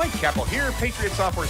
Whitechapel here, Patriot Software.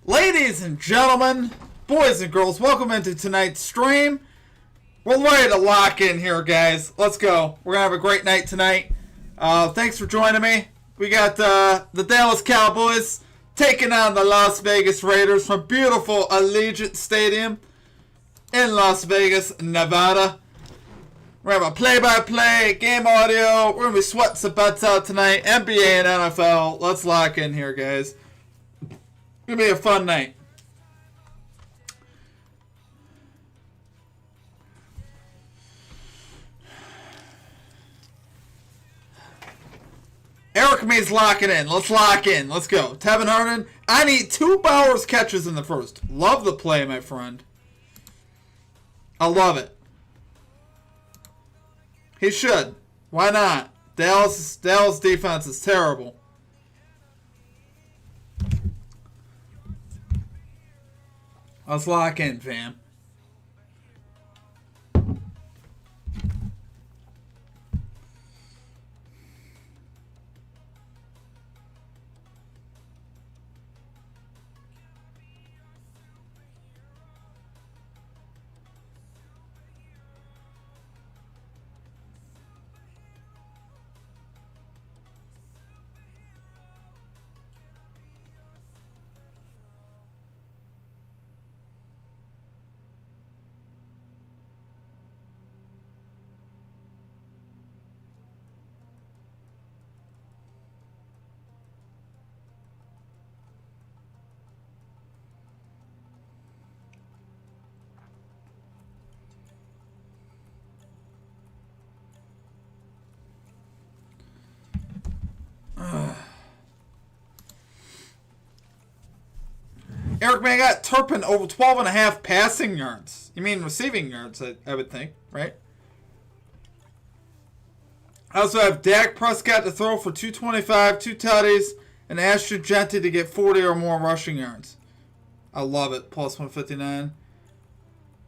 Ladies and gentlemen, boys and girls, welcome into tonight's stream. We're ready to lock in here, guys. Let's go. We're going to have a great night tonight. Thanks for joining me. We got the Dallas Cowboys taking on the Las Vegas Raiders from beautiful Allegiant Stadium in Las Vegas, Nevada. We're going to have a play-by-play, game audio. We're going to be sweating some butts out tonight. NBA and NFL. Let's lock in here, guys. It's going to be a fun night. Eric means locking in. Let's lock in. Let's go. Tevin Harden. I need 2 Bowers catches in the first. Love the play, my friend. I love it. He should. Why not? Dallas defense is terrible. Let's lock in, fam. Eric, man, I got Turpin over 12.5 passing yards. You mean receiving yards, I would think, right? I also have Dak Prescott to throw for 225, 2 tutties, and Ashton Genty to get 40 or more rushing yards. I love it. Plus 159.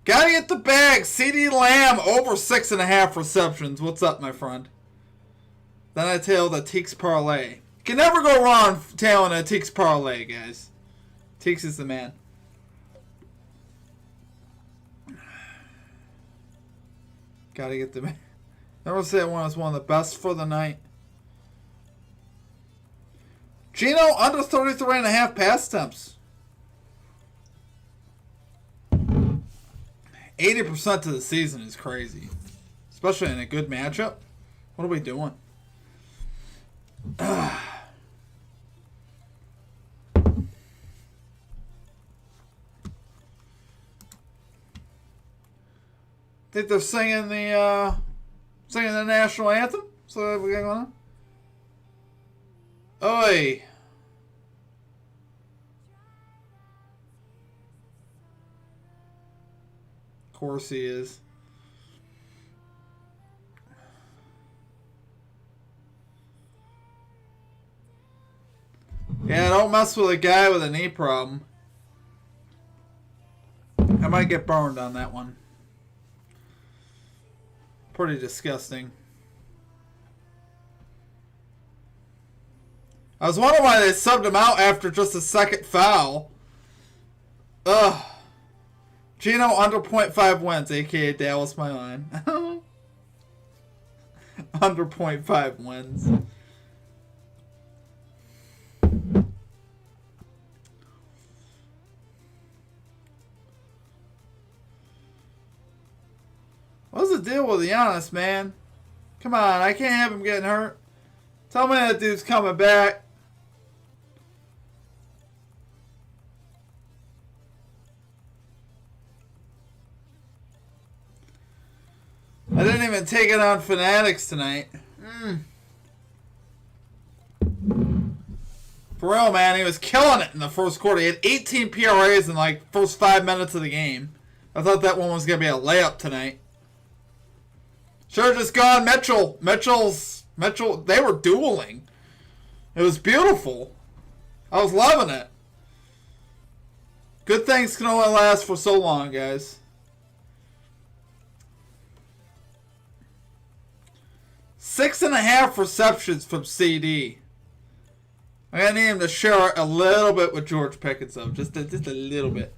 Gotta get the bag. CeeDee Lamb over 6.5 receptions. What's up, my friend? Then I tail the Teeks parlay. You can never go wrong tailing a Teeks parlay, guys. Teeks is the man. Gotta get the man. Never say one is one of the best for the night. Gino under 33.5 pass attempts. 80% of the season is crazy. Especially in a good matchup. What are we doing? Think they're singing the national anthem? So we got going on. Oi. Of course he is. Yeah, don't mess with a guy with a knee problem. I might get burned on that one. Pretty disgusting. I was wondering why they subbed him out after just a second foul. Ugh. Gino under 0.5 wins, aka Dallas my line. Under 0.5 wins. What's the deal with Giannis, man? Come on, I can't have him getting hurt. Tell me that dude's coming back. even taking on Fanatics tonight. For real, man, he was killing it in the first quarter. He had 18 PRAs in like first 5 minutes of the game. I thought that one was gonna be a layup tonight. Should have just gone Mitchell. Mitchell. They were dueling. It was beautiful. I was loving it. Good things can only last for so long, guys. 6.5 receptions from CD. I'm going to need him to share a little bit with George Pickens, though. Just a little bit.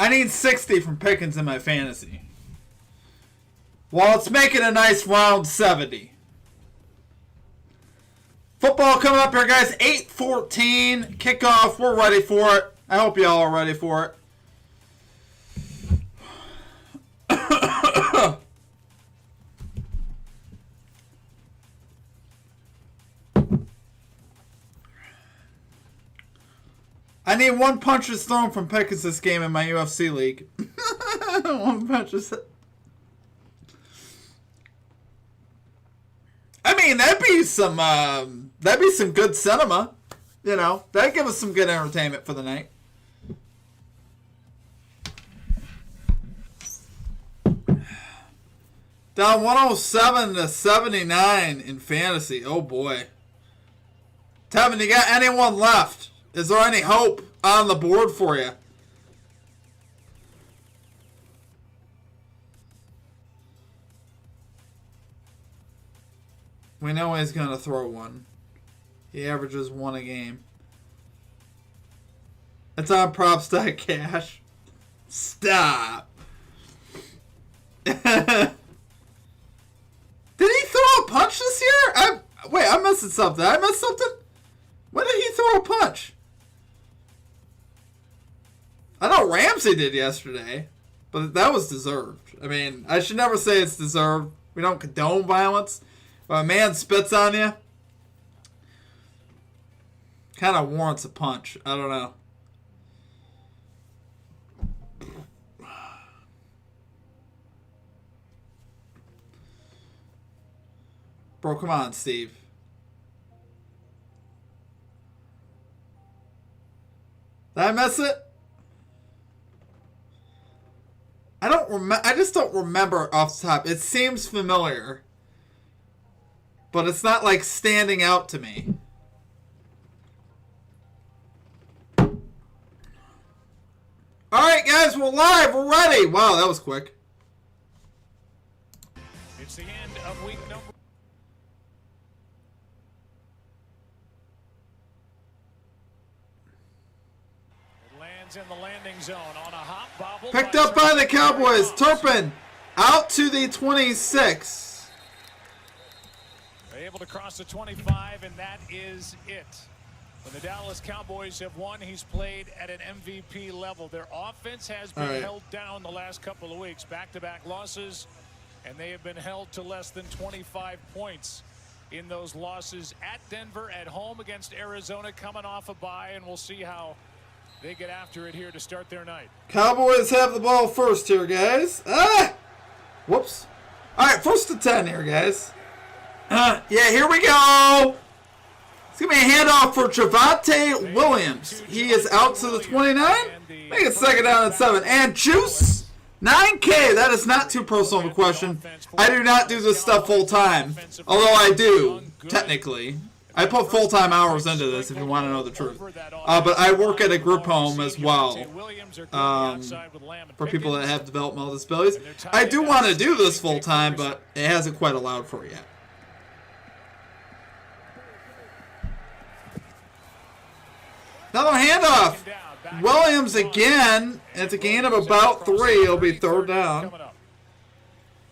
I need 60 from Pickens in my fantasy. Well, it's making a nice round 70. Football coming up here, guys. 8:14 kickoff. We're ready for it. I hope y'all are ready for it. I need one punches thrown from Pickens this game in my UFC league. One punches. I mean, that'd be some good cinema. You know, that'd give us some good entertainment for the night. Down 107 to 79 in fantasy. Oh boy. Tevin, you got anyone left? Is there any hope on the board for you? We know he's going to throw one. He averages one a game. It's on props.cash. Stop. Did he throw a punch this year? Wait, I'm missing something. I missed something? When did he throw a punch? I know Ramsey did yesterday, but that was deserved. I mean, I should never say it's deserved. We don't condone violence. But a man spits on you, kind of warrants a punch. I don't know. Bro, come on, Steve. Did I miss it? I just don't remember off the top. It seems familiar, but it's not like standing out to me. All right, guys, we're live. We're ready. Wow, that was quick. It's the end of week number. It lands in the landing zone on a hop bobble. Picked up by the Cowboys. Turpin out to the 26. They're able to cross the 25, and that is it. When the Dallas Cowboys have won, he's played at an MVP level. Their offense has been held down the last couple of weeks. Back-to-back losses, and they have been held to less than 25 points in those losses at Denver, at home against Arizona, coming off a bye, and we'll see how they get after it here to start their night. Cowboys have the ball first here, guys. Ah! Whoops. All right, first to 10 here, guys. Yeah, here we go. It's going to be a handoff for Javonte Williams. He is out to the 29. Make it second down and 7. And juice, 9K. That is not too personal of a question. I do not do this stuff full time. Although I do, technically. I put full-time hours into this if you want to know the truth. But I work at a group home as well. For people that have developmental disabilities. I do want to do this full-time, but it hasn't quite allowed for it yet. Another handoff. Williams again. It's a gain of about 3. It'll be third down.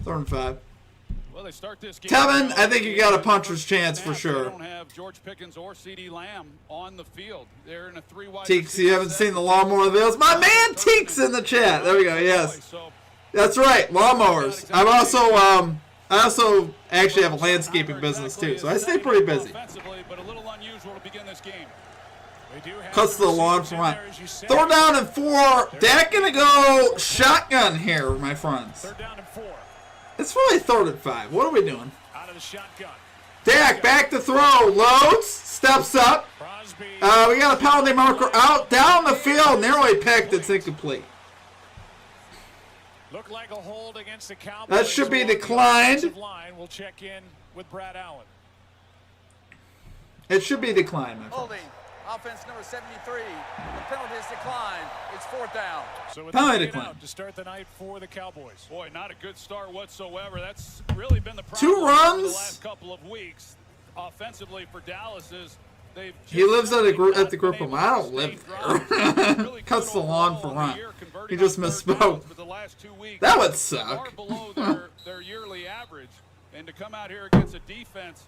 3rd and 5. Tevin, I think you got a puncher's chance for sure. Don't have George Pickens or CeeDee Lamb on the field. They're in a 3-wide. Teeks, you haven't seen the lawnmower videos? My man Teeks in the chat. There we go. Yes, that's right. Lawnmowers. I also actually have a landscaping business too, so I stay pretty busy. Cuts to the lawn front. 3rd down and 4. Dak gonna go shotgun here, my friends. 3rd down and 4. It's really 3rd and 5. What are we doing? Out of the shotgun. Dak back to throw. Loads. Steps up. We got a penalty marker out. Down the field. Nearly picked. It's incomplete. Looked like a hold against the Cowboys. That should be declined. We'll check in with Brad Allen. It should be declined, my friend. Holding. Offense number 73. The penalty is declined. It's 4th down. So with penalty the decline to start the night for the Cowboys. Boy, not a good start whatsoever. That's really been the problem 2 runs. the last couple of weeks. Offensively for Dallas is he lives at the group home. I don't live there. Cuts the lawn for run. He just misspoke. That would suck. Below their yearly average, and to come out here against a defense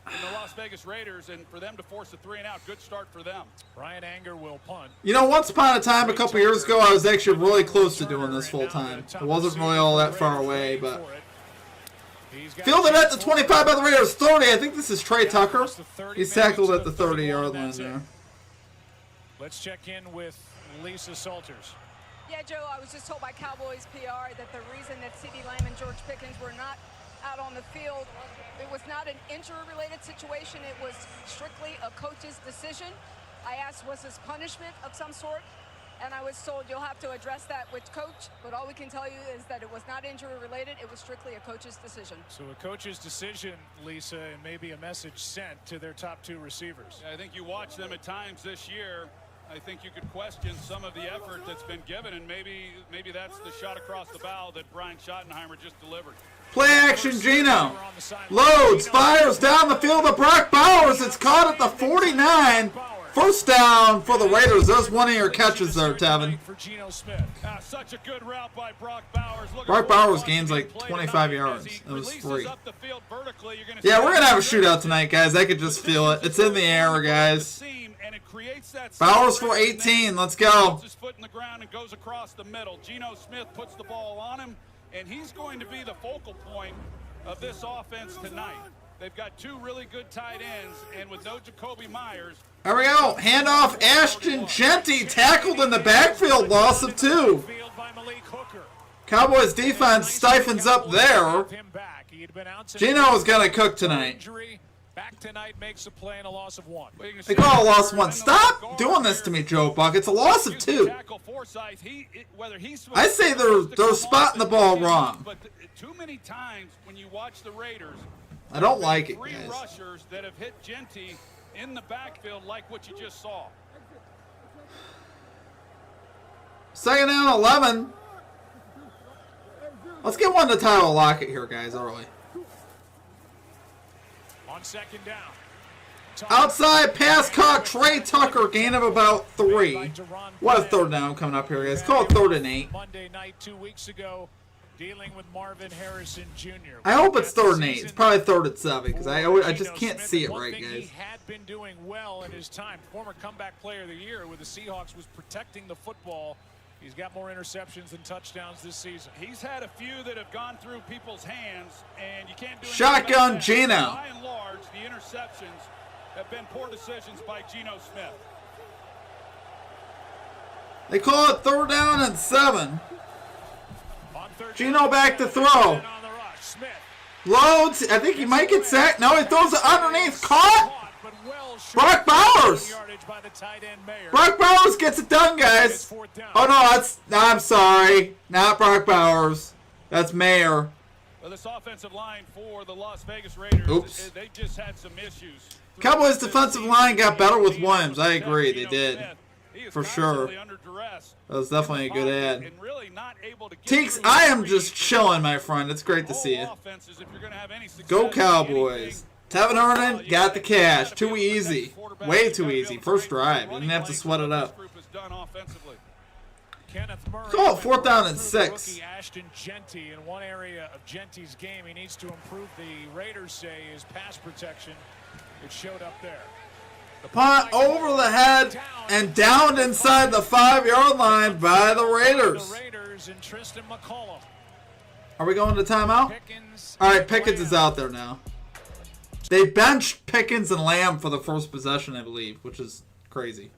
in the Las Vegas Raiders, and for them to force a 3-and-out, good start for them. Ryan Anger will punt. You know, once upon a time, a couple years ago, I was actually really close to doing this full time. It wasn't really all that far away, but fielded at the 25 by the Raiders, 30. I think this is Trey Tucker. He's tackled at the 30-yard line there. Let's check in with Lisa Salters. Yeah, Joe, I was just told by Cowboys PR that the reason that CeeDee Lamb and George Pickens were not out on the field, it was not an injury-related situation. It was strictly a coach's decision. I asked, was this punishment of some sort? And I was told you'll have to address that with coach, but all we can tell you is that it was not injury-related. It was strictly a coach's decision. So a coach's decision, Lisa, and maybe a message sent to their top 2 receivers. I think you watch them at times this year. I think you could question some of the effort that's been given, and maybe that's the shot across the bow that Brian Schottenheimer just delivered. Play action, Gino. Loads, fires down the field to Brock Bowers. It's caught at the 49. 1st down for the Raiders. There's one of your catches there, Tevin. Such a good route by Brock Bowers. Brock Bowers gains like 25 yards. It was free. Yeah, we're going to have a shootout tonight, guys. I could just feel it. It's in the air, guys. Bowers for 18. Let's go. His foot in the ground and goes across the middle. Geno Smith puts the ball on him, and he's going to be the focal point of this offense tonight. They've got 2 really good tight ends, and with no Jacoby Myers. There we go. Handoff. Ashton Genty tackled in the backfield. Loss of 2. Cowboys defense stifles up there. Gino is going to cook tonight. Back tonight makes a play and a loss of 1. They call a loss 1. Stop doing this to me, Joe Buck. It's a loss of 2. I say they're spotting the ball wrong. But too many times when you watch the Raiders, I don't like it, 3 guys. rushers that have hit Genty in the backfield like what you just saw. 2nd down, 11. Let's get one to Tyler Lockett here, guys, early. On 2nd down. Outside pass caught. Trey Tucker, gain of about 3. What a 3rd down coming up here, guys. Call it 3rd and 8. Monday night 2 weeks ago, dealing with Marvin Harrison Jr. I hope it's 3rd and 8. It's probably 3rd and 7 because I just can't see it right, guys. He had been doing well in his time. Former comeback player of the year with the Seahawks was protecting the football. He's got more interceptions than touchdowns this season. He's had a few that have gone through people's hands, and you can't do anything shotgun about that. Geno. By and large, the interceptions have been poor decisions by Geno Smith. They call it 3rd down and 7. Geno back to throw. On the rush, Smith Loads. I think he might get sacked. No, he throws it underneath. Caught. Brock Bowers. Brock Bowers gets it done, guys. Oh, no, I'm sorry. Not Brock Bowers. That's Mayer. Well, this offensive line for the Las Vegas Raiders, oops. They just had some issues. Cowboys' defensive line got better with Williams. I agree, they did. For sure. That was definitely a good ad. Teeks, I am just chilling, my friend. It's great to see you. Go Cowboys. Tevin Arden got the cash. Too easy. Way too easy. First drive. You didn't have to sweat it up. Call it 4th down and 6. Ashton Genty, in one area of Genty's game, he needs to improve. The Raiders say his pass protection. It showed up there. Punt over the head and downed inside the 5-yard line by the Raiders. Are we going to timeout? All right, Pickens is out there now. They benched Pickens and Lamb for the first possession, I believe, which is crazy.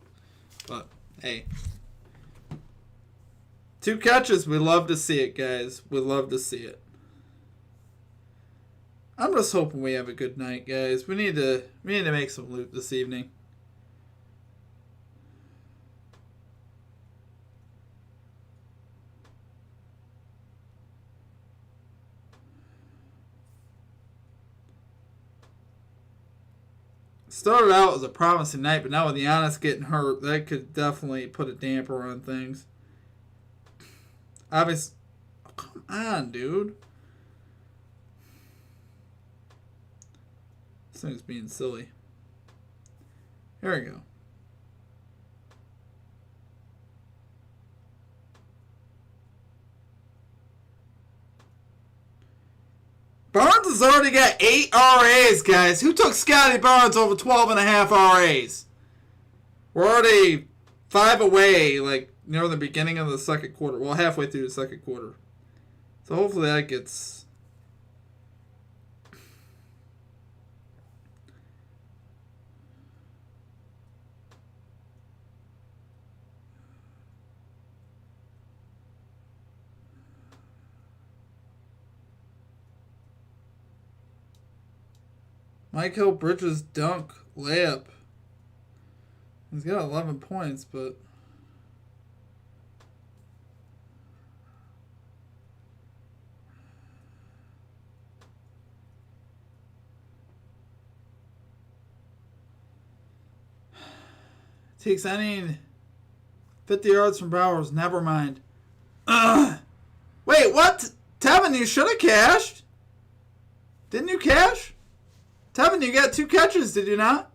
But, hey. 2 catches. We love to see it, guys. We love to see it. I'm just hoping we have a good night, guys. We need to make some loot this evening. Started out as a promising night, but now with Giannis getting hurt, that could definitely put a damper on things. Obviously, oh, come on, dude. This thing's being silly. Here we go. Barnes has already got 8 RAs, guys. Who took Scotty Barnes over 12.5 RAs? We're already 5 away, like, near the beginning of the second quarter. Well, halfway through the second quarter. So hopefully that gets... Michael Bridges dunk layup. He's got 11 points, but... Takes any 50 yards from Bowers. Never mind. Wait, what? Tevin, you should have cashed. Didn't you cash? Tevin, you got 2 catches, did you not?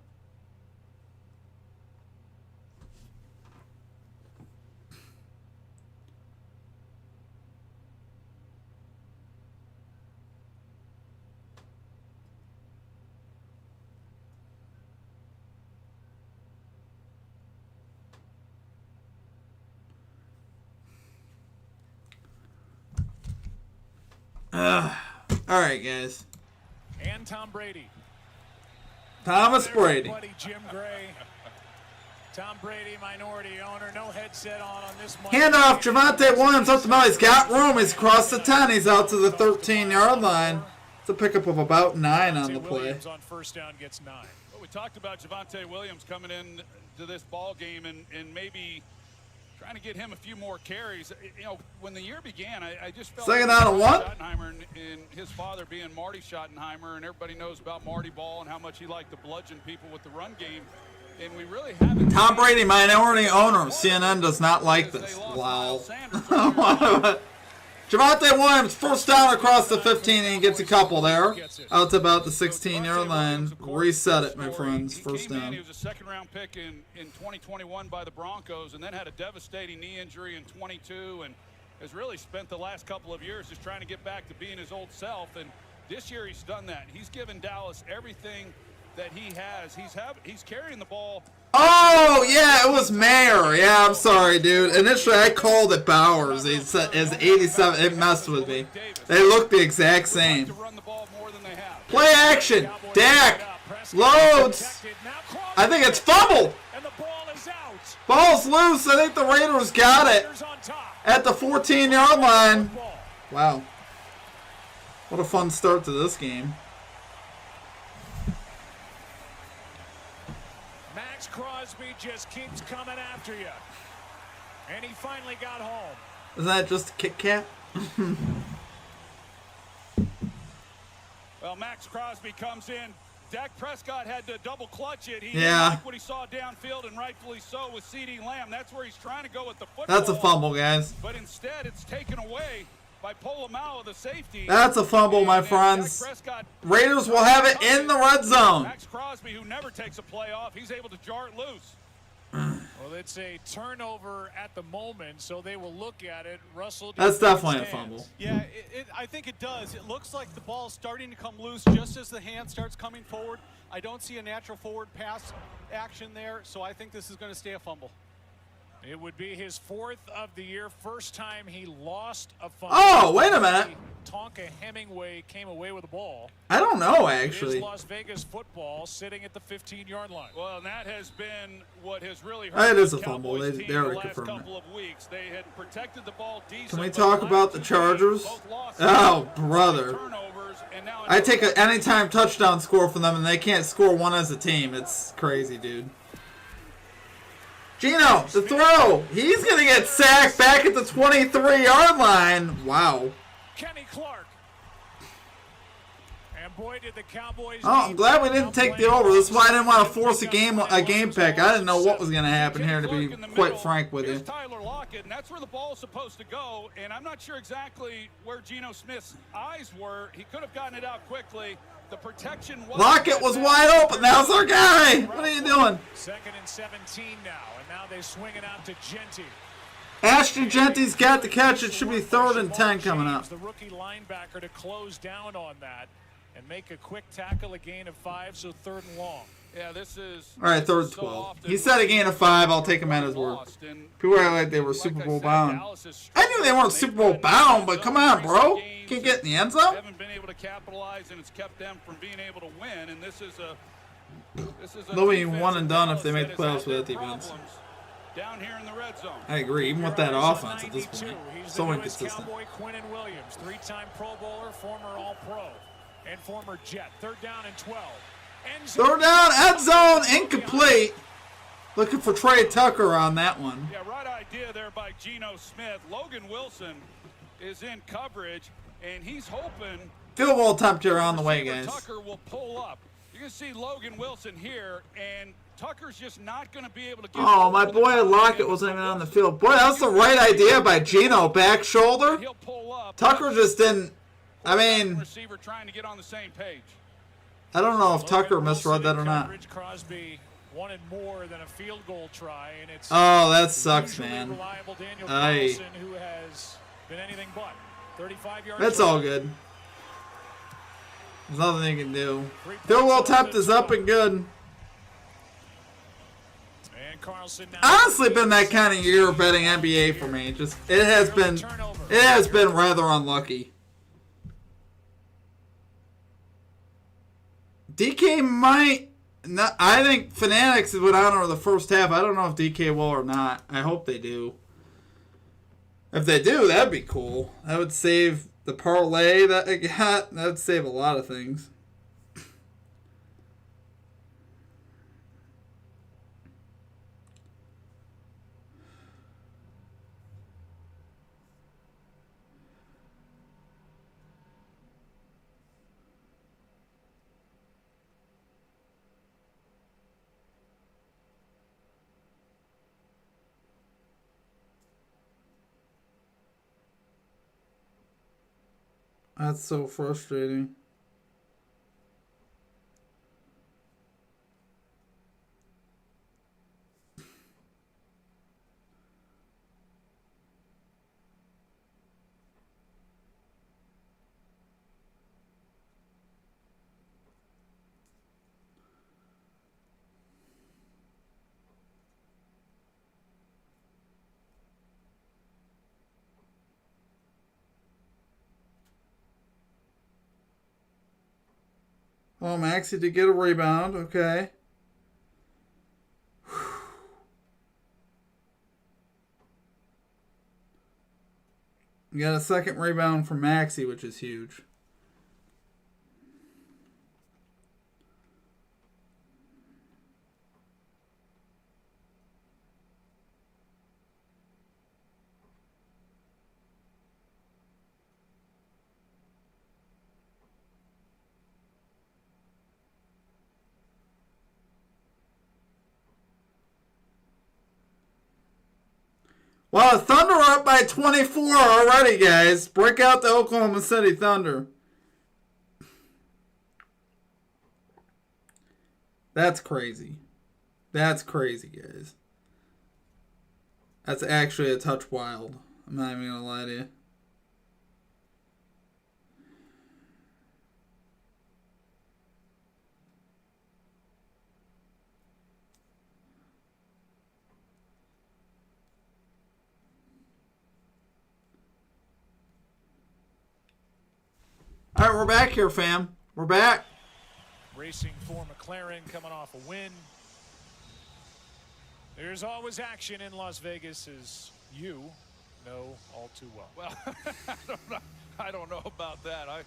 All right, guys. And Tom Brady. Thomas Brady. Buddy Jim Gray. Tom Brady, minority owner, no headset on this Monday. Handoff, Javonte Williams up the middle. He's got room. He's across the 10. He's out to the 13-yard line. It's a pickup of about 9 on the play. Williams on first down gets 9. Well, we talked about Javonte Williams coming in to this ball game and maybe trying to get him a few more carries. You know, when the year began, I just felt second down and 1. Schottenheimer and his father being Marty Schottenheimer, and everybody knows about Marty Ball and how much he liked to bludgeon people with the run game. And we really haven't. Tom Brady, minority owner. CNN does not like this. Wow. Javonte Williams, first down across the 15, and he gets a couple there. Out to about the 16-yard line. Reset it, my friends. First down. He was a second-round pick in 2021 by the Broncos, and then had a devastating knee injury in 22, and has really spent the last couple of years just trying to get back to being his old self. And this year he's done that. He's given Dallas everything that he has. He's carrying the ball. Oh, yeah, it was Mayer. Yeah, I'm sorry, dude. Initially, I called it Bowers. He said it's 87. It messed with me. They look the exact same. Play action. Dak. Loads. I think it's fumble. Ball's loose. I think the Raiders got it at the 14-yard line. Wow. What a fun start to this game. Max Crosby just keeps coming after you. And he finally got home. Isn't that just a Kit Kat? Well, Max Crosby comes in. Dak Prescott had to double clutch it. He Yeah. didn't like what he saw downfield, and rightfully so with CeeDee Lamb. That's where he's trying to go with the football. That's a fumble, guys. But instead, it's taken away by Polamalu, the safety. That's a fumble, my friends. Raiders will have it in the red zone. Max Crosby, who never takes a play off, he's able to jar it loose. Well, it's a turnover at the moment, so they will look at it. Russell. That's definitely a fumble. Yeah, I think it does. It looks like the ball is starting to come loose just as the hand starts coming forward. I don't see a natural forward pass action there, so I think this is going to stay a fumble. It would be his 4th of the year, first time he lost a fumble. Oh, wait a minute. Tonka Hemingway came away with the ball. I don't know, It actually. is Las Vegas football sitting at the 15-yard line. Well, and that has been what has really It hurt is the a fumble. Cowboys They team already the last confirmed couple of weeks. They had protected the ball decent. Can we but talk the about the last Chargers? two games, both losses, Oh, brother. turnovers, and now I take an anytime touchdown score from them, and they can't score one as a team. It's crazy, dude. Gino, the throw. He's going to get sacked back at the 23-yard line. Wow. Kenny Clark. And boy, did the Cowboys. Oh, I'm glad we didn't take the over. This is why I didn't want to force a game pick. I didn't know what was going to happen here, to be quite frank with Here's you. Tyler Lockett, and that's where the ball's supposed to go. And I'm not sure exactly where Geno Smith's eyes were. He could have gotten it out quickly. The protection was Lockett was wide open. That's our guy. What are you doing? 2nd and 17 now, and now they swing it out to Genty. Ashton Genty's got the catch. It should be 3rd and 10 coming up. The rookie linebacker to close down on that and make a quick tackle, a gain of 5, so 3rd and long. Yeah, this is. All right, 3rd and 12. He said a gain of 5. I'll take him at his word. People act like they were Super Bowl bound. I knew they weren't Super Bowl bound, but come on, bro. Can't get in the end zone? Haven't been able to capitalize, and it's kept them from being able to win. And this is a. They'll be one and done if they make the playoffs with that defense. Down here in the red zone. I agree, even with that offense at this point. So inconsistent. Cowboy Quinton Williams, 3-time Pro Bowler, former All-Pro, and former Jet. 3rd down and 12. 3rd down, end zone, incomplete. Looking for Trey Tucker on that one. Yeah, right idea there by Geno Smith. Logan Wilson is in coverage, and he's hoping. Field goal attempt here on the way, guys. Tucker will pull up. You can see Logan Wilson here, and Tucker's just not going to be able to get. Oh, my boy Lockett wasn't even on the field. Boy, that was the right idea by Geno. Back shoulder. He'll pull up. Tucker just didn't. I mean, receiver trying to get on the same page. I don't know if Tucker misread that or not. Crosby wanted more than a field goal try, and it's Oh, that sucks, man. reliable Daniel Aye. Carlson, who has been anything but 35 yards. That's all good. There's nothing they can do. Field goal attempt is up and good. And Carlson now Honestly, been that kind of year betting NBA for me. Just it has been rather unlucky. DK might. Not, I think Fanatics would honor the first half. I don't know if DK will or not. I hope they do. If they do, that'd be cool. That would save the parlay that I got. That would save a lot of things. That's so frustrating. Oh, Maxie did get a rebound. Okay. We got a second rebound from Maxie, which is huge. Well, the Thunder are up by 24 already, guys. Break out the Oklahoma City Thunder. That's crazy. That's crazy, guys. That's actually a touch wild. I'm not even going to lie to you. All right, we're back here, fam. We're back. Racing for McLaren, coming off a win. There's always action in Las Vegas, as you know all too well. Well, I don't know about that. I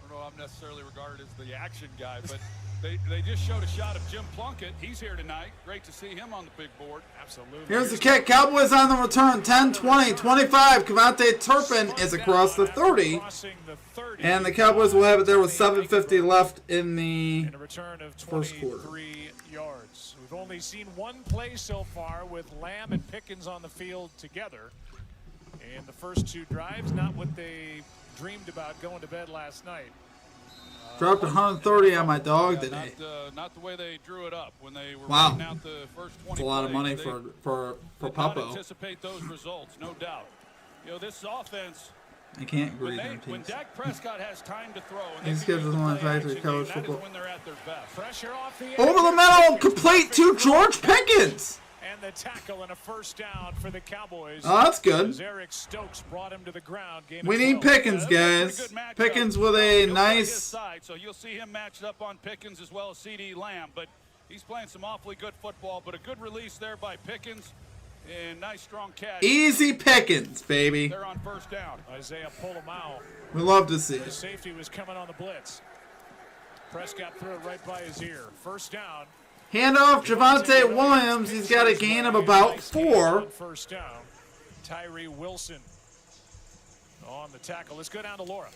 don't know. I'm necessarily regarded as the action guy, but they just showed a shot of Jim Plunkett. He's here tonight. Great to see him on the big board. Absolutely. Here's the kick. Cowboys on the return. 10, 20, 25. Cavante Turpin is across the 30. And the Cowboys will have it there with 7:50 left in the first quarter. Yards. We've only seen one play so far with Lamb and Pickens on the field together. And the first two drives, not what they dreamed about going to bed last night. Dropped 130 on my dog today. Not the way they drew it up when they were wow. writing out the first 20 That's a lot of money plays. for Not Puppo. anticipate those results, no doubt. You know, this offense, I can't agree with when Dak Prescott has time to throw, and these kids are the ones factory college football. when they're at their best. Pressure off the over the middle, complete to George Pickens. And the tackle and a first down for the Cowboys. Oh, that's good. As Eric Stokes brought him to the ground. We need Pickens, guys. Pickens with a nice. Side, so you'll see him matched up on Pickens as well as C.D. Lamb, but he's playing some awfully good football. But a good release there by Pickens, and nice strong catch. Easy Pickens, baby. They're on first down. Isaiah Polamalu. We love to see The it. safety was coming on the blitz. Prescott threw it right by his ear. First down. Handoff, Javonte Williams. He's got a gain of about 4. First down. Tyree Wilson on the tackle. Let's go down to Laura.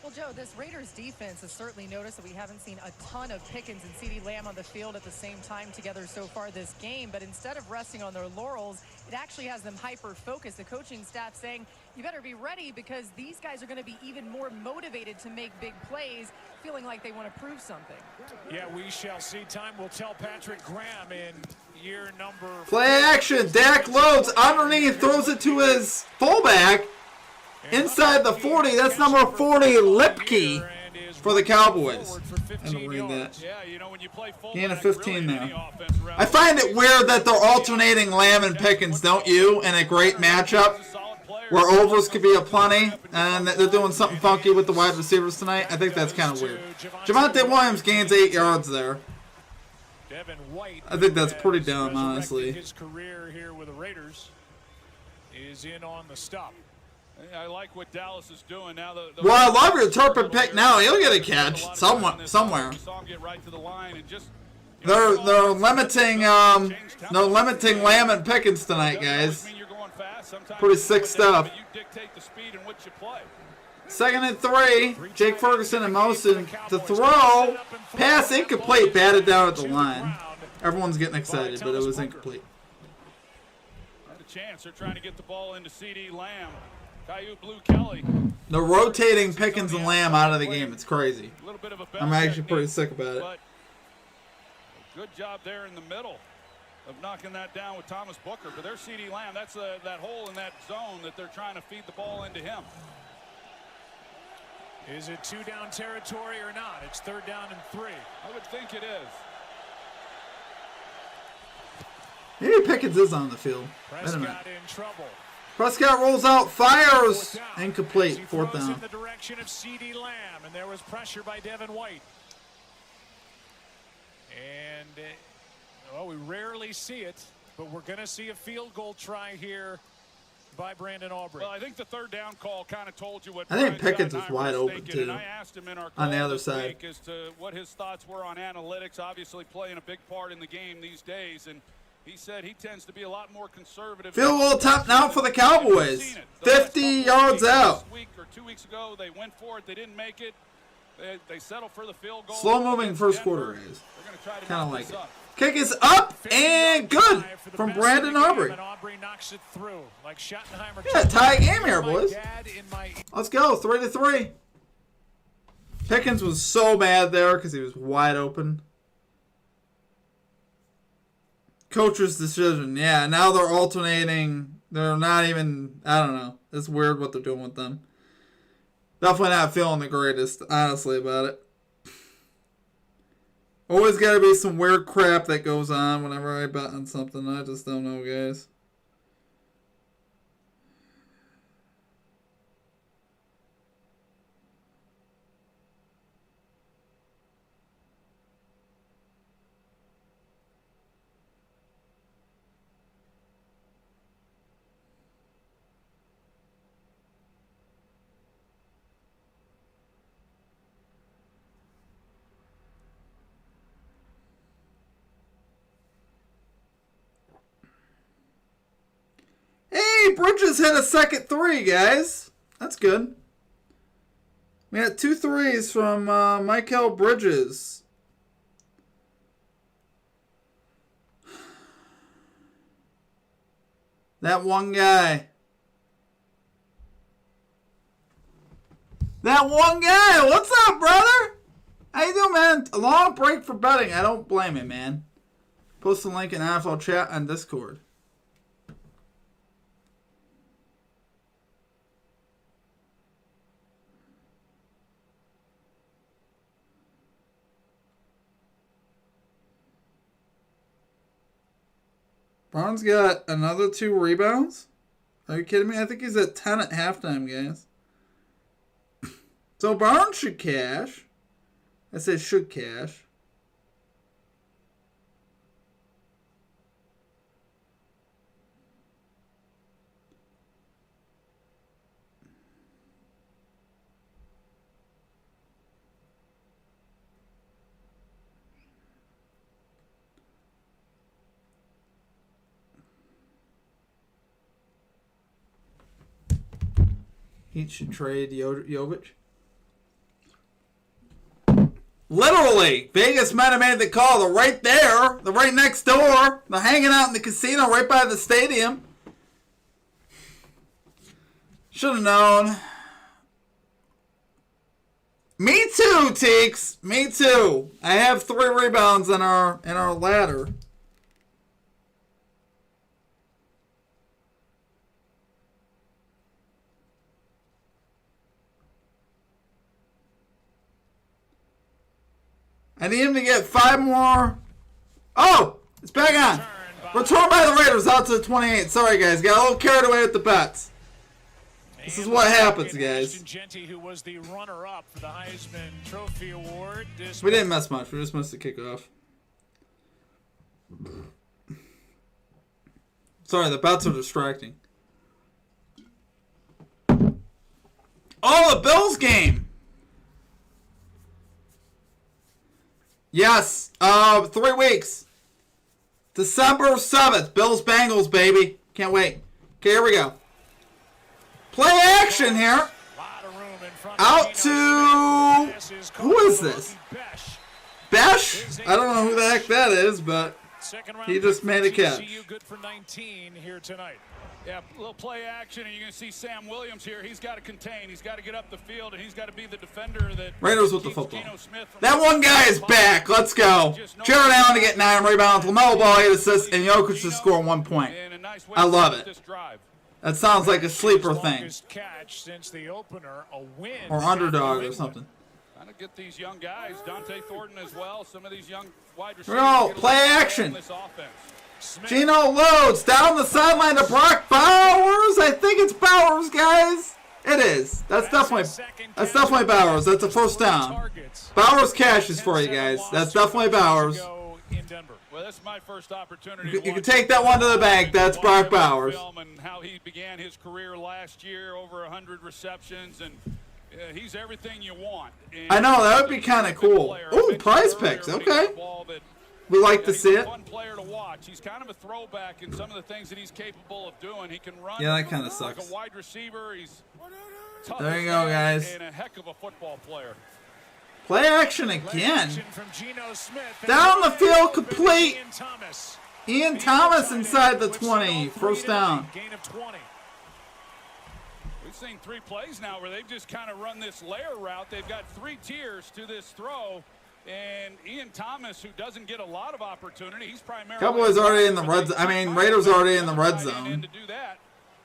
Well, Joe, this Raiders defense has certainly noticed that we haven't seen a ton of Pickens and C.D. Lamb on the field at the same time together so far this game. But instead of resting on their laurels, it actually has them hyper-focused. The coaching staff saying, you better be ready because these guys are going to be even more motivated to make big plays, feeling like they want to prove something. Yeah, we shall see. Time will tell. Patrick Graham in year number 4. Play action. Dak loads underneath, throws it to his fullback. Inside the 40, that's number 40, Lipke for the Cowboys. I'm going to read that. Gain of 15 there. I find it weird that they're alternating Lamb and Pickens, don't you, in a great matchup where overs could be aplenty, and they're doing something funky with the wide receivers tonight. I think that's kind of weird. Javonte Williams gains 8 yards there. I think that's pretty dumb, honestly. His career here with the Raiders is in on the stop. I like what Dallas is doing now. Well, I love your Turpin pick now. He'll get a catch somewhere. They're limiting Lamb and Pickens tonight, guys. Pretty sick stuff. 2nd and 3. Jake Ferguson in motion to throw. Pass incomplete. Batted down at the line. Everyone's getting excited, but it was incomplete. Had a chance. They're trying to get the ball into C.D. Lamb. Caillou Blue Kelly. They're rotating Pickens and Lamb out of the game. It's crazy. I'm actually pretty sick about it. Good job there in the middle of knocking that down with Thomas Booker. But there's C.D. Lamb. That's that hole in that zone that they're trying to feed the ball into him. Is it 2-down territory or not? It's 3rd down and 3. I would think it is. Maybe Pickens is on the field. Prescott in trouble. Prescott rolls out, fires, incomplete, 4th down. In the direction of C.D. Lamb, and there was pressure by Devin White. And, well, we rarely see it, but we're going to see a field goal try here by Brandon Aubrey. Well, I think the 3rd down call kind of told you what I think Pickens was wide open, too, and I asked him in our on the call other this side. week as to what his thoughts were on analytics, obviously playing a big part in the game these days, and he said he tends to be a lot more conservative. Field goal attempt now for the Cowboys. 50 yards out. Week or 2 weeks ago, they went for it. They didn't make it. They settle for the field goal. Slow moving first quarter, guys. They're going to try to Kind of knock like this it. up. Kick is up and good from Brandon Aubrey. Aubrey knocks it through like Schottenheimer. Yeah, tie game here, boys. Let's go, 3-3. Pickens was so mad there because he was wide open. Coach's decision. Yeah, now they're alternating. They're not even, I don't know. It's weird what they're doing with them. Definitely not feeling the greatest, honestly, about it. Always got to be some weird crap that goes on whenever I bet on something. I just don't know, guys. Hey, Bridges hit a second three, guys. That's good. We had 2 threes from Michael Bridges. That one guy. That one guy. What's up, brother? How you doing, man? A long break for betting. I don't blame it, man. Post the link in NFL chat on Discord. Barnes got another 2 rebounds? Are you kidding me? I think he's at 10 at halftime, guys. So Barnes should cash. I said should cash. He should trade Jovic. Literally, Vegas might have made the call. They're right there. They're right next door. They're hanging out in the casino right by the stadium. Should have known. Me too, Teeks. Me too. I have 3 rebounds in our ladder. I need him to get 5 more. Oh, it's back on. Return by the Raiders out to the 28. Sorry, guys. Got a little carried away with the bets. This is what happens, guys. Who was the runner-up for the Heisman Trophy Award. We didn't mess much. We just missed the kickoff. Sorry, the bets are distracting. Oh, the Bills game. Yes, 3 weeks. December 7th, Bills Bengals, baby. Can't wait. Okay, here we go. Play action here. Out to, who is this? Besh? I don't know who the heck that is, but he just made a catch. Good for 19 here tonight. Yeah, a little play action, and you're going to see Sam Williams here. He's got to contain. He's got to get up the field, and he's got to be the defender that Raiders with the football. That one guy is back. Let's go. Jared Allen to get 9 rebounds. LaMelo Ball 8 assists, and Jokic to score 1 point. I love it. That sounds like a sleeper thing. Or underdog or something. Trying to get these young guys, Dante Thornton as well, some of these young wide receivers. No, play action. Geno loads down the sideline to Brock Bowers. I think it's Bowers, guys. It is. That's definitely Bowers. That's a first down. Bowers cashes for you guys. That's definitely Bowers. Well, that's my first opportunity. You can take that one to the bank. That's Brock Bowers. And how he began his career last year, over 100 receptions, and he's everything you want. I know, that would be kind of cool. Ooh, prize picks. Okay. We like to see it. Fun player to watch. He's kind of a throwback in some of the things that he's capable of doing. He can run. Yeah, that kind of sucks. Like a wide receiver. He's tough there you go, guys. And a heck of a football player. Play action again. Action from Geno Smith. Down the field, complete. Ian Thomas. Ian Thomas inside the 20. First down. Gain of 20. We've seen 3 plays now where they've just kind of run this layer route. They've got 3 tiers to this throw. And Ian Thomas, who doesn't get a lot of opportunity, he's primarily... Cowboys already in the red zone. I mean, Raiders already in the red zone. To do that.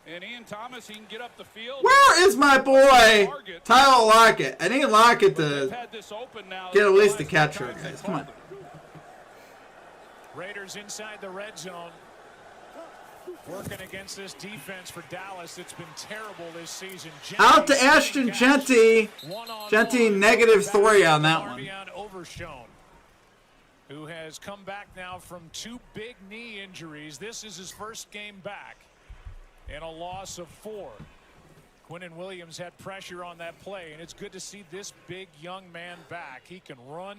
And Ian Thomas, he can get up the field. Where is my boy, Tyler Lockett? I need Lockett to get at least a catcher, guys. Come on. Raiders inside the red zone. Working against this defense for Dallas. It's been terrible this season. Out to Ashton Genty. Genty -3 on that one. Overshown, who has come back now from 2 big knee injuries. This is his first game back and a loss of 4. Quinnen Williams had pressure on that play, and it's good to see this big young man back. He can run.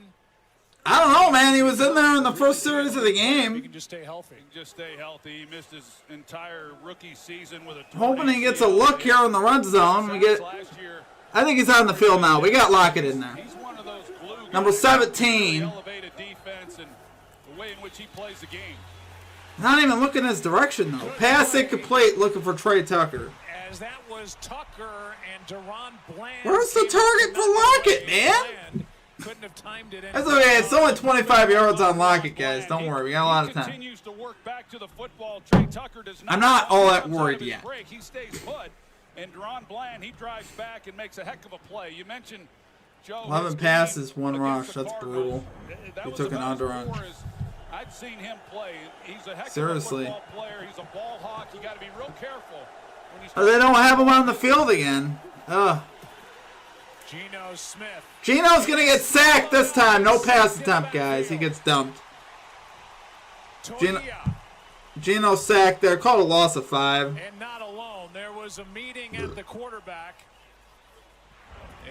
I don't know, man. He was in there in the first series of the He game. can just stay healthy. Just stay healthy. He missed his entire rookie season with a... Hoping he gets a look here in the red zone. We get. I think he's on the field now. We got Lockett in there. He's one of those glue Number guys. 17. Elevated defense and the way in which he plays the game. Not even looking his direction, though. Pass incomplete, looking for Trey Tucker. As that was Tucker and Deron Bland. Where's the target for Lockett, man? Couldn't have timed it. That's okay. It's only 25 yards on Lockett, guys. Don't worry. We got a lot of time. Continues to work back to the football. Trey Tucker does not. I'm not all that worried yet. He stays put. And Deron Bland, he drives back and makes a heck of a play. You mentioned Joe. 11 passes, 1 rush. That's brutal. He took an under on. I've seen him play. He's a heck Seriously. of a football player. He's a ball hawk. You got to be real careful. Oh, they don't have him on the field again. Ugh. Geno Smith. Geno's going to get sacked this time. No pass attempt, guys. He gets dumped. Geno sacked there. Called a loss of 5. And not alone. There was a meeting at the quarterback.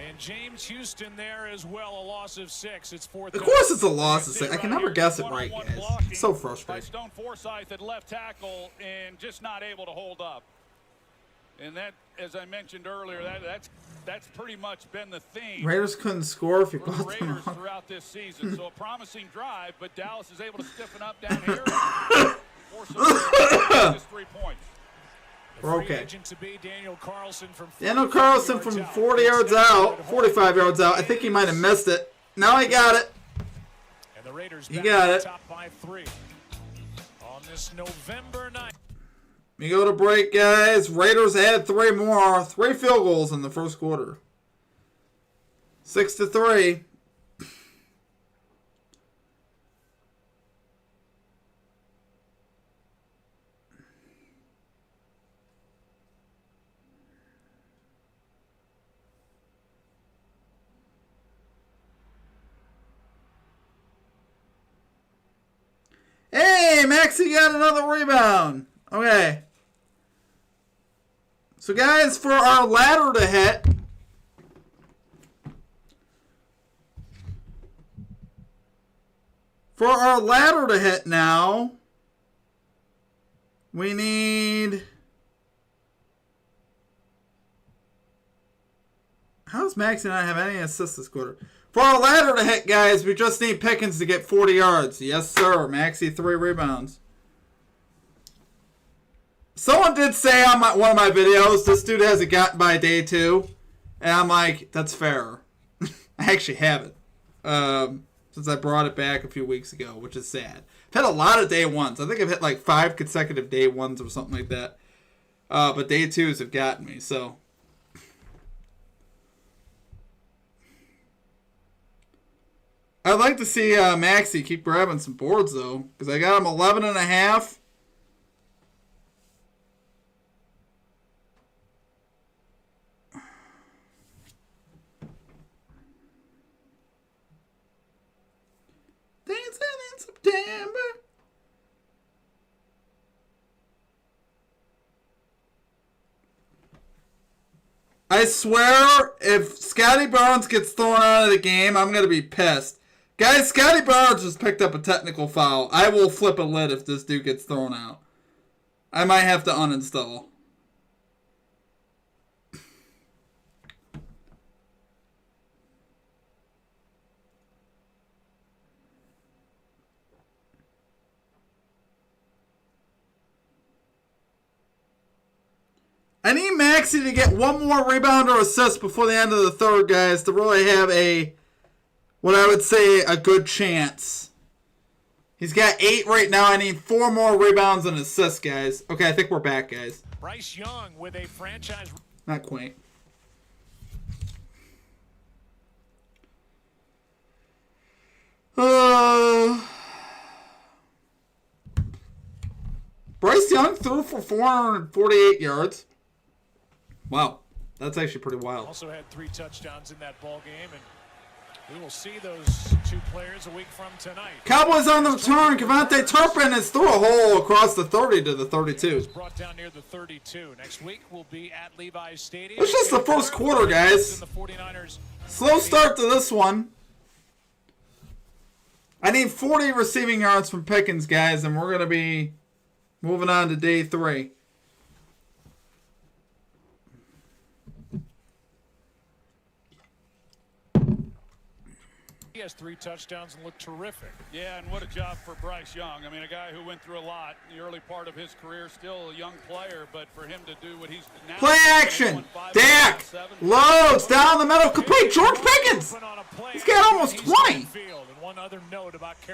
And James Houston there as well. A loss of 6. It's 4th. Of course it's a loss of 6. I can never guess it right, guys. It's so frustrating. Stone Forsythe at left tackle and just not able to hold up. And that, as I mentioned earlier, that's pretty much been the theme. Raiders couldn't score if you for the brought them Raiders up. throughout this season. So a promising drive, but Dallas is able to stiffen up down here. Force just 3 points. We're okay. Daniel Carlson from 40 yards out, 45 yards out. I think he might have missed it. Now he got it. And the Raiders he got it. Top by 3 on this November night. We go to break, guys. Raiders add 3 more. 3 field goals in the first quarter. 6-3. Hey, Maxie got another rebound. Okay. So, guys, for our ladder to hit, now, we need... How does Maxie not have any assists this quarter? For our ladder to hit, guys, we just need Pickens to get 40 yards. Yes, sir. Maxie, 3 rebounds. Someone did say on one of my videos, this dude hasn't gotten by day 2. And I'm like, that's fair. I actually haven't. Since I brought it back a few weeks ago, which is sad. I've had a lot of day 1s. I think I've hit like 5 consecutive day 1s or something like that. But day 2s have gotten me, so. I'd like to see Maxie keep grabbing some boards, though. Because I got him 11.5. Dancing in September. I swear, if Scotty Barnes gets thrown out of the game, I'm going to be pissed. Guys, Scotty Barnes just picked up a technical foul. I will flip a lid if this dude gets thrown out. I might have to uninstall. I need Maxey to get one more rebound or assist before the end of the third, guys, to really have what I would say, a good chance. He's got 8 right now. I need 4 more rebounds and assists, guys. Okay, I think we're back, guys. Bryce Young with a franchise. Not quite. Bryce Young threw for 448 yards. Wow, that's actually pretty wild. Also had 3 touchdowns in that ball game, and we will see those 2 players a week from tonight. Cowboys on the return. Cavante Turpin has threw a hole across the 30 to the 32. Brought down near the 32. Next week we'll be at Levi's Stadium. It's just the first quarter, guys. Slow start to this one. I need 40 receiving yards from Pickens, guys, and we're going to be moving on to day 3. He has 3 touchdowns and looked terrific. Yeah, and what a job for Bryce Young. I mean, a guy who went through a lot in the early part of his career, still a young player, but for him to do what he's now. Play action! Dak! Loads down the middle, complete. George Pickens! He's got almost 20.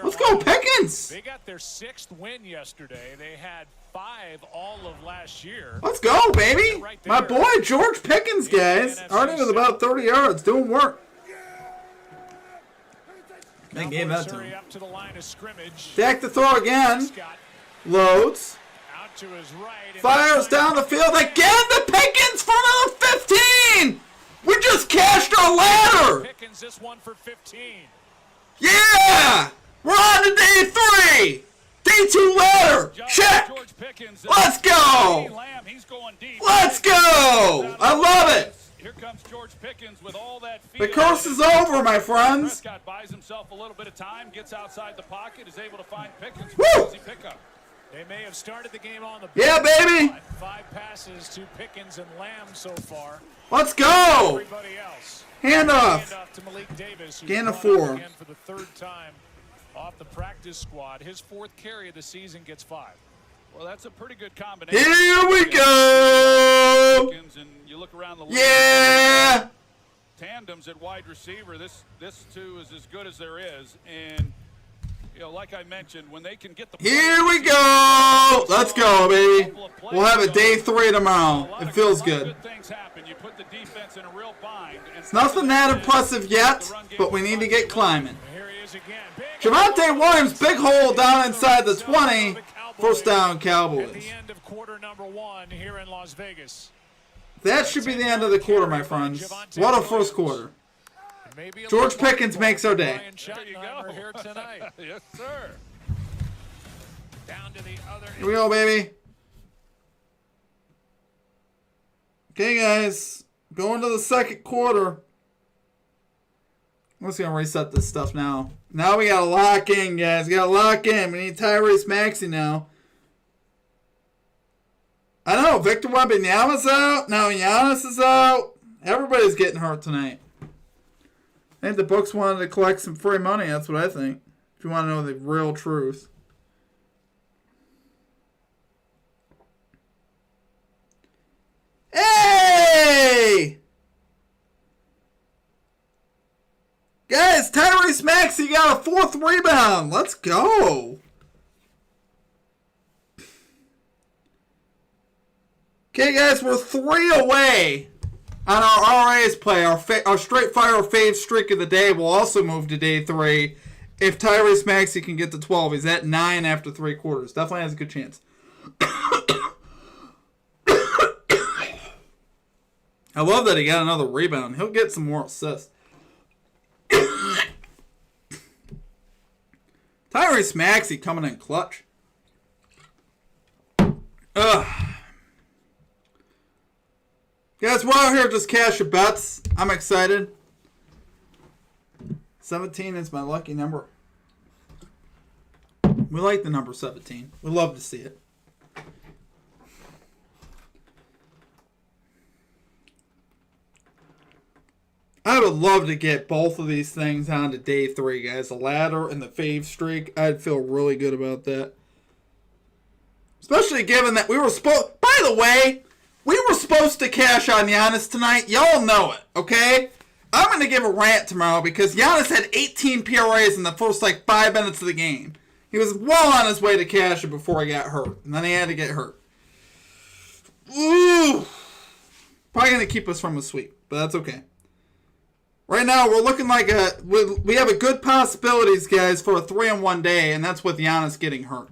Let's go, Pickens! They got their 6th win yesterday. They had 5 all of last year. Let's go, baby! My boy, George Pickens, guys. Already with about 30 yards, doing work. They gave that to him. Dak to throw again. Loads. Out to his right. Fires down the field again to Pickens for another 15! We just cashed our ladder! Pickens this one for 15. Yeah! We're on to day 3! Day 2 ladder! Check! Let's go! Let's go! I love it! Here comes George Pickens with all that The curse is over, my friends. Prescott buys himself a little bit of time, gets outside the pocket, is able to find Pickens. Woo! Pickup. They may have started the game on the yeah, baby. 5 passes to Pickens and Lamb so far. Let's go. Everybody else. Handoff. To Malik Davis, Gain of 4. Again for the 3rd time off the practice squad. His 4th carry of the season gets 5. Well, that's a pretty good combination. Here we go. And you look around the league. Yeah. Tandems at wide receiver. This too is as good as there is. And you know, like I mentioned, when they can get the here we go. Let's go, baby. We'll have a day 3 tomorrow. It feels good. Good things happen. You put the defense in a real bind. It's nothing that impressive yet, but we need to get climbing. Javonte Williams, big hole down inside the 20. First down, Cowboys. At the end of quarter number 1 here in Las Vegas. That should be the end of the quarter, my friends. What a first quarter. George Pickens makes our day. There you go. Here tonight. Yes, sir. Down to the other. Here we go, baby. Okay, guys. Going to the second quarter. I'm just going to reset this stuff now. Now we got to lock in, guys. We got to lock in. We need Tyrese Maxey now. I know. Victor Wembanyama's out. Now Giannis is out. Everybody's getting hurt tonight. I think the books wanted to collect some free money. That's what I think. If you want to know the real truth. Hey! Guys, Tyrese Maxey got a 4th rebound. Let's go. Okay, guys, we're 3 away on our RA's play. Our straight fire fave streak of the day will also move to day 3 if Tyrese Maxey can get to 12. He's at 9 after 3 quarters. Definitely has a good chance. I love that he got another rebound. He'll get some more assists. Tyrese Maxey coming in clutch. Ugh. Guys, we're out here just cash your bets. I'm excited. 17 is my lucky number. We like the number 17. We love to see it. I would love to get both of these things on to day 3, guys. The ladder and the fave streak. I'd feel really good about that. Especially given that we were supposed... By the way, We were supposed to cash on Giannis tonight. Y'all know it, okay? I'm going to give a rant tomorrow because Giannis had 18 PRAs in the first, 5 minutes of the game. He was well on his way to cash it before he got hurt. And then he had to get hurt. Ooh. Probably going to keep us from a sweep, but that's okay. Right now, we're looking like we have a good possibilities, guys, for a 3-in-1 day, and that's with Giannis getting hurt.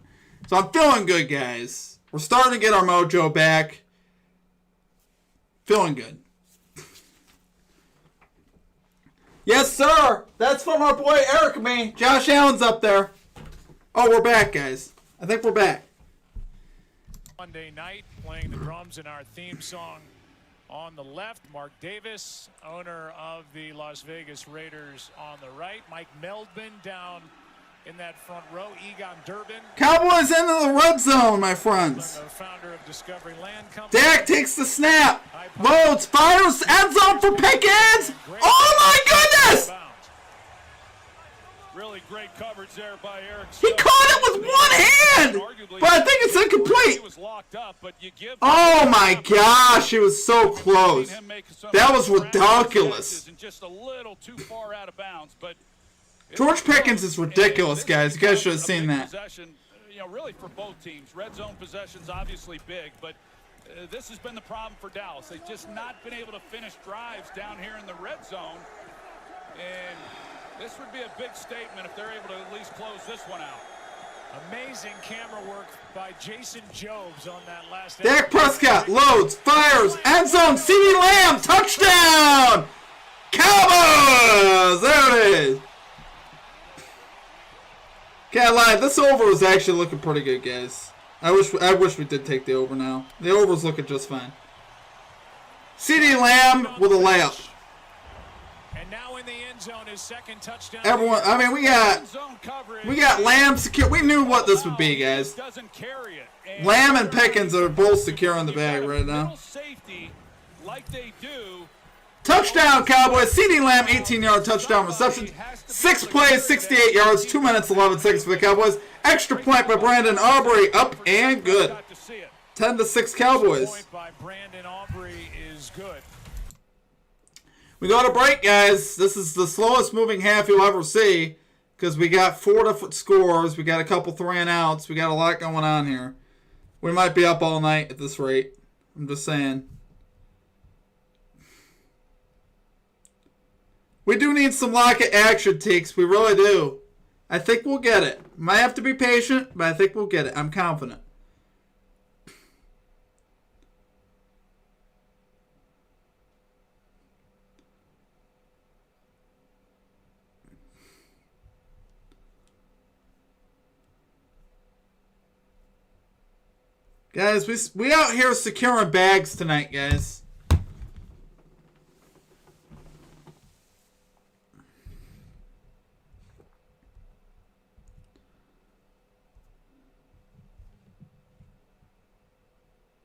So I'm feeling good, guys. We're starting to get our mojo back. Feeling good. Yes, sir. That's from our boy Eric and me. Josh Allen's up there. Oh, we're back, guys. I think we're back. Monday night, playing the drums in our theme song. On the left, Mark Davis, owner of the Las Vegas Raiders on the right. Mike Meldman down in that front row. Egon Durbin. Cowboys into the red zone, my friends. The founder of Discovery Land Company. Dak takes the snap. Loads, fires, end zone for Pickens. Oh, my goodness. Really great coverage there by Eric. He caught it with one hand, but I think it's incomplete. Oh my gosh, he was so close. That was ridiculous. Just a little too far out of bounds, but George Pickens is ridiculous, guys. You guys should have seen that. You know, really for both teams. Red zone possession's obviously big, but this has been the problem for Dallas. They've just not been able to finish drives down here in the red zone, and this would be a big statement if they're able to at least close this one out. Amazing camera work by Jason Jobs on that last. Dak Prescott loads, fires, end zone, CeeDee Lamb, touchdown! Cowboys! There it is. Can't lie, this over is actually looking pretty good, guys. I wish we did take the over now. The over's looking just fine. CeeDee Lamb with a layup. And now in the end zone, his second touchdown. Everyone, I mean, we got Lamb secure. We knew what this would be, guys. Lamb and Pickens are both secure in the bag right now. Touchdown, Cowboys. CeeDee Lamb, 18-yard touchdown reception. 6 plays, 68 yards, 2 minutes, 11 seconds for the Cowboys. Extra point by Brandon Aubrey, up and good. 10-6 Cowboys. We go to break, guys. This is the slowest moving half you'll ever see because we got 4 different scores. We got a couple 3-and-outs. We got a lot going on here. We might be up all night at this rate. I'm just saying. We do need some Lockett action, Teeks. We really do. I think we'll get it. Might have to be patient, but I think we'll get it. I'm confident. Guys, we out here securing bags tonight, guys.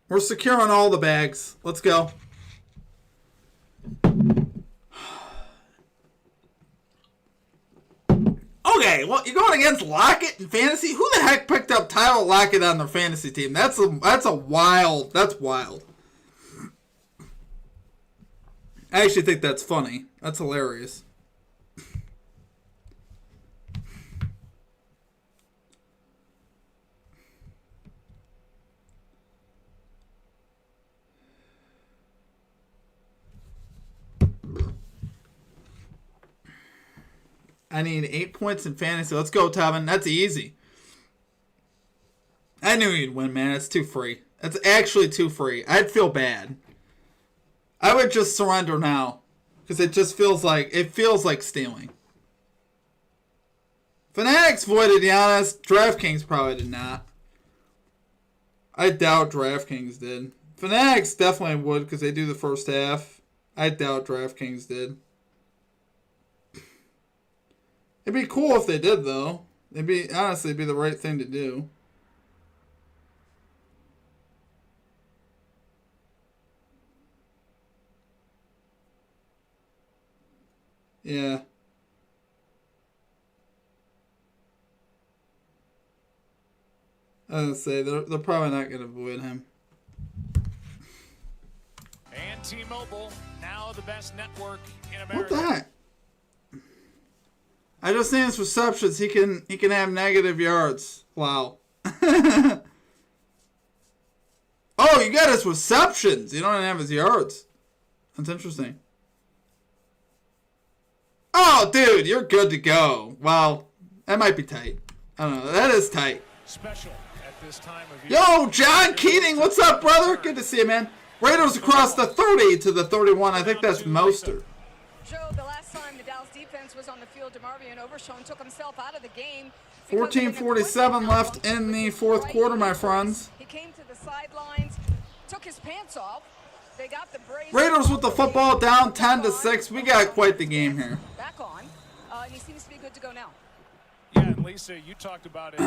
We're securing all the bags. Let's go. Okay, well, you're going against Lockett in fantasy? Who the heck picked up Tyler Lockett on their fantasy team? That's wild. That's wild. I actually think that's funny. That's hilarious. I need 8 points in fantasy. Let's go, Tobin. That's easy. I knew you'd win, man. It's too free. That's actually too free. I'd feel bad. I would just surrender now. Because it just feels like stealing. Fanatics voided Giannis. DraftKings probably did not. I doubt DraftKings did. Fanatics definitely would because they do the first half. I doubt DraftKings did. It'd be cool if they did, though. Honestly, it'd be the right thing to do. Yeah. I was gonna say, they're probably not gonna avoid him. T-Mobile, now the best network in America. What the heck? I just think his receptions. He can have negative yards. Wow. Oh, you got his receptions. You don't have his yards. That's interesting. Oh, dude, you're good to go. Well, that might be tight. I don't know. That is tight. Special at this time of year. Yo, John Keating, what's up, brother? Good to see you, man. Raiders across the 30 to the 31. I think that's Mostert. Joe, the last time the Dallas defense was on the field, DeMarvion Overshown took himself out of the game. 14:47 left in the fourth quarter, my friends. He came to the sidelines, took his pants off. They got the brace. Raiders with the football down 10-6. We got quite the game here. Back on, and he seems to be good to go now. Yeah, and Lisa, you talked about it,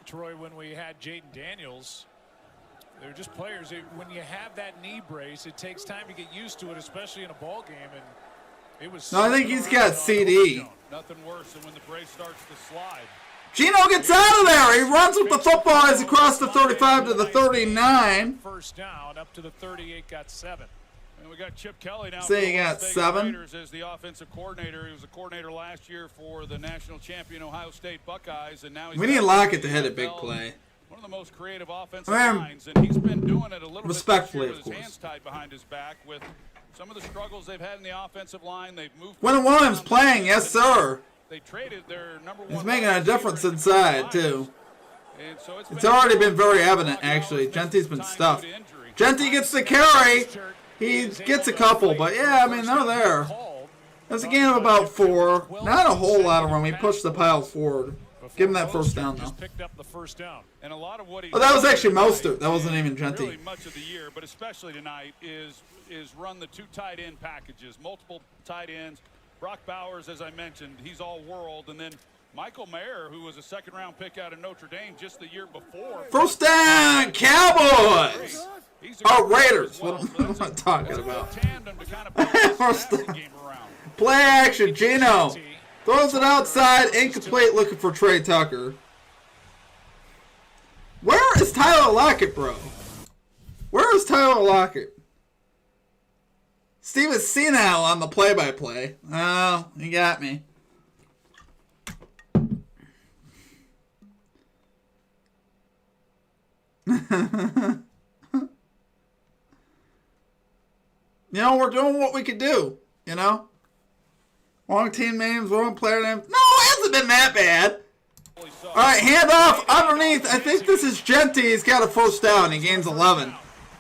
Troy, when we had Jaden Daniels. They're just players. When you have that knee brace, it takes time to get used to it, especially in a ball game. And it was. No, I think he's got CD. Nothing worse than when the brace starts to slide. Gino gets out of there. He runs with the football as across the 35 to the 39. First down, up to the 38, got 7. And we got Chip Kelly now. Say you got 7. Raiders as the offensive coordinator. He was a coordinator last year for the national champion Ohio State Buckeyes, and now he's. We need Lockett to hit a big play. One of the most creative offensive lines, and he's been doing it a little respectfully, bit this year with his hands tied behind his back with some of the struggles they've had in the offensive line. They've moved. Quentin Williams playing, yes sir. They traded their number 1. He's making a difference inside too. And so it's already been very evident actually. Gentry's been stuffed. Gentry gets the carry. He gets a couple, but yeah, I mean they're there. That's a game of about 4. Not a whole lot of room. He pushed the pile forward. Give him that first down though. And a lot of what that was actually Mostert. That wasn't even Gentry. Really much of the year, but especially tonight is run the 2 tight end packages, multiple tight ends. Brock Bowers, as I mentioned, he's all world, and then Michael Mayer, who was a second-round pick out of Notre Dame just the year before. First down, Cowboys. Oh, Raiders. What am I talking about? First down. Play action, Gino. Throws it outside, incomplete, looking for Trey Tucker. Where is Tyler Lockett, bro? Where is Tyler Lockett? Steven Senal on the play-by-play. Oh, you got me. You know, we're doing what we could do, you know? Wrong team names, wrong player names. No, it hasn't been that bad. All right, handoff underneath. I think this is Gentry. He's got a first down. He gains 11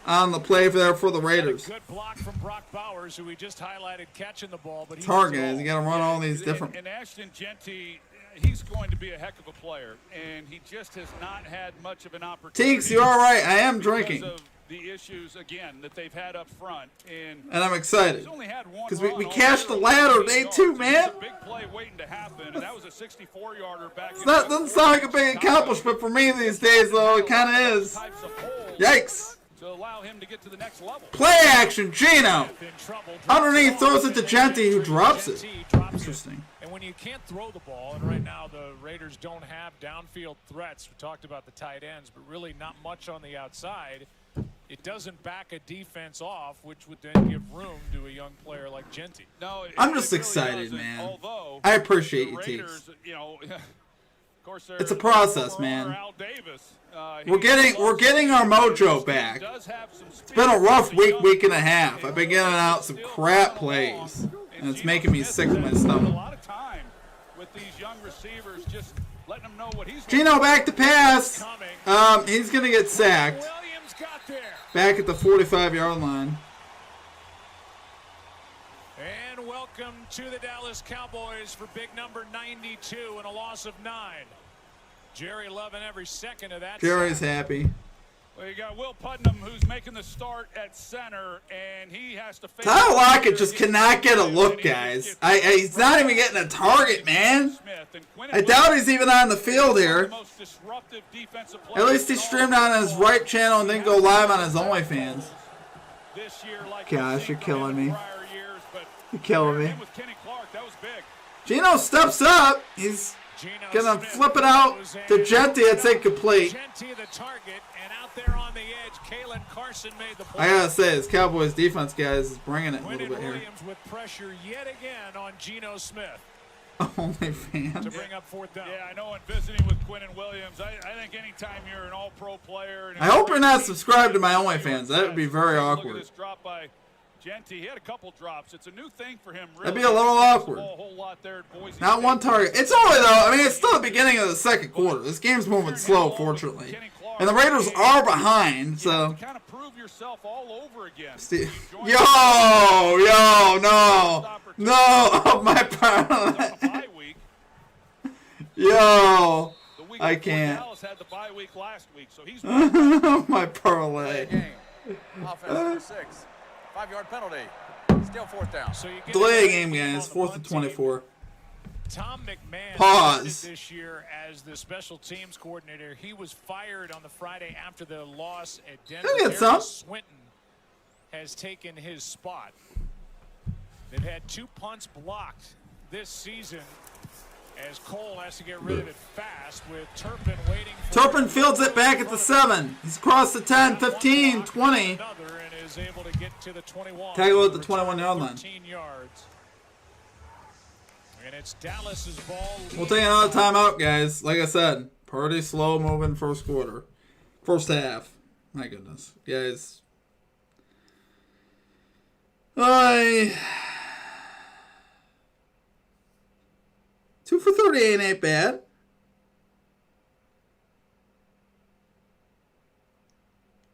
on the play there for the Raiders. Good block from Brock Bowers, who we just highlighted catching the ball. But it's hard, guys. You got to run all these different. And Ashton Gentry, he's going to be a heck of a player, and he just has not had much of an opportunity. Teeks, you're all right. I am drinking. Because of the issues again that they've had up front, and I'm excited because we cashed the ladder day 2, man. A big play waiting to happen, and that was a 64-yarder back. Doesn't sound like a big accomplishment for me these days, though. It kind of is. Yikes. To allow him to get to the next level. Play action, Gino. Underneath, throws it to Gentry, who drops it. Interesting. And when you can't throw the ball, and right now the Raiders don't have downfield threats, we talked about the tight ends, but really not much on the outside. It doesn't back a defense off, which would then give room to a young player like Gentry. No, I'm just excited, man. I appreciate you, Teeks. You know, of course, it's a process, man. We're getting our mojo back. It's been a rough week and a half. I've been getting out some crap plays, and it's making me sick to my stomach. A lot of time with these young receivers, just letting them know what he's. Gino back to pass. He's gonna get sacked. Back at the 45-yard line. And welcome to the Dallas Cowboys for big number 92 and a loss of 9. Jerry loving every second of that. Jerry's happy. Well, you got Will Putnam, who's making the start at center, and he has to face. Tyler Lockett just cannot get a look, guys. He's not even getting a target, man. I doubt he's even on the field here. At least he streamed on his right channel and didn't go live on his OnlyFans. Gosh, you're killing me. You're killing me. Gino steps up. He's Gonna flip it out to Genty. It's incomplete. Genty the target, and out there on the edge, Kalen Carson made the play. I gotta say, this Cowboys defense, guys, is bringing it a little Quinnen bit here. Williams with pressure yet again on Geno Smith Only fan. to bring up 4th down. Yeah, I know in visiting with Quinnen Williams, I think anytime you're an all-pro player... And I hope you're not subscribed to my OnlyFans. That would be very awkward. Look at this drop by Genty. He had a couple drops. It's a new thing for him. Really. That'd be a little awkward. A whole lot there at Boise Not State. one target. It's only, though, I mean, it's still the beginning of the second quarter. This game's moving slow, fortunately. And the Raiders are behind, so... You kind of prove yourself all over again. Yo, no, my parlay. Yo, I can't. Dallas had the bye week last week, so he's my parlay. Game. Offense number 6. 5-yard penalty. Still 4th down. So you get Delay a game, guys. 4th and 24. Tom McMahon Pause. started this year as the special teams coordinator. He was fired on the Friday after the loss at Denver. He'll get some. Darius Swinton has taken his spot. They've had 2 punts blocked this season as Cole has to get rid of it fast with Turpin waiting for Turpin fields it back at the 7. He's across the 10, 15, 20. and is able to get to the 21. Tackle at the 21-yard line. 13 yards. And it's Dallas's ball. We'll take another timeout, guys. Like I said, pretty slow moving first quarter. First half. My goodness. Guys. 2 for 38 ain't bad.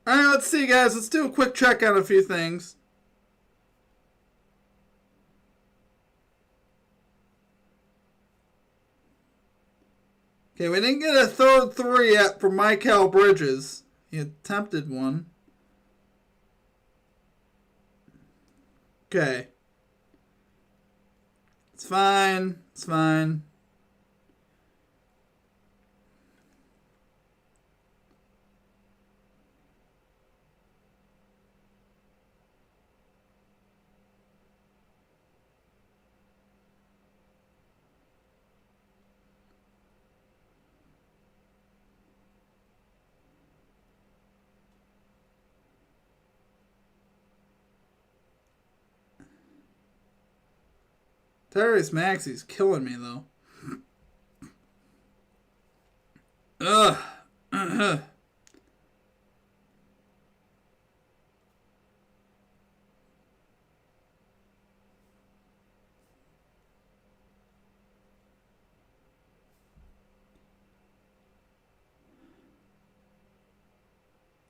Alright, let's see, guys. Let's do a quick check on a few things. Okay, we didn't get a third 3 yet from Michael Bridges. He attempted one. Okay. It's fine. It's fine. Tyrese Maxey's killing me, though. Ugh.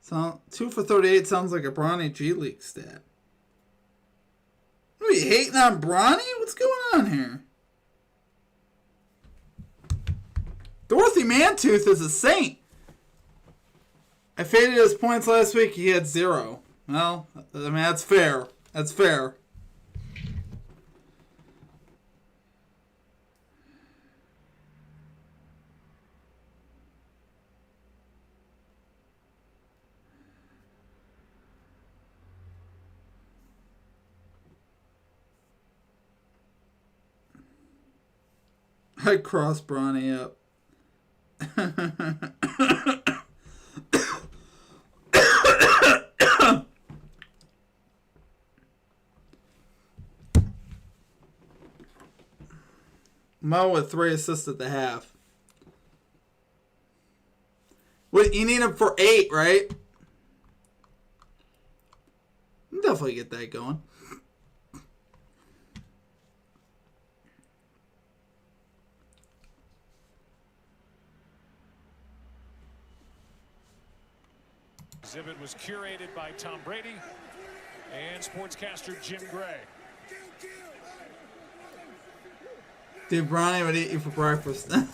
So, 2 for 38 sounds like a Bronny G League stat. What are you hating on Bronny? What's going on here? Dorothy Mantooth is a saint. I faded his points last week. He had 0. Well, I mean, that's fair. That's fair. I crossed Bronny up. Mo with 3 assists at the half. Wait, you need him for 8, right? Definitely get that going. Exhibit was curated by Tom Brady and sportscaster Jim Gray. Dude, Bronny would eat you for breakfast. Back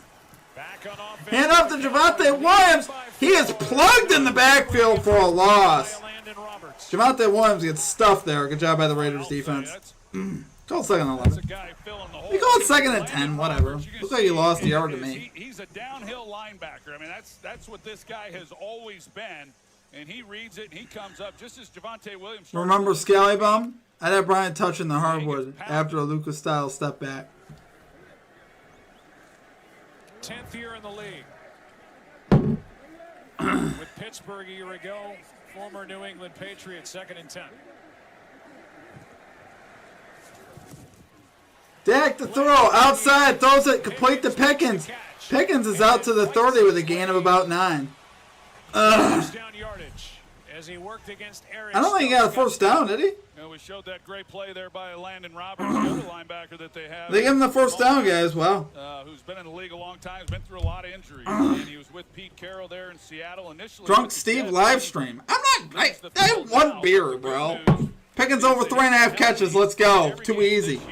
on offense. Hand up to Javonte Williams. He is plugged in the backfield for a loss. Javonte Williams gets stuffed there. Good job by the Raiders defense. Call it 2nd and 11. You call it 2nd and 10, whatever. Looks like you lost a yard to me. He's a downhill linebacker. I mean, that's what this guy has always been. And he reads it, and he comes up just as Javonte Williams. Remember Scallybum? I'd have Brian touching the hardwood after a Lucas-style step back. 10th year in the league. With Pittsburgh a year ago, former New England Patriots, 2nd and 10. Dak to throw. Outside. Throws it complete to Pickens. Pickens is out to the 30 with a gain of about 9. Down yardage as he worked against Eric. I don't think he got a first down, did he? You know, we showed that great play there by Landon Roberts, the other linebacker that they have. They give him the first down, guys. Wow. Who's been in the league a long time, has been through a lot of injuries. And he was with Pete Carroll there in Seattle initially. Drunk Steve Livestream. I'm not. I have one beer, bro. Pickens over 3.5 catches. Let's go. Too easy.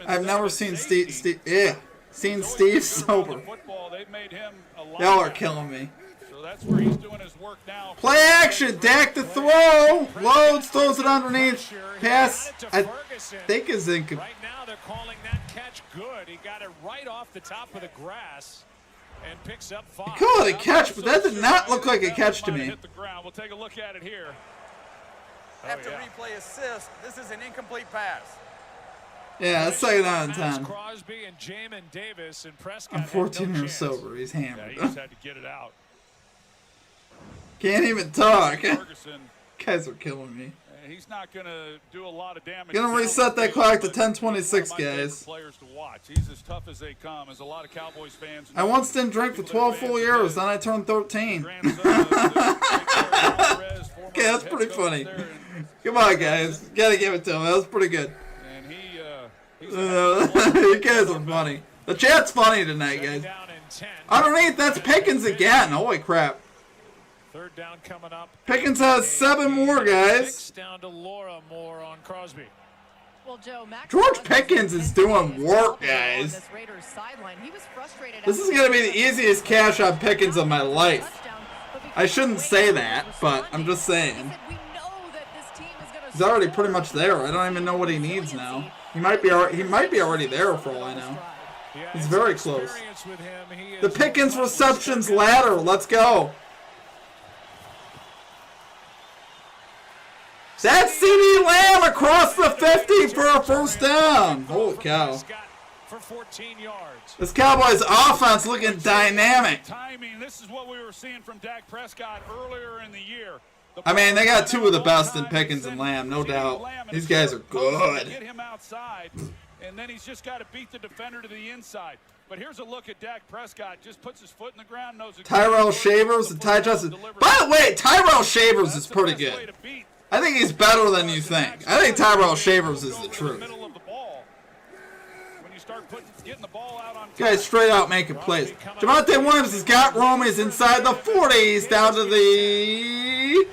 I've never seen Steve. Yeah. Seen Steve sober. Y'all are killing me. So that's where he's doing his work now. Play action. Dak to throw. Loads. Throws it underneath. Pass. I think is incomplete. Right now they're calling that catch good. He got it right off the top of the grass and picks up 5. I call it a catch, but that did not look like a catch to me. We'll take a look at it here. After replay assist, this is an incomplete pass. Yeah, that's 2nd down and 10. Crosby and Jamin Davis and Prescott. I'm 14 years sober. He's hammered. Yeah, he just had to get it out. Can't even talk. Ferguson, Guys are killing me. he's not going to do a lot of damage. Gonna reset that clock to 10:26, guys. Players to watch. He's as tough as they come. As a lot of Cowboys fans. I once didn't drink for 12 full years, then I turned 13. Okay, that's pretty funny. Come on, guys. Gotta give it to him. That was pretty good. And You guys are funny. The chat's funny tonight, guys. Underneath, that's Pickens again. Holy crap. 3rd down coming up. Pickens has 7 more, guys. Down to Laura Moore on Crosby. Well, Joe, Max George Pickens is doing work, guys. This is going to be the easiest cash on Pickens of my life. I shouldn't say that, but I'm just saying. He's already pretty much there. I don't even know what he needs now. He might be already there for all I know. He's very close. The Pickens receptions ladder. Let's go. That's CD Lamb across the 50 for a first down. Holy cow. For 14 yards. This Cowboys offense looking dynamic. Timing. This is what we were seeing from Dak Prescott earlier in the year. I mean, they got 2 of the best in Pickens and Lamb, no doubt. These guys are good. Get him outside, and then he's just got to beat the defender to the inside. But here's a look at Dak Prescott. Just puts his foot in the ground. Knows Tyrell Shavers and Ty Justice. By the way, Tyrell Shavers is pretty good. I think he's better than you think. I think Tyrell Shavers is the truth. Guys straight out making plays. Javonte Williams has got room. He's inside the 40s, down to the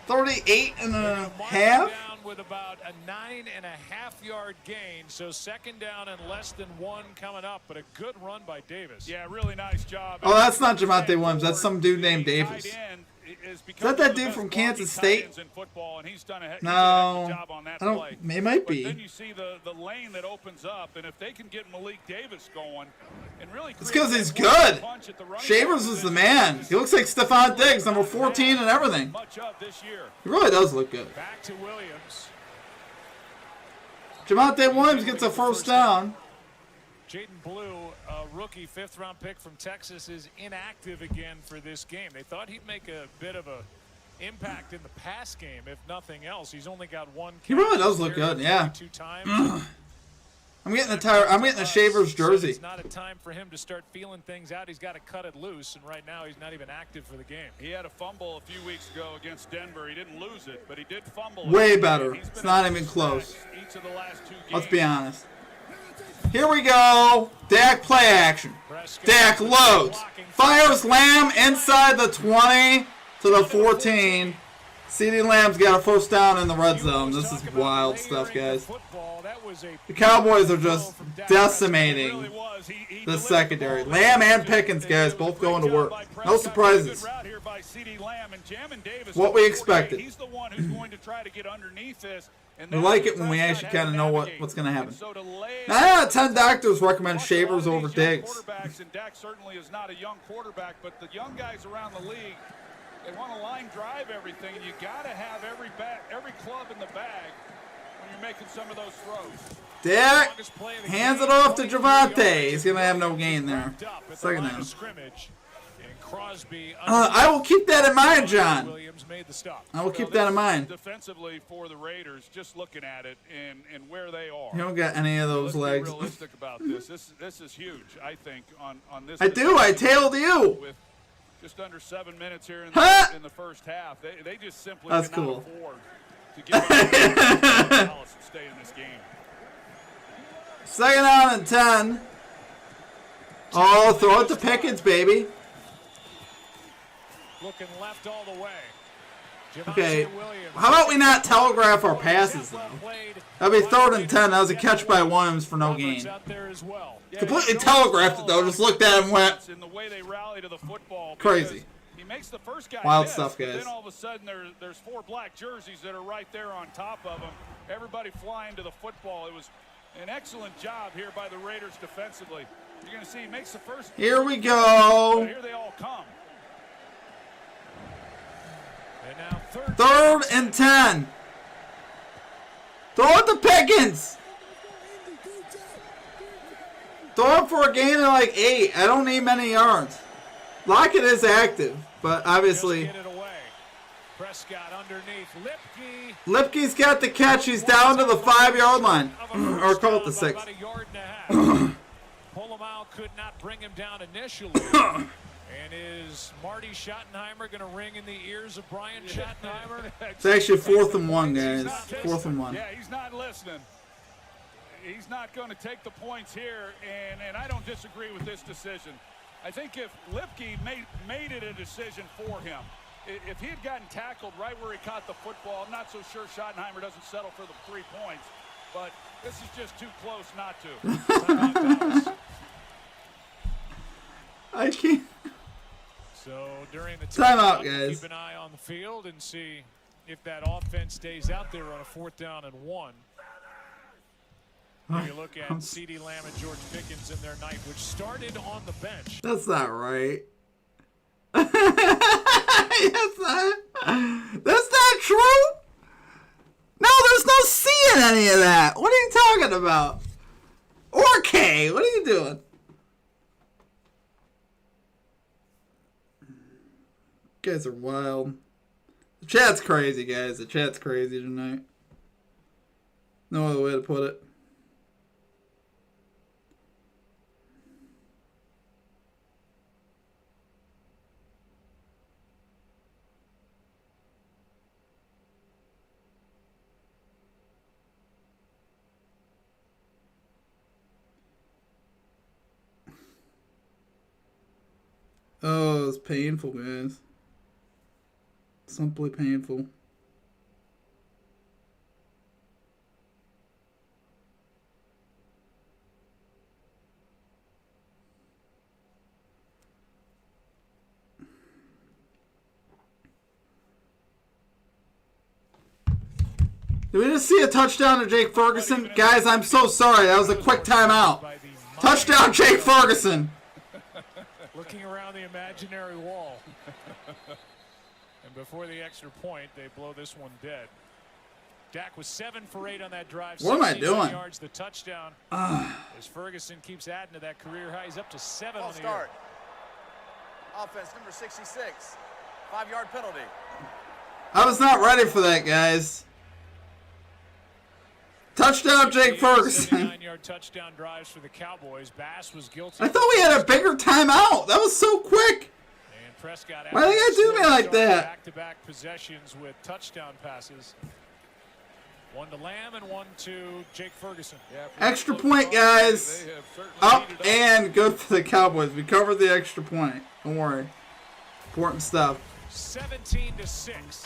38 and a half. With about a 9.5-yard gain, so 2nd down and less than 1 coming up, but a good run by Davis. Yeah, really nice job. Oh, that's not Javonte Williams. That's some dude named Davis. Is that dude from Kansas State? No, I don't. It might be. Then you see the lane that opens up, and if they can get Malik Davis going, and really, it's because he's good. Shavers is the man. He looks like Stephon Diggs, number 14 and everything. He really does look good. Back to Williams. Javonte Williams gets a first down. Jaden Blue, a rookie 5th-round pick from Texas, is inactive again for this game. They thought he'd make a bit of a impact in the pass game, if nothing else. He's only got 1 catch. He really does look good, yeah. 2 times. I'm getting the Shavers jersey. It's not a time for him to start feeling things out. He's got to cut it loose, and right now he's not even active for the game. He had a fumble a few weeks ago against Denver. He didn't lose it, but he did fumble. Way better. It's not even close. Let's be honest. Here we go. Dak play action. Dak loads. Fires Lamb inside the 20 to the 14. CeeDee Lamb's got a first down in the red zone. This is wild stuff, guys. The Cowboys are just decimating the secondary. Lamb and Pickens, guys, both going to work. No surprises. What we expected. We like it when we actually kind of know what's going to happen. 9 out of 10 doctors recommend Shavers over Diggs. And Dak certainly is not a young quarterback, but the young guys around the league, they want to line drive everything, and you got to have every club in the bag when when you're making some of those throws. Dak hands it off to Javante. He's going to have no gain there. Second down. I will keep that in mind, John. I will keep that in mind. Defensively for the Raiders, just looking at it and where they are. You don't got any of those legs. Be realistic about this. This is huge, I think, on this. I do. I tailed you. With just under 7 minutes here in the first half, they just simply That's cannot cool. afford to give Dallas and stay in this game. Second down and 10. Oh, throw it to Pickens, baby. Looking left all the way. Okay, how about we not telegraph our passes, though? That'd be 3rd and 10. That was a catch by Williams for no gain. Completely telegraphed it, though. Just looked at him and went crazy. He makes the first guy wild miss, stuff, guys. Then all of a sudden there's 4 black jerseys that are right there on top of him. Everybody flying to the football. It was an excellent job here by the Raiders defensively. You're going to see he makes the first. Here we go. Here they all come. And now 3rd and 10. Throw it to Pickens. Throw it for a gain of like 8. I don't need many yards. Lockett is active, but obviously. Just get it away. Prescott underneath. Lipke's got the catch. He's down to the 5-yard line. Or call it the 6. About a yard and a half. Polamalu could not bring him down initially. And is Marty Schottenheimer going to ring in the ears of Brian Schottenheimer? It's actually 4th and 1, guys. 4th and 1. Yeah, he's not listening. He's not going to take the points here, and I don't disagree with this decision. I think if Lipke made it a decision for him, if he had gotten tackled right where he caught the football, I'm not so sure Schottenheimer doesn't settle for the 3 points. But this is just too close not to. I can't. So during the timeout, guys, keep an eye on the field and see if that offense stays out there on a 4th down and 1. If you look at CeeDee Lamb and George Pickens in their night, which started on the bench. That's not right. That's not true. No, there's no C in any of that. What are you talking about? Or K. What are you doing? You guys are wild. The chat's crazy, guys. The chat's crazy tonight. No other way to put it. Oh, it's painful, guys. Simply painful. Did we just see a touchdown to Jake Ferguson? Guys, I'm so sorry. That was a quick timeout. Touchdown, Jake Ferguson. Looking around the imaginary wall. And before the extra point, they blow this one dead. Dak was 7 for 8 on that drive. What am I doing? Yards, the touchdown. As Ferguson keeps adding to that career high. He's up to 7 on the start. Year. Offense number 66. 5-yard penalty. I was not ready for that, guys. Touchdown, Jake Ferguson. 9-yard touchdown drives for the Cowboys. Bass was guilty. I thought we had a bigger timeout. That was so quick. And Prescott. Why do they do me like that? Back-to-back possessions with touchdown passes. 1 to Lamb and 1 to Jake Ferguson. Extra point, guys. Up and good for the Cowboys. We covered the extra point. Don't worry. Important stuff. 17-6.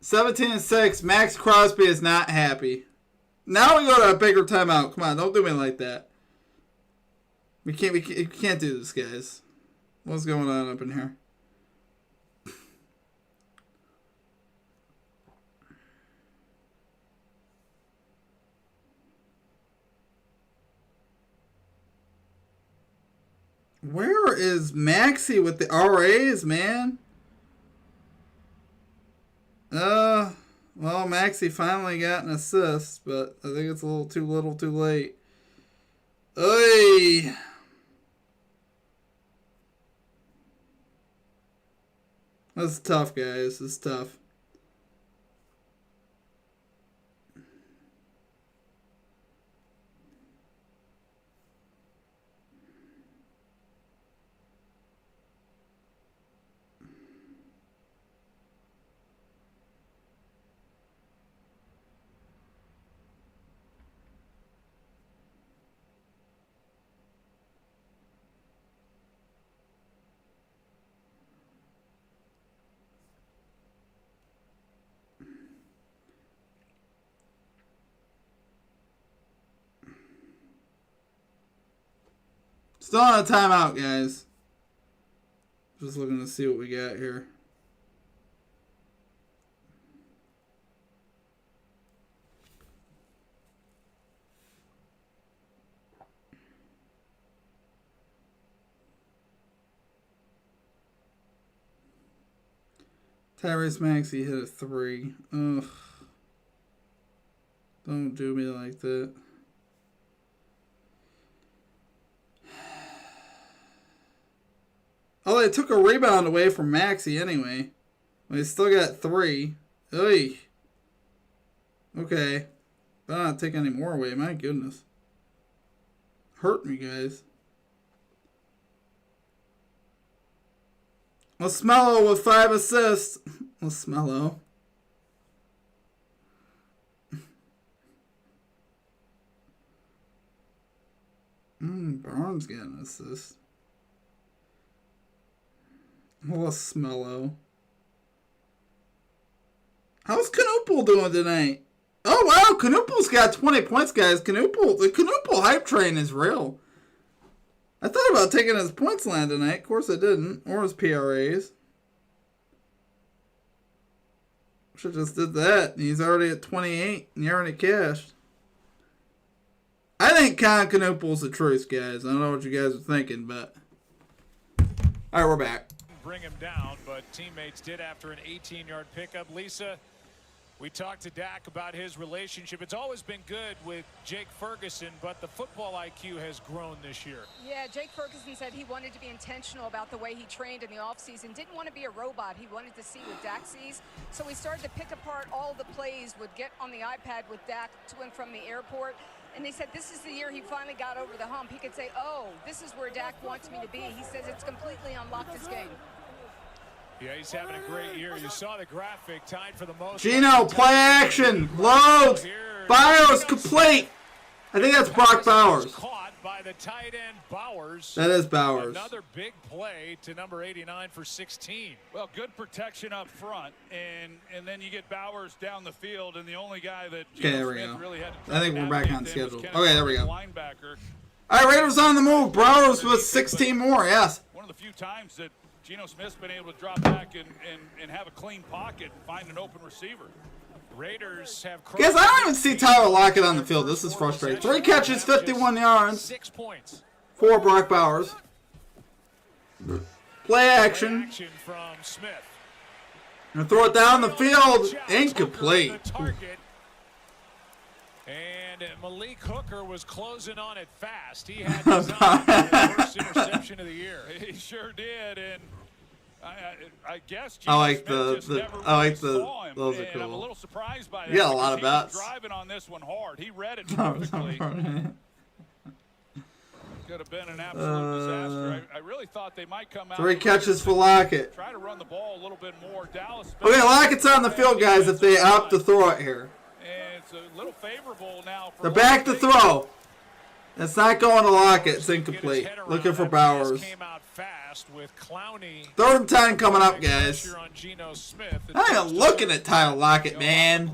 17-6. Max Crosby is not happy. Now we go to a bigger timeout. Come on, don't do me like that. We can't do this, guys. What's going on up in here? Where is Maxie with the RAs, man? Well, Well, Maxey finally got an assist, but I think it's a little too late. Oy! This is tough, guys. This is tough. Still on a timeout, guys. Just looking to see what we got here. Tyrese Maxey hit a 3. Ugh. Don't do me like that. Oh, they took a rebound away from Maxey anyway. Well, he still got 3. Oy. Okay. Better not take any more away. My goodness. Hurt me, guys. LaSmello with 5 assists. LaSmello. Barnes got an assist. LaSmello. How's Knuppel doing tonight? Oh, wow. Knuppel's got 20 points, guys. The Knuppel hype train is real. I thought about taking his points line tonight. Of course I didn't. Or his PRAs. Should just did that. He's already at 28 and he already cashed. I think Con Knuppel's the truth, guys. I don't know what you guys are thinking, but... Alright, we're back. Bring him down, but teammates did after an 18-yard pickup. Lisa, we talked to Dak about his relationship. It's always been good with Jake Ferguson, but the football IQ has grown this year. Yeah, Jake Ferguson said he wanted to be intentional about the way he trained in the offseason. Didn't want to be a robot. He wanted to see what Dak sees. So we started to pick apart all the plays, would get on the iPad with Dak to and from the airport. And they said this is the year he finally got over the hump. He could say, oh, this is where Dak wants me to be. He says it's completely unlocked this game. Yeah, he's having a great year. You saw the graphic, tied for the most. Gino, play action. Loads. Bowers, complete. I think that's Brock Bowers. Caught by the tight end Bowers. That is Bowers. Another big play to number 89 for 16. Well, good protection up front, and then you get Bowers down the field, and the only guy that there we go. Really had to I think we're back on schedule. Okay, there we go. Linebacker. All right, Raiders on the move. Bowers with 16 more. Yes. One of the few times that Geno Smith's been able to drop back and have a clean pocket and find an open receiver. Raiders have. Guys, I don't even see Tyler Lockett on the field. This is frustrating. 3 catches, 51 yards. 6 points. 4 Brock Bowers. Play action. From Smith. And throw it down the field. Incomplete. And Malik Hooker was closing on it fast. He had the first interception of the year. He sure did, and I guess I like those are cool. I'm a little surprised by that. You got a lot of bets. Driving on this one hard. He read it perfectly. Could have been an absolute disaster. I really thought they might come out. 3 catches for Lockett. Try to run the ball a little bit more. Dallas. Okay, Lockett's on the field, guys, if they opt to throw it here. And it's a little favorable now. They're back to throw. It's not going to Lockett. It's incomplete. Looking for Bowers. Came out fast with Clowney. 3rd and 10 coming up, guys. I am looking at Tyler Lockett, man.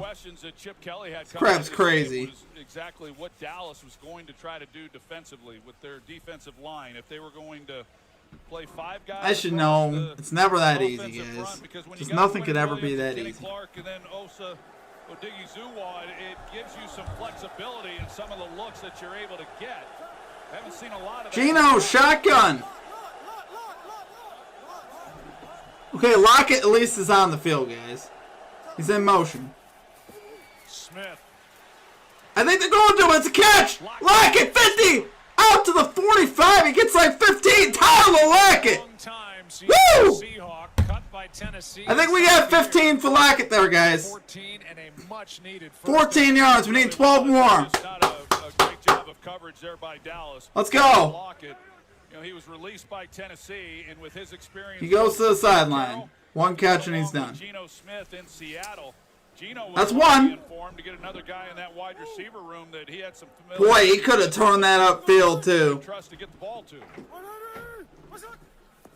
Crap's crazy. Exactly what Dallas was going to try to do defensively with their defensive line. If they were going to play 5 guys. I should know. It's never that easy, guys. Just nothing could ever be that easy. Clark and then Osa Odighizuwa, it gives you some flexibility in some of the looks that you're able to get. I haven't seen a lot of that. Gino, shotgun. Okay, Lockett at least is on the field, guys. He's in motion. Smith. I think they're going to him. It's a catch. Lockett, 50. Out to the 45. He gets like 15. Tyler Lockett. Woo! Seahawk cut by Tennessee. I think we got 15 for Lockett there, guys. 14 and a much needed 14 yards. We need 12 more. Not a great job of coverage there by Dallas. Let's go. Lockett, you know, he was released by Tennessee, and with his experience, He goes to the sideline. One catch and he's done. Geno Smith in Seattle. Geno was That's one. informed to get another guy in that wide receiver room that he had some Boy, he could have turned that upfield too. trust to get the ball to.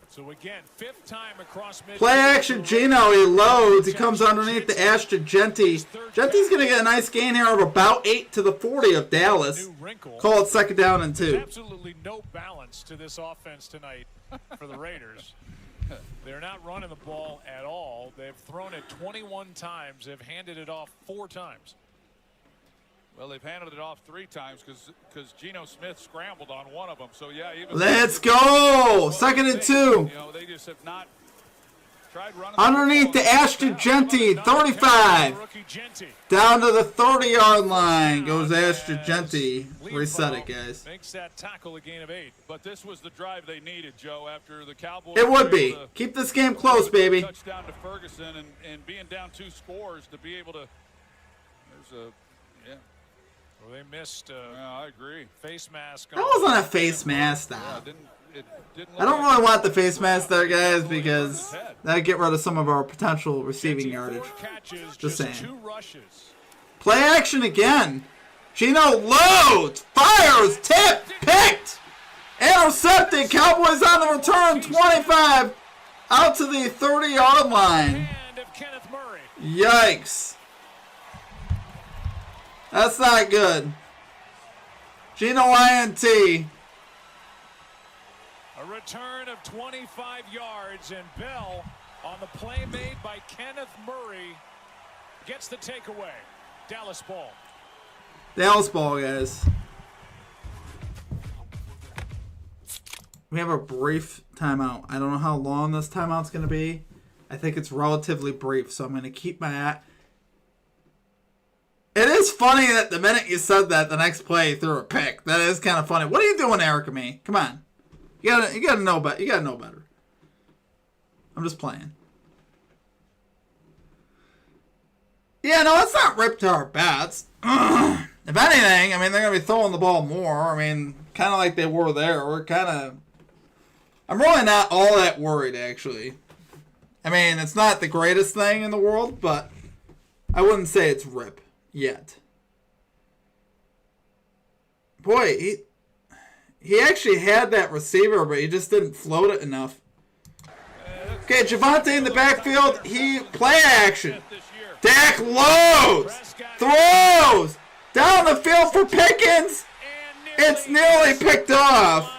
So again, 5th time across mid. Play action, Geno. He loads. He comes underneath the Ashton Genty. Genty's going to get a nice gain here of about 8 to the 40 of Dallas. Call it 2nd down and 2. There's absolutely no balance to this offense tonight for the Raiders. They're not running the ball at all. They've thrown it 21 times. They've handed it off 4 times. Well, they've handed it off 3 times because Geno Smith scrambled on one of them. So yeah, Let's go. 2nd and 2. You know, they just have not tried running Underneath the Ashton Genty, 35. Down to the 30-yard line goes Ashton Genty. Reset it, guys. Makes that tackle a gain of 8. But this was the drive they needed, Joe, after the Cowboys. It would be. Keep this game close, baby. Touchdown to Ferguson and being down 2 scores to be able to. There's a. Yeah. Well, they missed. I agree. Face mask. That wasn't a face mask, though. Yeah, it didn't I don't really want the face mask there, guys, because that'd get rid of some of our potential receiving yardage. Just saying. 2 rushes. Play action again. Geno loads, fires, tipped, picked, intercepted. Cowboys on the return, 25, out to the 30-yard line. Hand of Kenneth Murray. Yikes. That's not good. Geno INT. A return of 25 yards, and Bell on the play made by Kenneth Murray gets the takeaway. Dallas ball. Dallas ball, guys. We have a brief timeout. I don't know how long this timeout's going to be. I think it's relatively brief, so I'm going to keep my eye. It is funny that the minute you said that, the next play you threw a pick. That is kind of funny. What are you doing, Eric and me? Come on. You gotta know better. You gotta know better. I'm just playing. Yeah, no, it's not ripped to our bats. If anything, I mean, they're gonna be throwing the ball more. I mean, kind of like they were there. I'm really not all that worried, actually. I mean, it's not the greatest thing in the world, but I wouldn't say it's rip yet. Boy, he actually had that receiver, but he just didn't float it enough. Okay, Javonte in the backfield. He play action. Dak loads, throws down the field for Pickens. It's nearly picked off.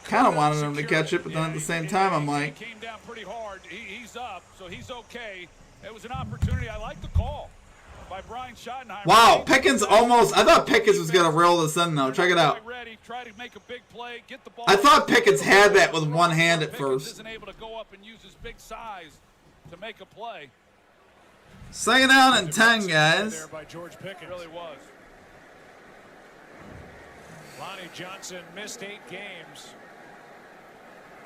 Kind of wanted him to catch it, but then at the same time, I'm like, came down pretty hard. He's up, so he's okay. It was an opportunity. I like the call by Brian Schottenheimer. wow, Pickens almost. I thought Pickens was gonna reel this in though. Check it out. Try to make a big play, get the ball. I thought Pickens had that with one hand at first. Isn't able to go up and use his big size to make a play. 2nd down and 10, guys. There by George Pickens. It really was. Lonnie Johnson missed 8 games.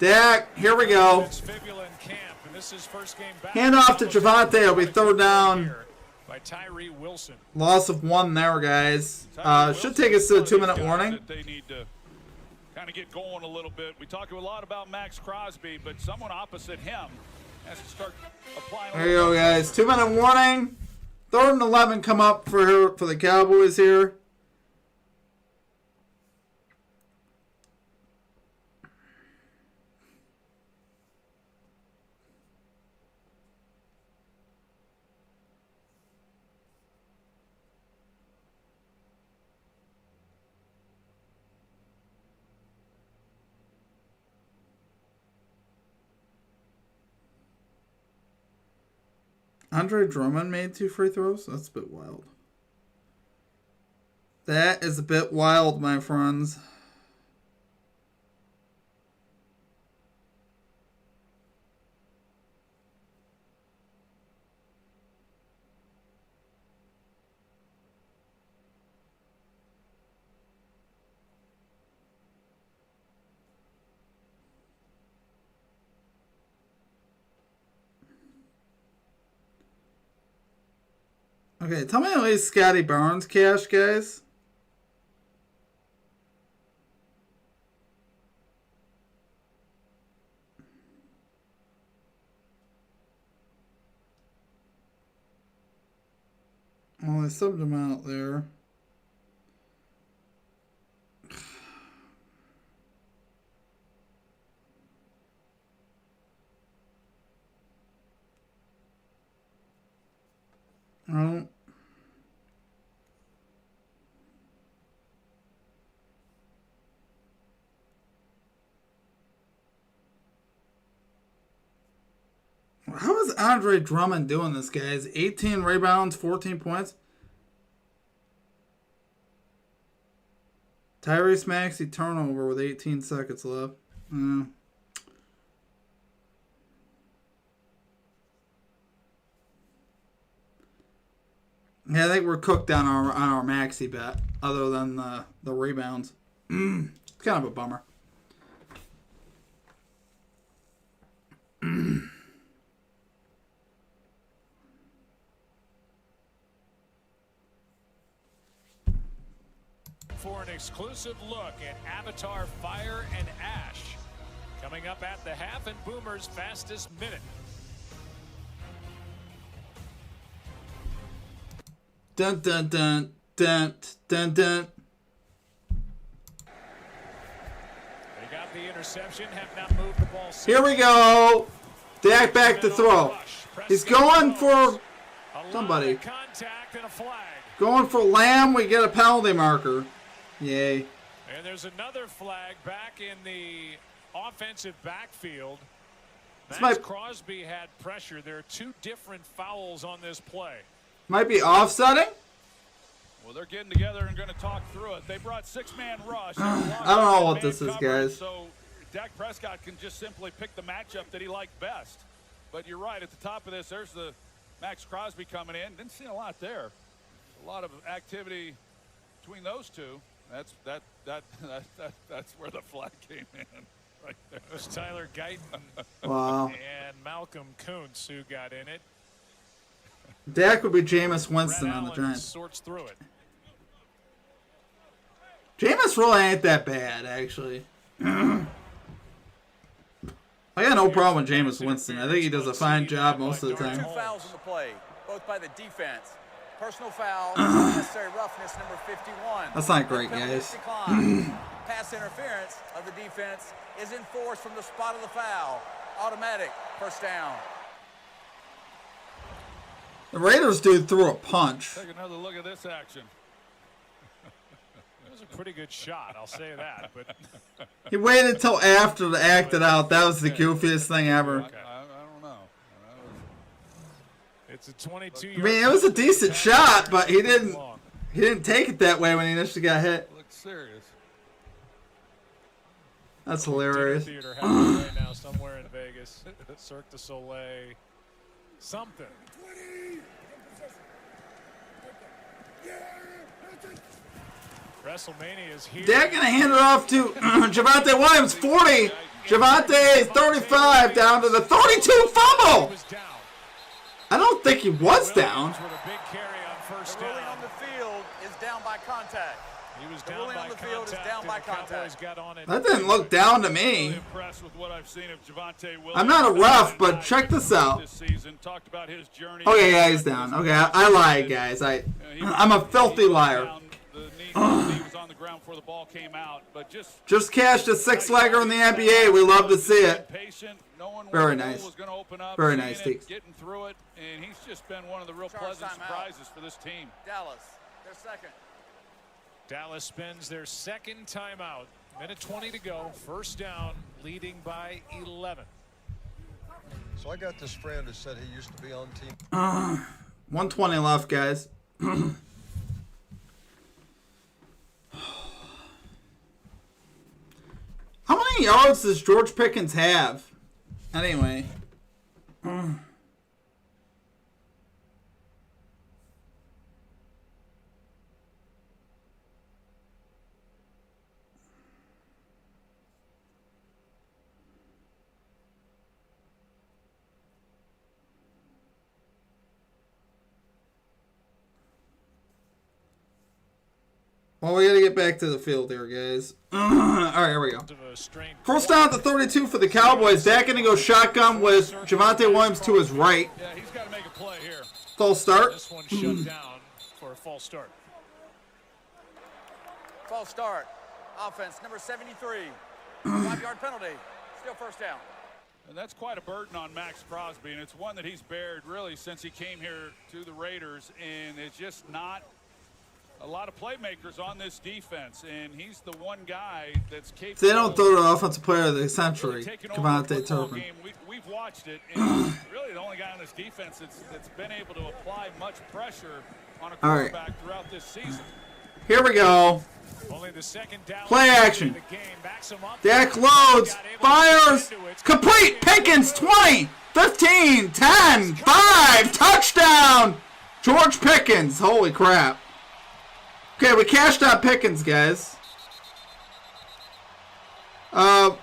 Dak, here we go. It's fibula in camp, and this is first game back. Hand off to Javonte. It'll be 3rd down. By Tyree Wilson. Loss of 1 there, guys. Should take us to a 2-minute warning. They need to kind of get going a little bit. We talk a lot about Max Crosby, but someone opposite him has to start applying. There you go, guys. 2-minute warning. 3rd and 11 come up for the Cowboys here. Andre Drummond made 2 free throws? That's a bit wild. That is a bit wild, my friends. Okay, tell me at least Scotty Barnes cash, guys. Well, I subbed him out there. Oh. How is Andre Drummond doing this, guys? 18 rebounds, 14 points. Tyrese Maxey turnover with 18 seconds left. Yeah, I think we're cooked on our Maxey bet, other than the rebounds. It's kind of a bummer. For an exclusive look at Avatar Fire and Ash coming up at the half and Boomer's fastest minute. Dun dun dun dun dun dun. They got the interception, have not moved the ball. Here we go. Dak back to throw. He's going for somebody. Contact and a flag. Going for Lamb. We get a penalty marker. Yay. And there's another flag back in the offensive backfield. Max Crosby had pressure. There are two different fouls on this play. Might be offsetting. Well, they're getting together and going to talk through it. They brought six-man rush. I don't know what this is, guys. So Dak Prescott can just simply pick the matchup that he liked best. But you're right. At the top of this, there's the Max Crosby coming in. Didn't see a lot there. A lot of activity between those two. That's where the flag came in. Right there. It was Tyler Guyton Wow. and Malcolm Kuntz who got in it. Dak would be Jameis Winston Brett on the Allen Giants. sorts through it. Jameis really ain't that bad, actually. I got no problem with Jameis Winston. I think he does a fine job most of the There were time. two fouls in the play, both by the defense. Personal foul, unnecessary roughness, number 51. That's not great, Penalty guys. decline. Pass interference of the defense is enforced from the spot of the foul. Automatic first down. The Raiders dude threw a punch. Take another look at this action. It was a pretty good shot, I'll say that. But He waited till after to act it out. That was the goofiest thing ever. I don't know. it's a 22. I mean, it was a decent shot, but he didn't take it that way when he initially got hit. Looks serious. That's hilarious. Theater happening right now somewhere in Vegas. Cirque du Soleil. Something. WrestleMania is here. They're going to hand it off to Javonte Williams, 40. Javonte, 35, down to the 32 fumble. I don't think he was down. With a big carry on first The ruling down. on the field is down by contact. He was The down ruling by on the field is contact, down by and the Cowboys contact. got on it. That didn't look down to Really me. impressed with what I've seen of Javonte Williams. I'm not a ref, but check this out. This season. Talked about his journey. Okay, yeah, he's down. Okay, I lied, guys. I'm a filthy liar. He was on the ground before the ball came out, but Just cashed a six-legger in the NBA. We love to see it. patient. No one Very the goal nice. was going to open up, Very seeing nice, it, Teeks. getting through it, and he's just been one of the real Charge pleasant timeout. surprises for this team. Dallas, their second. Dallas spends their second timeout. Minute 20 to go. First down, leading by 11. So I got this friend who said he used to be on team. 120 left, guys. How many yards does George Pickens have? Anyway. Well, we got to get back to the field here, guys. All right, here we go. First down at the 32 for the Cowboys. Dak going to go shotgun with Javonte Williams to his right. Yeah, he's got to make a play here. False start. This one shut down for a false start. False start. Offense, number 73. 5-yard penalty. Still first down. And that's quite a burden on Max Crosby, and it's one that he's bared really since he came here to the Raiders, and it's just not a lot of playmakers on this defense, and he's the one guy that's capable. They don't throw the offensive player of the century, Devontae Turpin. We've watched it, and really the only guy on this defense that's been able to apply much pressure on a quarterback throughout this season. Here we go. Only the second down Play action. Dak loads, fires, complete. Pickens 20, 15, 10, 5, touchdown. George Pickens. Holy crap. Okay, we cashed out Pickens, guys. I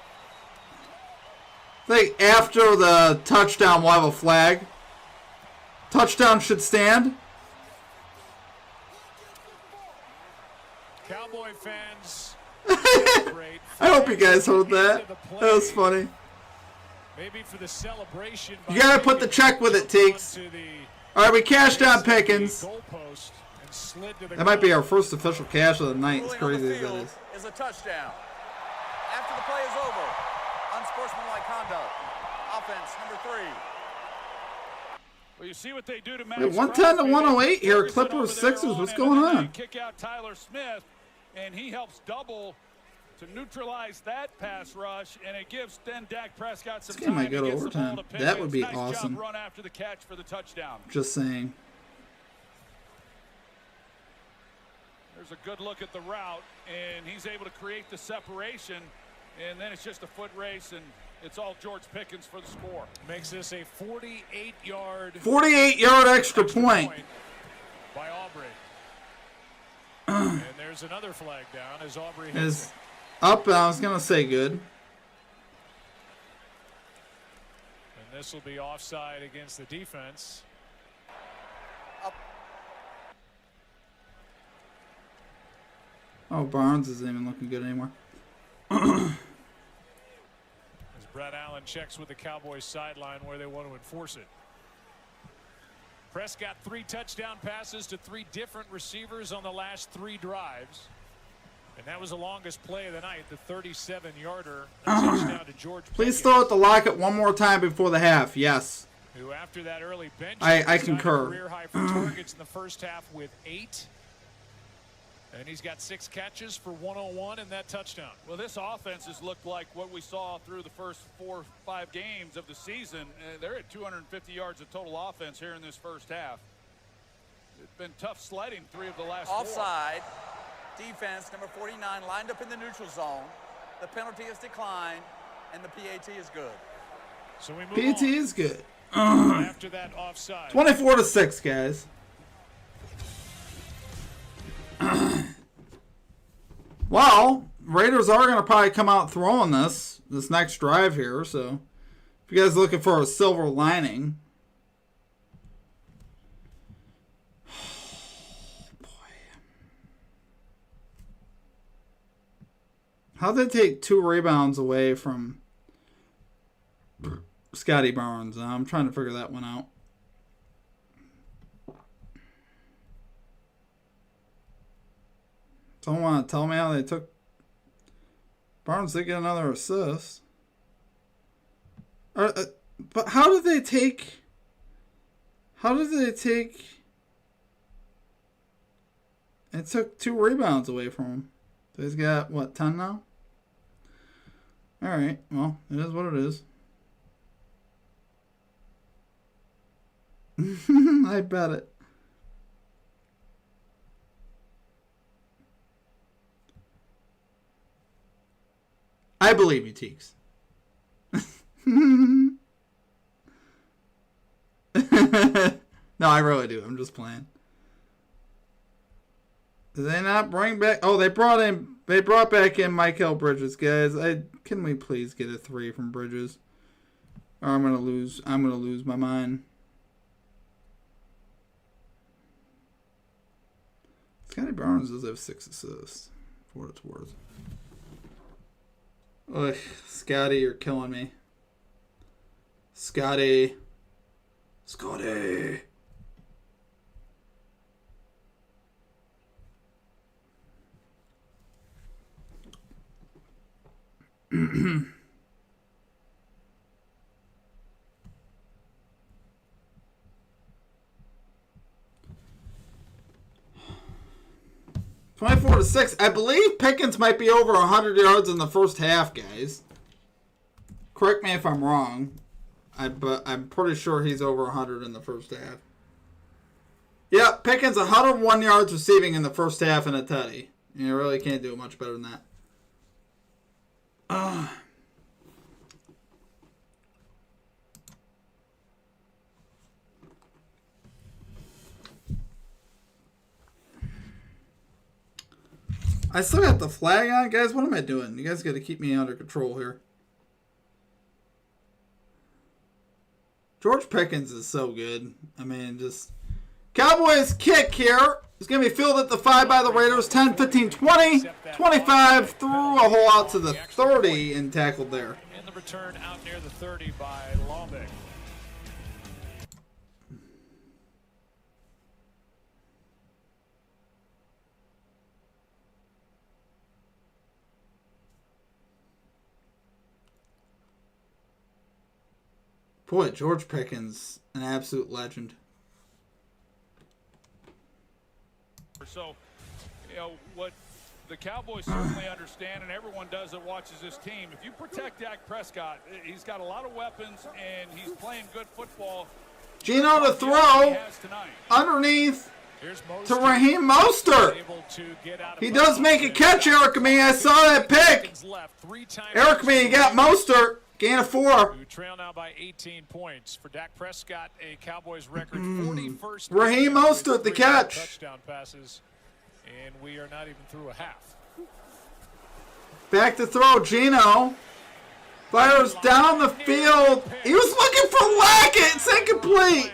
think after the touchdown, we'll have a flag. Touchdown should stand. Cowboy fans. I hope you guys heard that. That was funny. Maybe for the celebration. You gotta put the check with it, Teeks. All right, we cashed out Pickens. That might be our first official cash of the night. As crazy as that is a touchdown. After the play is over, unsportsmanlike conduct. Offense number 3. Well, you see what they do to Max. Wait, 110 to 108 here. Clippers, Sixers. What's going on? Kick out Tyler Smith, and he helps double to neutralize that pass rush, and it gives then Dak Prescott some time might go to get the ball overtime. to Pickens. That would be nice awesome. Job run after the catch for the touchdown. Just saying. There's a good look at the route, and he's able to create the separation, and then it's just a foot race, and it's all George Pickens for the score. Makes this a 48-yard extra point by Aubrey. And there's another flag down as Aubrey hits up. I was gonna say good. And this will be offside against the defense. Oh, Barnes isn't even looking good anymore. As Brett Allen checks with the Cowboys sideline where they want to enforce it. Prescott 3 touchdown passes to 3 different receivers on the last 3 drives. And that was the longest play of the night, the 37-yarder. Touchdown to George Please Pickens, throw it to Lockett one more time before the half. Yes. who after that early bench, I concur. Career high for targets in the first half with 8. And he's got 6 catches for 101 and that touchdown. Well, this offense has looked like what we saw through the first 4 or 5 games of the season. They're at 250 yards of total offense here in this first half. It's been tough sledding 3 of the last 4. Offside. Defense, number 49, lined up in the neutral zone. The penalty is declined, and the PAT is good. So we move PAT on. is good. After that offside. 24-6, guys. Well, Raiders are going to probably come out throwing this next drive here. So if you guys are looking for a silver lining. How'd they take 2 rebounds away from Scotty Barnes? I'm trying to figure that one out. Someone want to tell me how they took Barnes to get another assist? But how did they take? It took 2 rebounds away from him. So he's got, what, 10 now? Alright, well, it is what it is. I bet it. I believe you, Teeks. No, I really do. I'm just playing. Did they not bring back? Oh, they brought back in Michael Bridges, guys. Can we please get a 3 from Bridges? Or I'm gonna lose my mind. Scotty Barnes does have 6 assists, for what it's worth. Ugh, Scotty, you're killing me. Scotty. 24-6. I believe Pickens might be over 100 yards in the first half, guys. Correct me if I'm wrong. But I'm pretty sure he's over 100 in the first half. Yep, Pickens 101 yards receiving in the first half and a tutty. You really can't do much better than that. I still got the flag on, guys. What am I doing? You guys got to keep me under control here. George Pickens is so good. I mean, just... Cowboys kick here. It's going to be fielded at the 5 by the Raiders. 10, 15, 20, 25. Threw a hole out to the 30 and tackled there. And the return out near the 30 by Lombeck. Boy, George Pickens, an absolute legend. So, you know, what the Cowboys certainly understand, and everyone does that watches this team, if you protect Dak Prescott, he's got a lot of weapons, and he's playing good football. Geno to throw underneath to Raheem Mostert. He does make a catch, Eric Me. I saw that pick. Eric Me, you got Mostert. Gain of 4. Who trail now by 18 points. For Dak Prescott, a Cowboys record 41st. Raheem Mostert, the catch. Touchdown passes, and we are not even through a half. Back to throw, Geno. Fires down the field. He was looking for Lockett. It's incomplete.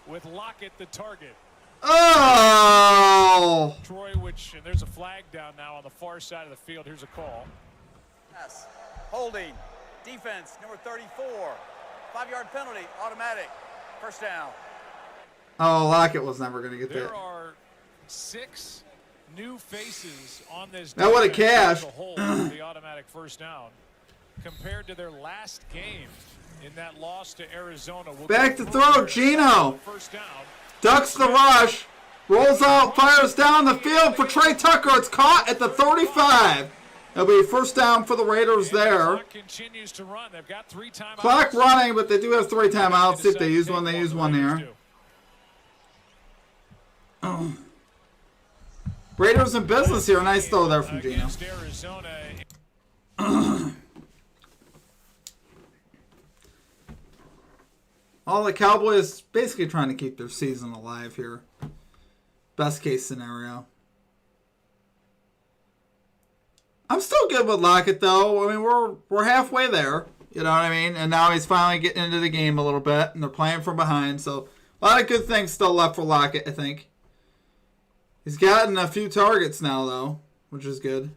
With Lockett the target. Oh. Troy, and there's a flag down now on the far side of the field. Here's a call. Yes. Holding. Defense, number 34. 5-yard penalty, automatic. First down. Oh, Lockett was never going to get that. There are 6 new faces on this. That would have cashed. The automatic first down compared to their last game in that loss to Arizona. Back to throw, Geno. First down. Ducks the rush. Rolls out, fires down the field for Trey Tucker. It's caught at the 35. It'll be first down for the Raiders there. Continues to run. They've got 3 timeouts. Clock running, but they do have 3 timeouts. See if they use one. They use one here. Oh. Raiders in business here. Nice throw there from Geno. All the Cowboys basically trying to keep their season alive here. Best case scenario. I'm still good with Lockett, though. I mean, we're halfway there. You know what I mean? And now he's finally getting into the game a little bit, and they're playing from behind. So a lot of good things still left for Lockett, I think. He's gotten a few targets now, though, which is good.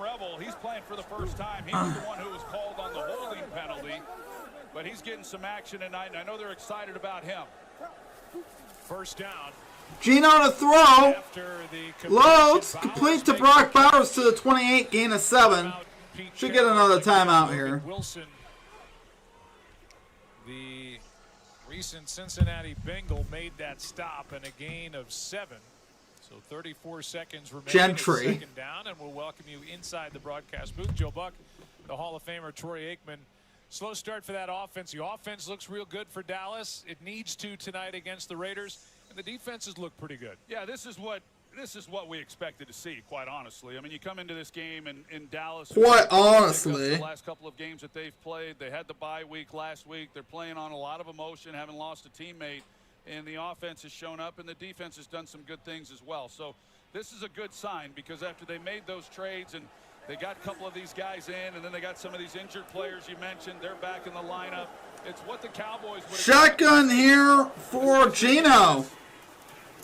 Rebel, he's playing for the first time. He was the one who was called on the holding penalty, but he's getting some action tonight, and I know they're excited about him. First down. Geno to throw. Loads. Complete to Brock Bowers to the 28, gain of 7. Should get another timeout here. Wilson, the recent Cincinnati Bengal, made that stop and a gain of 7. So 34 seconds remaining. Gentry. Second down, and we'll welcome you inside the broadcast booth. Joe Buck, the Hall of Famer Troy Aikman. Slow start for that offense. The offense looks real good for Dallas. It needs to tonight against the Raiders, and the defenses look pretty good. Yeah, this is what we expected to see, quite honestly. I mean, you come into this game in Dallas. Quite honestly. The last couple of games that they've played, they had the bye week last week. They're playing on a lot of emotion, having lost a teammate. and the offense has shown up, and the defense has done some good things as well. So this is a good sign, because after they made those trades and they got a couple of these guys in, and then they got some of these injured players you mentioned, they're back in the lineup. It's what the Cowboys would have. Shotgun here for Gino.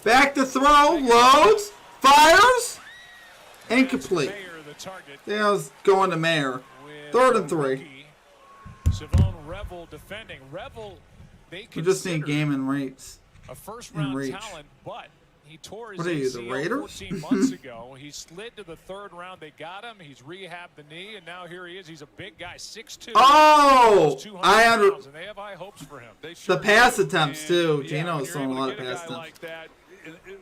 Back to throw, loads, fires, incomplete. Yeah, I was going to Mayer. 3rd and 3. Savone Revel defending. Revel, they We just need game and rates. A first-round reach. talent, but he tore his What are you, the ACL Raiders? 14 months ago. He slid to the 3rd round. They got him. He's rehabbed the knee, and now here he is. He's a big guy, 6'2". Oh, pounds, and they have high hopes for him. The pass attempts too. Gino's throwing a lot of pass attempts. Like that,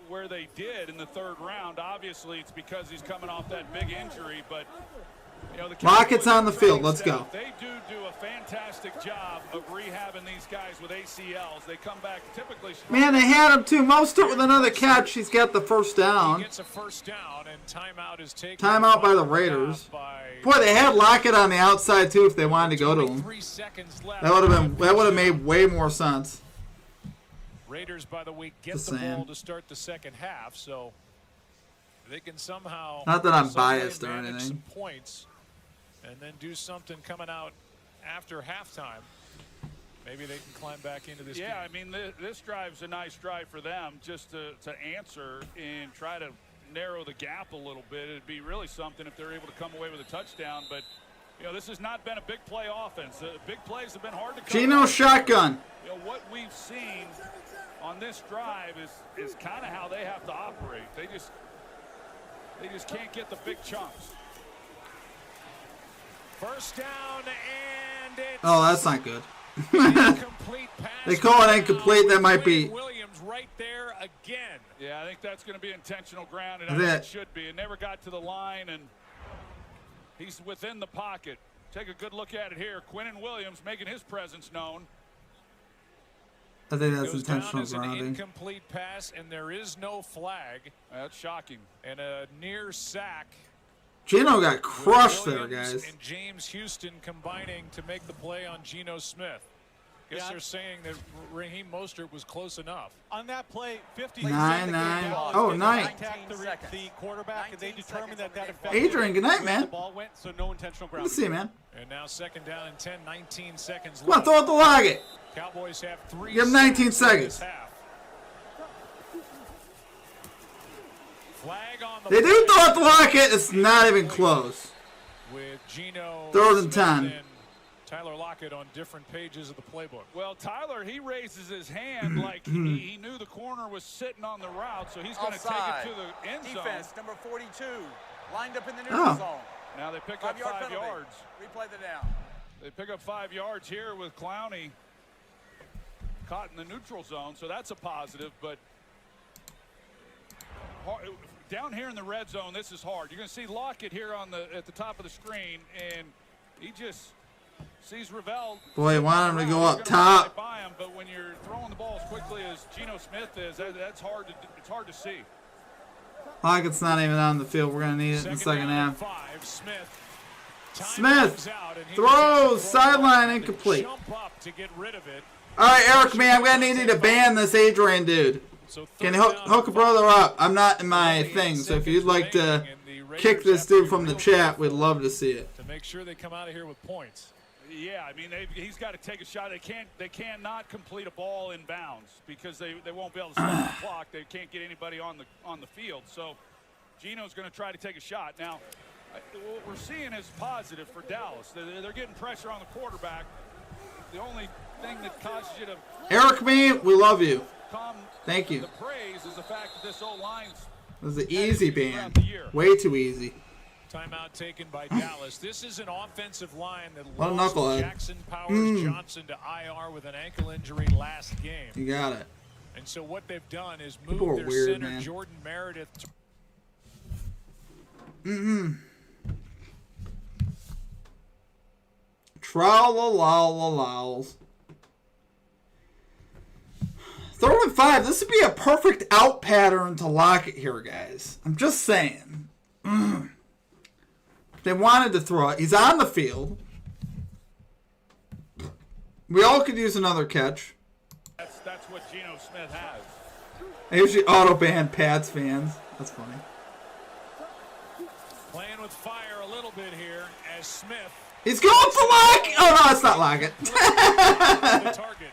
where they did in the 3rd round, obviously it's because he's coming off that big injury, but you know, the Lockett's on the field. Let's go. They do a fantastic job of rehabbing these guys with ACLs. They come back typically strong. Man, they had him too. Mostert with another catch. He's got the first down. He gets a first down, and timeout is taken. Timeout by the Raiders. Boy, they had Lockett on the outside too if they wanted to go to him. That would have made way more sense. Raiders, by the way, get the ball to start the second half, so they can somehow. Not that I'm biased or manage anything. some points, and then do something coming out after halftime. Maybe they can climb back into this game. I mean, this drive's a nice drive for them, just to answer and try to narrow the gap a little bit. It'd be really something if they're able to come away with a touchdown, but you know, this has not been a big play offense. Big plays have been hard to come. Gino shotgun. You know, what we've seen on this drive is kind of how they have to operate. They just can't get the big chunks. First down, and it's Oh, that's not good. incomplete pass. They call it incomplete. That might be. Williams right there again. Yeah, I think that's going to be intentional ground, and I think it should be. It never got to the line, and he's within the pocket. Take a good look at it here. Quinnen Williams making his presence known. I think that's Goes intentional down as an grounding. incomplete pass, and there is no flag. That's shocking. And a near sack. Gino got crushed there, Williams guys. and James Houston combining to make the play on Geno Smith. Guess they're saying that Raheem Mostert was close enough. On that play, 50 9. Oh, 9. The quarterback, and they determined that affected Adrian, good night, man. the ball went, so no intentional ground. Let's see, man. And now second down and 10, 19 seconds Come on, left. throw it to Lockett. Cowboys have 3 Give him 19 sacks in this seconds. half. Flag on the They do play. throw it to Lockett. It's not even close. With Geno 3rd and Smith 10. and Tyler Lockett on different pages of the playbook. Well, Tyler, he raises his hand like he knew the corner was sitting on the route, so he's going to take it to the end zone. Defense, number 42, lined up in the neutral zone. Now they pick up 5 yards. Replay the down. They pick up 5 yards here with Clowney caught in the neutral zone, so that's a positive, but down here in the red zone, this is hard. You're going to see Lockett here at the top of the screen, and he just sees Ravel. Boy, you want him to go up top. By him, but when you're throwing the ball as quickly as Geno Smith is, it's hard to see. Lockett's not even on the field. We're going to need it in the second half. 5, Smith throws sideline incomplete. Jump up to get rid of it. All right, Eric, man, I'm going to need you to ban this Adrian dude. Can you hook a brother up? I'm not in my thing, so if you'd like to kick this dude from the chat, we'd love to see it. To make sure they come out of here with points. Yeah, I mean, he's got to take a shot. They cannot complete a ball in bounds because they won't be able to stop the clock. They can't get anybody on the field. So Geno's going to try to take a shot. Now, what we're seeing is positive for Dallas. They're getting pressure on the quarterback. The only thing that causes you to Eric, man, we love you. calm Thank you. the praise is the fact that this O-line's This is an easy ban. Way too easy. Timeout taken by Dallas. This is an offensive line that What a lost knucklehead. Jackson Powers Johnson to IR with an ankle injury last game. You got it. And so what they've done is People move are their weird, center man. Jordan Meredith to Tra-la-la-la-laws. 3rd and 5. This would be a perfect out pattern to Lockett here, guys. I'm just saying. They wanted to throw it. He's on the field. We all could use another catch. That's what Geno Smith has. I usually auto-ban Pats fans. That's funny. Playing with fire a little bit here as Smith. He's going for Lockett! Oh, no, it's not Lockett. The target.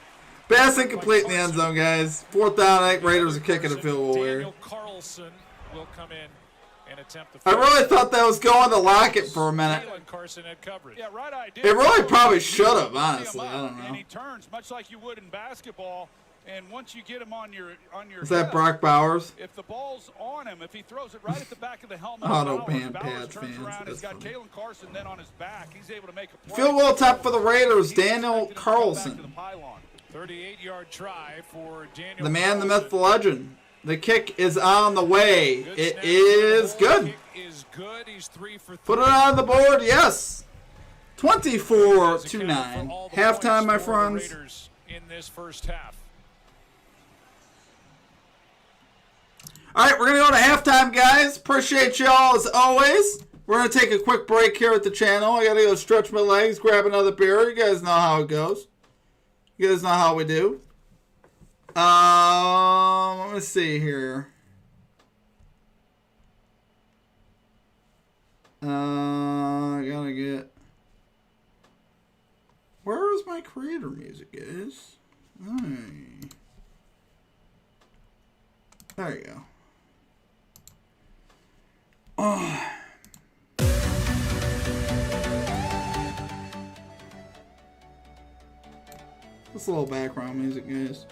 Pass incomplete in the end zone, guys. 4th down, I think Raiders are kicking a field goal here. Daniel Carlson will come in and attempt I really thought that was going to Lockett for a minute. Carson had coverage. Yeah, right idea. It really probably should have, honestly. I don't And know. he turns much like you would in basketball. And once you get him on your Is that hip, Brock Bowers? if the ball's on him, if he throws it right at the back of the helmet, Auto-ban Bowers Pats turns fans. around. He's That's got funny. Kalen Carson then on his back. He's able to make a play. Field goal attempt for the Raiders, He's Daniel expected him to go back to Carlson. the pylon. 38-yard try for Daniel The man, the Carlson. myth, the legend. The kick is on the way. Good It snap. is The good. kick is good. He's 3 for 3. Put it on the board, yes. Has accounted 24-9. for all the Halftime, points my for the friends. Raiders in this first half. All right, we're going to go to halftime, guys. Appreciate y'all as always. We're going to take a quick break here at the channel. I got to go stretch my legs, grab another beer. You guys know how it goes. You guys know how we do. Let me see here. I got to get... Where is my creator music, guys? Hey. There you go. Oh. Just a little background music, guys.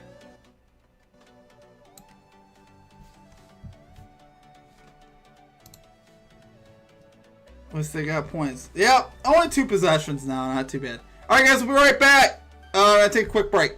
At least they got points. Yep, only 2 possessions now. Not too bad. All right, guys, we'll be right back. I'll take a quick break.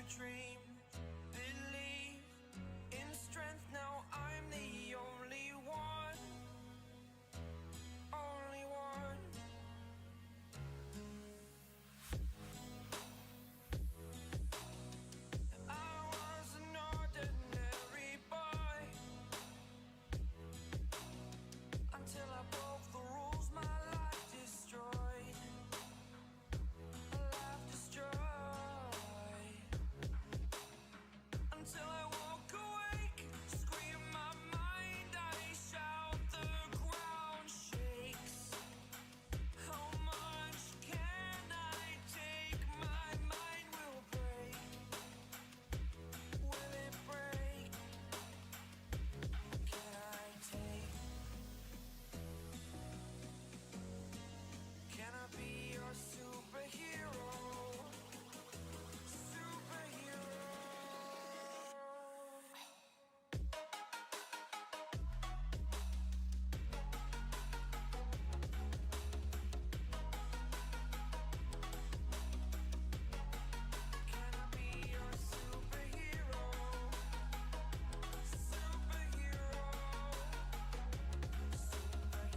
dream, believe in strength. Now I'm the only one, only one. I was an ordinary boy until I broke the rules. My life destroyed, life destroyed. Until I woke awake, scream my mind, I shout, the ground shakes. How much can I take? My mind will break. Will it break? Can I take? Can I be your superhero? Superhero. Can I be your superhero? Superhero.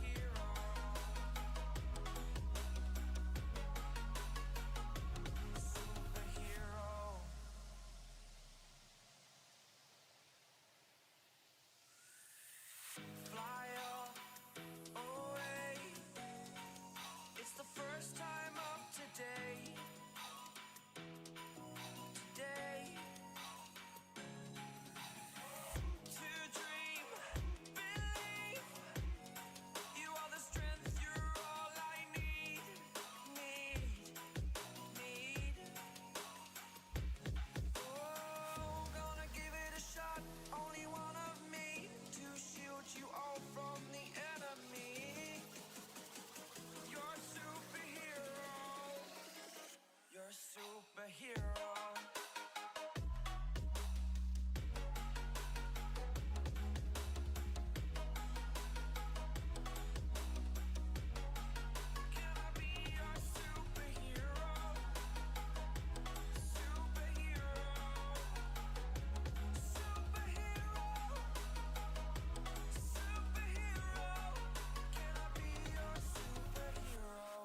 Superhero. Superhero. Fly away. It's the first time of today. Today. To dream, believe. You are the strength, you're all I need. Need. Oh, gonna give it a shot. Only one of me to shield you all from the enemy. You're a superhero. You're a superhero. Can I be your superhero? Superhero. Superhero. Superhero. Can I be your superhero?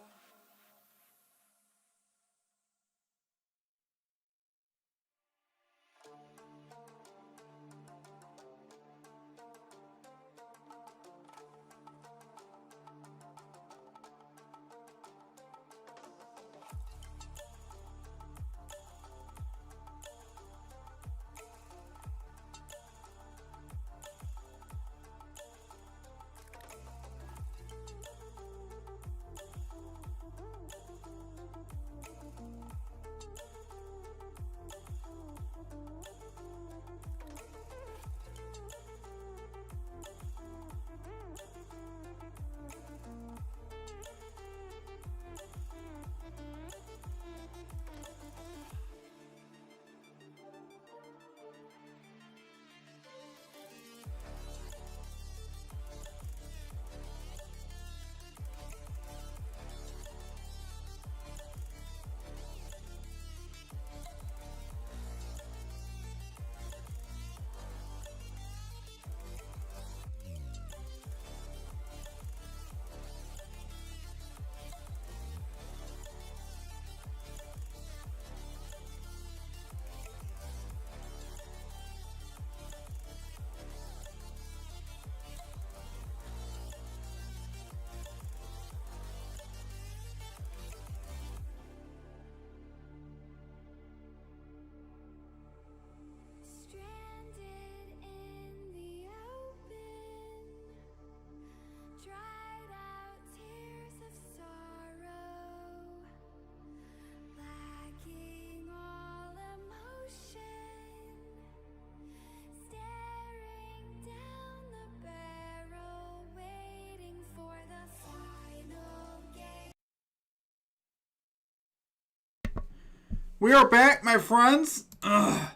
We are back, my friends. Ugh.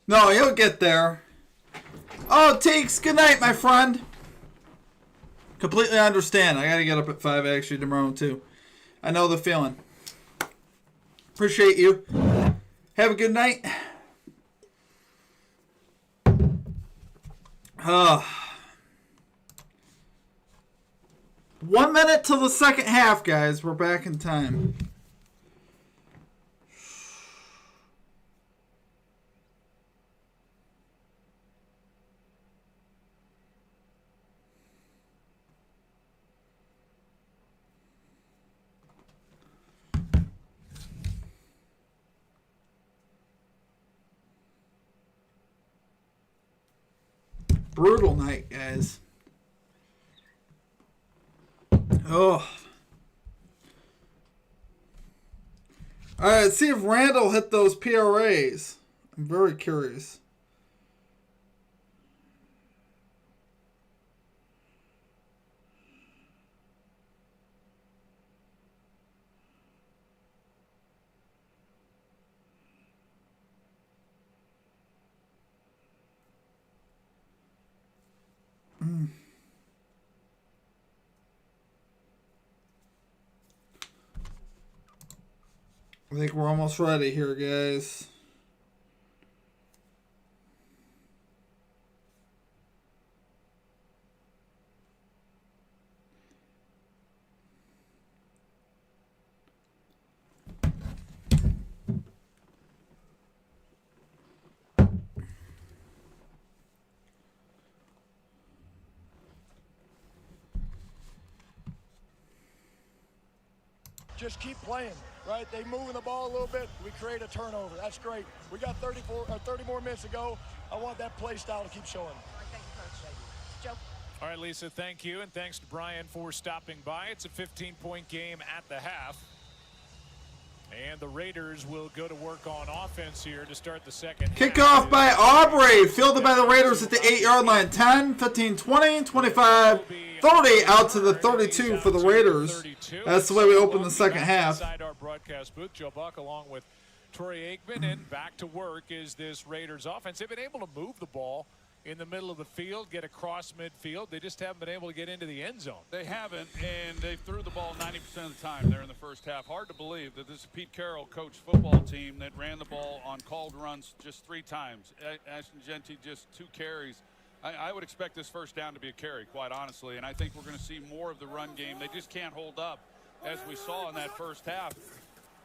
No, you'll get there. Oh, Teeks, good night, my friend. Completely understand. I gotta get up at 5 actually tomorrow too. I know the feeling. Appreciate you. Have a good night. 1 minute till the second half, guys. We're back in time. Brutal night, guys. Oh. Alright, let's see if Randall hit those PRAs. I'm very curious. I think we're almost ready here, guys. Just keep playing, right? They moving the ball a little bit. We create a turnover. That's great. We got 30 more minutes to go. I want that play style to keep showing. All right, thank you, Coach. Joe. All right, Lisa, thank you. And thanks to Brian for stopping by. It's a 15-point game at the half. And the Raiders will go to work on offense here to start the second. Kickoff by Aubrey. Fielded by the Raiders at the 8-yard line. 10, 15, 20, 25, 30 out to the 32 for the Raiders. That's the way we open the second half. Inside our broadcast booth, Joe Buck along with Troy Aikman, and back to work is this Raiders offense. They've been able to move the ball in the middle of the field, get across midfield. They just haven't been able to get into the end zone. They haven't, and they threw the ball 90% of the time there in the first half. Hard to believe that this is Pete Carroll coached football team that ran the ball on called runs just 3 times. Ashton Jeanty just 2 carries. I would expect this first down to be a carry, quite honestly, and I think we're going to see more of the run game. They just can't hold up, as we saw in that first half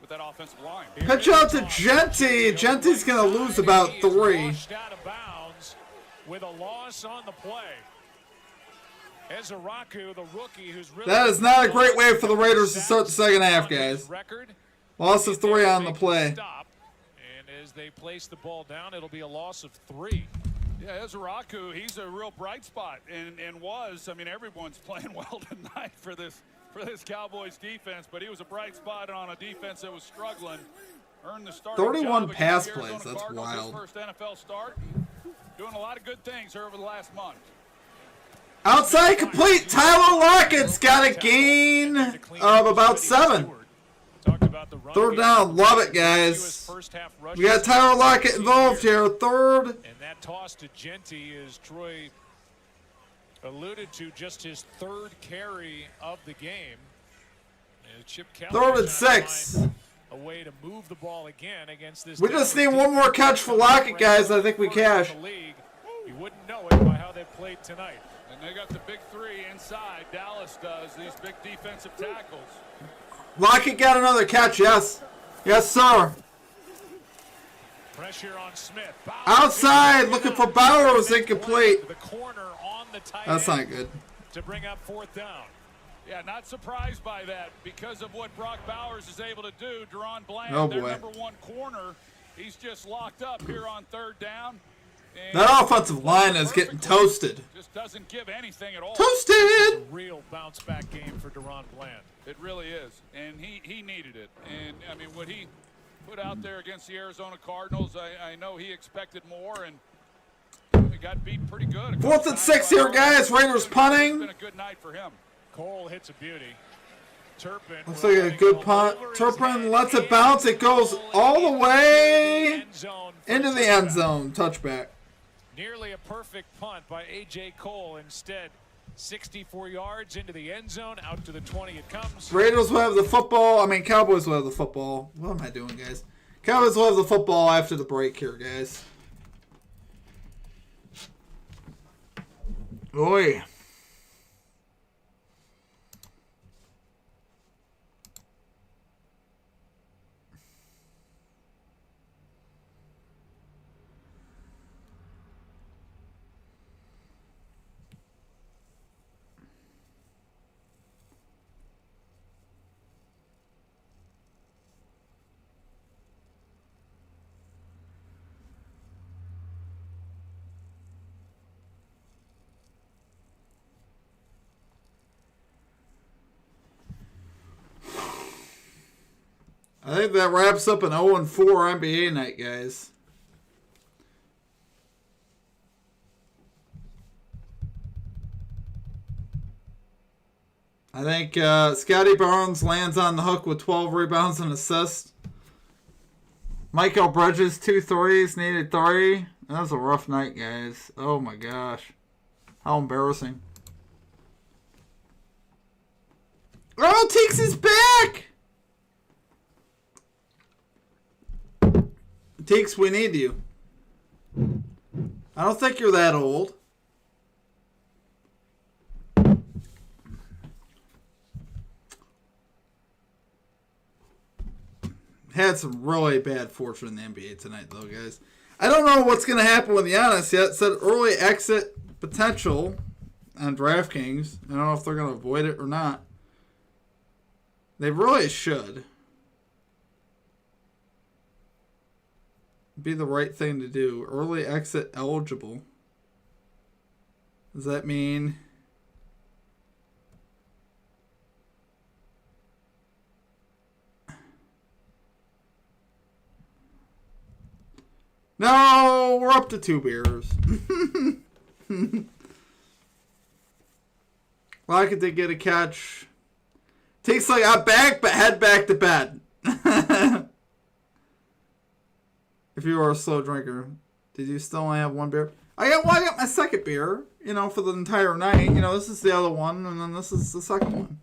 with that offensive line. Pitch out to Jeanty. Jeanty's going to lose about 3. Out of bounds with a loss on the play. Ezaraku, the rookie, who's really that is not a great way for the Raiders to start the second half, guys. Loss of 3 on the play. And as they place the ball down, it'll be a loss of 3. Yeah, Ezaraku, he's a real bright spot, and was. I mean, everyone's playing well tonight for this Cowboys defense, but he was a bright spot on a defense that was struggling. Earned the start. 31 pass plays. That's wild. His first NFL start. Doing a lot of good things here over the last month. Outside complete. Tyler Lockett's got a gain of about 7. Third down. Love it, guys. We got Tyler Lockett involved here. Third. And that toss to Jeanty, is Troy alluded to, just his 3rd carry of the game. And Chip Kelly 3rd and 6. A way to move the ball again against this. We just need one more catch for Lockett, guys. I think we cash. You wouldn't know it by how they played tonight. And they got the big 3 inside. Dallas does, these big defensive tackles. Lockett got another catch, yes. Yes, sir. Pressure on Smith. Outside, looking for Bowers, incomplete. The corner on the tight That's end not good. to bring up 4th down. Yeah, not surprised by that because of what Brock Bowers is able to do. Deron Bland, Oh, their boy. number 1 corner, he's just locked up here on 3rd down. And That offensive line is getting toasted. just doesn't give anything at all. Toasted! A real bounce back game for Deron Bland. It really is, and he needed it. And, I mean, what he put out there against the Arizona Cardinals, I know he expected more, and we got beat pretty good. 4th and 6 here, guys. Raiders punting. It's been a good night for him. Cole hits a beauty. Turpin. Looks like a good punt. Turpin lets it bounce. It goes all the way into the end zone. Touchback. Nearly a perfect punt by A.J. Cole. Instead, 64 yards into the end zone. Out to the 20 it comes. Raiders will have the football. I mean, Cowboys will have the football. What am I doing, guys? Cowboys will have the football after the break here, guys. Oi. I think that wraps up an 0-4 NBA night, guys. I think Scotty Barnes lands on the hook with 12 rebounds and assists. Michael Bridges, 2 threes, needed 3. That was a rough night, guys. Oh my gosh. How embarrassing. Oh, Teeks is back! Teeks, we need you. I don't think you're that old. Had some really bad fortune in the NBA tonight, though, guys. I don't know what's going to happen with Giannis yet. It said early exit potential on DraftKings. I don't know if they're going to avoid it or not. They really should. Be the right thing to do. Early exit eligible. Does that mean... No, we're up to 2 beers. Lockett did get a catch. Takes like a back, but head back to bed. If you are a slow drinker, did you still only have 1 beer? I got my second beer, you know, for the entire night. You know, this is the other one, and then this is the second one.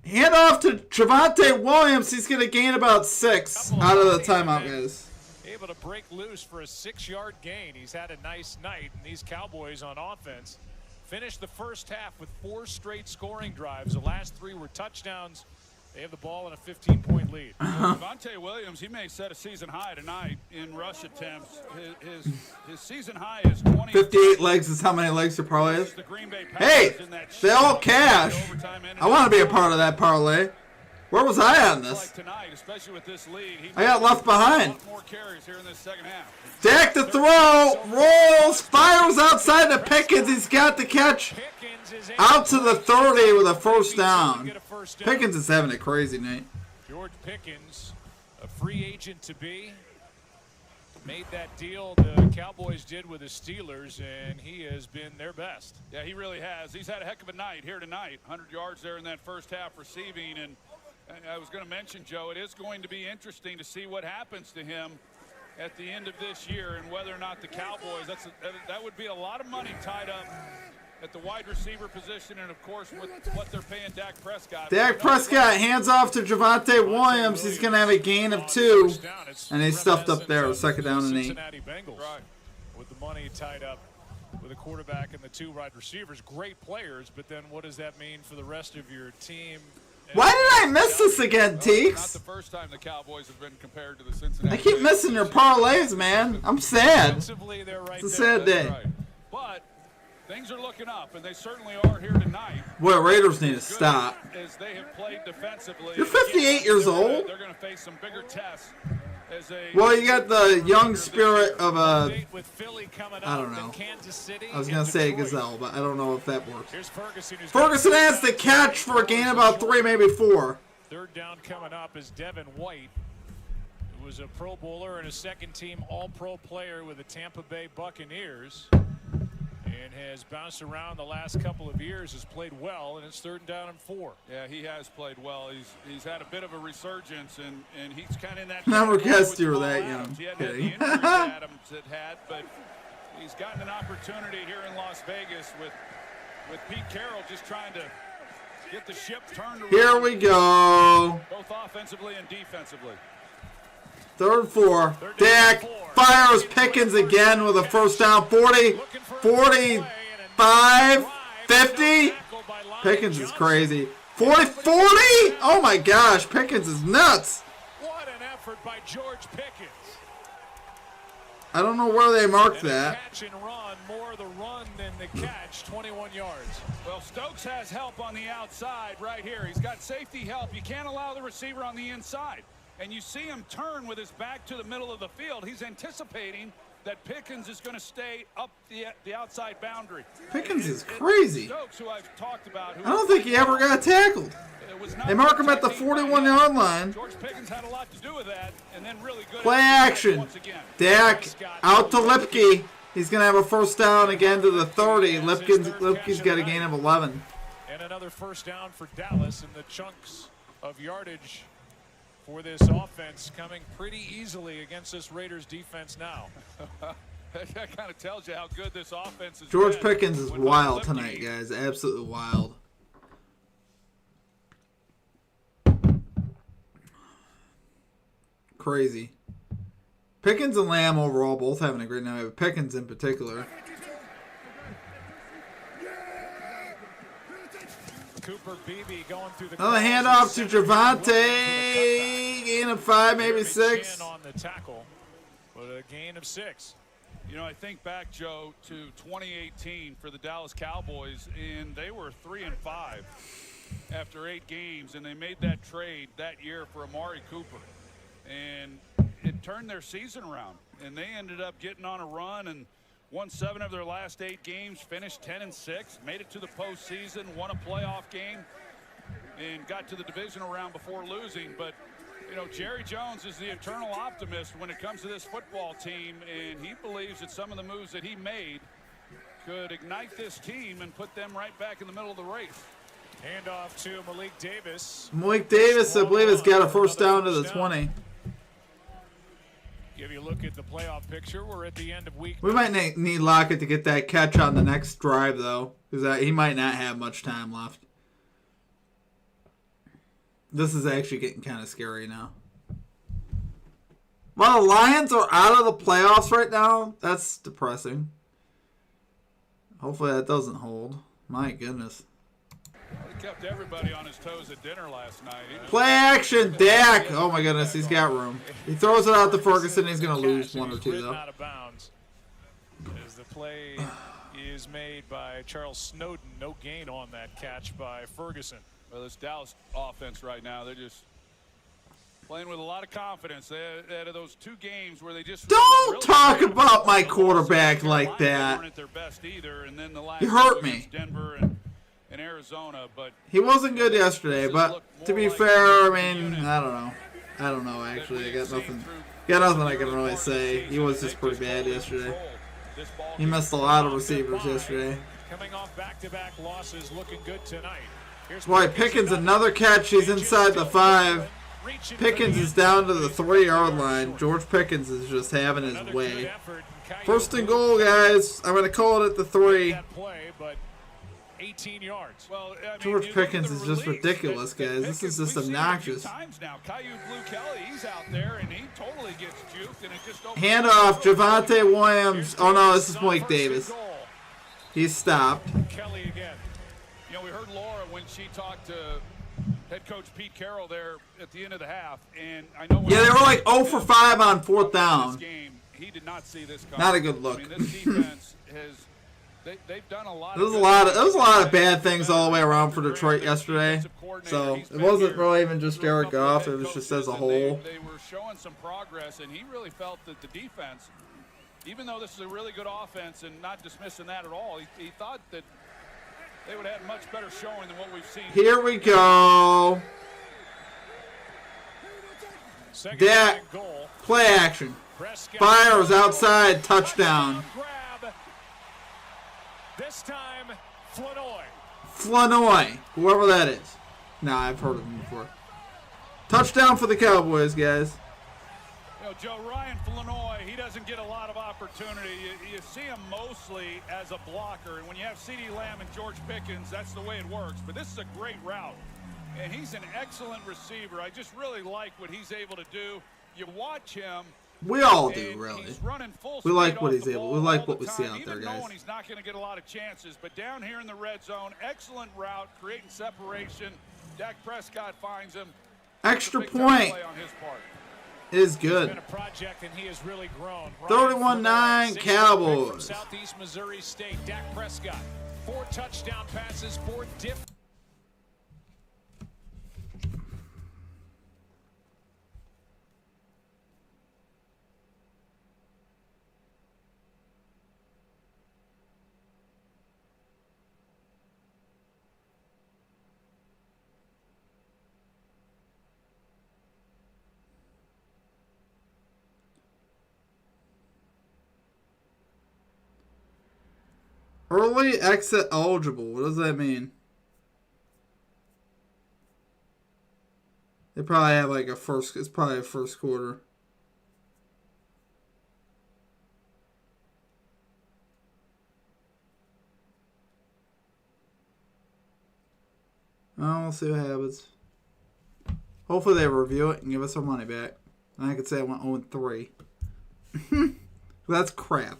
Hand off to Javonte Williams. He's going to gain about 6 out of the timeout, guys. Able to break loose for a 6-yard gain. He's had a nice night, and these Cowboys on offense finished the first half with 4 straight scoring drives. The last 3 were touchdowns. They have the ball in a 15-point lead. Javonte Williams, he may set a season high tonight in rush attempts. His season high is 20. 58 legs is how many legs your parlay is. Hey, they all cash. I want to be a part of that parlay. Where was I on this? I got left behind. Dak to throw, rolls, fires outside to Pickens. He's got the catch. Out to the 30 with a first down. Pickens is having a crazy night. George Pickens, a free agent to be, made that deal the Cowboys did with the Steelers, and he has been their best. Yeah, he really has. He's had a heck of a night here tonight. 100 yards there in that first half receiving. And I was going to mention, Joe, it is going to be interesting to see what happens to him at the end of this year and whether or not the Cowboys, that would be a lot of money tied up at the wide receiver position, and of course with what they're paying Dak Prescott. Dak Prescott hands off to Javonte Williams. He's going to have a gain of 2, and he's stuffed up there. 2nd down and 8. Right. With the money tied up with a quarterback and the 2 wide receivers, great players, but then what does that mean for the rest of your team? Why did I miss this again, Teeks? Not the first time the Cowboys have been compared to the Cincinnati. I keep missing your parlays, man. I'm sad. It's a sad day. Right. But things are looking up, and they certainly are here tonight. Boy, Raiders need to stop. As they have played defensively. You're 58 years old. They're going to face some bigger tests. Well, you got the young spirit of a, I don't know. I was going to say a gazelle, but I don't know if that works. Ferguson has the catch for a gain of about 3, maybe 4. 3rd down coming up is Devin White, who was a Pro Bowler and a second-team All-Pro player with the Tampa Bay Buccaneers, and has bounced around the last couple of years, has played well, and it's 3rd down and 4. Yeah, he has played well. He's had a bit of a resurgence, and he's kind of in that. Never guessed you were that young. He hadn't had the injuries Adams had, but He's gotten an opportunity here in Las Vegas with Pete Carroll just trying to get the ship turned around. Here we go. Both offensively and defensively. 3rd and 4. Dak fires Pickens again with a first down. 40, 45, 50. Pickens is crazy. 40, 40. Oh my gosh, Pickens is nuts. What an effort by George Pickens. I don't know where they marked that. Catch and run, more the run than the catch, 21 yards. Well, Stokes has help on the outside right here. He's got safety help. You can't allow the receiver on the inside. And you see him turn with his back to the middle of the field. He's anticipating that Pickens is going to stay up the outside boundary. Pickens is crazy. Stokes, who I've talked about, I don't think he ever got tackled. They mark him at the 41-yard line. George Pickens had a lot to do with that, and then really good play action. Dak out to Lipke. He's going to have a first down again to the 30. Lipke's got a gain of 11. And another first down for Dallas, and the chunks of yardage for this offense coming pretty easily against this Raiders defense now. That kind of tells you how good this offense is. George Pickens is wild tonight, guys. Absolutely wild. Crazy. Pickens and Lamb overall both having a great night, but Pickens in particular. Cooper Beebe going through the another handoff to Javonte. Gain of 5, maybe 6. On the tackle, but a gain of 6. You know, I think back, Joe, to 2018 for the Dallas Cowboys, and they were 3-5 after 8 games, and they made that trade that year for Amari Cooper. And it turned their season around, and they ended up getting on a run and won 7 of their last 8 games, finished 10-6, made it to the postseason, won a playoff game, and got to the divisional round before losing. But, you know, Jerry Jones is the eternal optimist when it comes to this football team, and he believes that some of the moves that he made could ignite this team and put them right back in the middle of the race. Handoff to Malik Davis. Malik Davis, I believe, has got a first down to the 20. Give you a look at the playoff picture. We're at the end of week. We might need Lockett to get that catch on the next drive, though, because he might not have much time left. This is actually getting kind of scary now. Well, the Lions are out of the playoffs right now. That's depressing. Hopefully that doesn't hold. My goodness. He kept everybody on his toes at dinner last night. Play action, Dak. Oh my goodness, he's got room. He throws it out to Ferguson. He's going to lose 1 or 2 though. Out of bounds as the play is made by Charles Snowden. No gain on that catch by Ferguson. Well, this Dallas offense right now, they're just playing with a lot of confidence. Out of those 2 games where they just don't talk about my quarterback like that. You hurt me. Denver and Arizona, but he wasn't good yesterday. But to be fair, I mean, I don't know. Actually, I got nothing I can really say. He was just pretty bad yesterday. He missed a lot of receivers yesterday. Coming off back-to-back losses, looking good tonight. Boy, Pickens another catch. He's inside the 5. Pickens is down to the 3-yard line. George Pickens is just having his way. First and goal, guys. I'm going to call it at the 3. 18 yards. Well, I mean, George Pickens is just ridiculous, guys. This is just obnoxious. Handoff, Javonte Williams. Oh no, this is Malik Davis. He's stopped. Kelly again. You know, we heard Laura when she talked to head coach Pete Carroll there at the end of the half, and I know. Yeah, they were like 0 for 5 on 4th down. He did not see this coming. Not a good look. I mean, this defense has. They've done a lot. There was a lot of bad things all the way around for Detroit yesterday. So it wasn't really even just Jared Goff. It was just as a whole. They were showing some progress, and he really felt that the defense, even though this is a really good offense, and not dismissing that at all, he thought that they would have much better showing than what we've seen. Here we go. Dak, play action. Fires outside, touchdown. This time, Flanoy. Flanoy, whoever that is. Nah, I've heard of him before. Touchdown for the Cowboys, guys. You know, Joe, Ryan Flanoy, he doesn't get a lot of opportunity. You see him mostly as a blocker. And when you have CeeDee Lamb and George Pickens, that's the way it works. But this is a great route. And he's an excellent receiver. I just really like what he's able to do. You watch him. We all do, really. We like what he's able. We like what we see out there, Even guys. knowing he's not going to get a lot of chances, but down here in the red zone, excellent route, creating separation. Dak Prescott finds him. Extra point Play on his part. is good. 31-9 Cowboys. From Southeast Missouri State, Dak Prescott, 4 touchdown passes, 4 different. Early exit eligible. What does that mean? They probably have like a first. It's probably a first quarter. Oh, we'll see what happens. Hopefully they review it and give us our money back. And I could say I went 0-3. That's crap.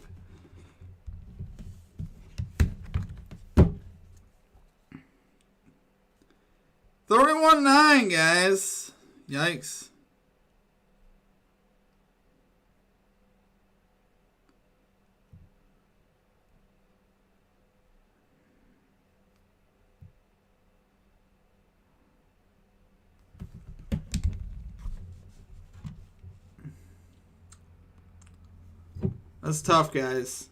31-9, guys. Yikes. That's tough, guys.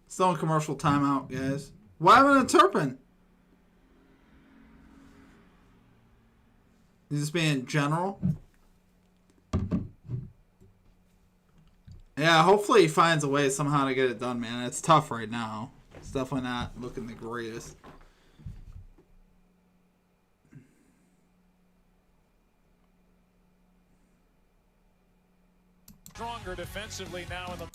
Still in commercial timeout, guys. Why am I a Turpin? Is this being general? Yeah, hopefully he finds a way somehow to get it done, man. It's tough right now. It's definitely not looking the greatest. Stronger defensively now in the.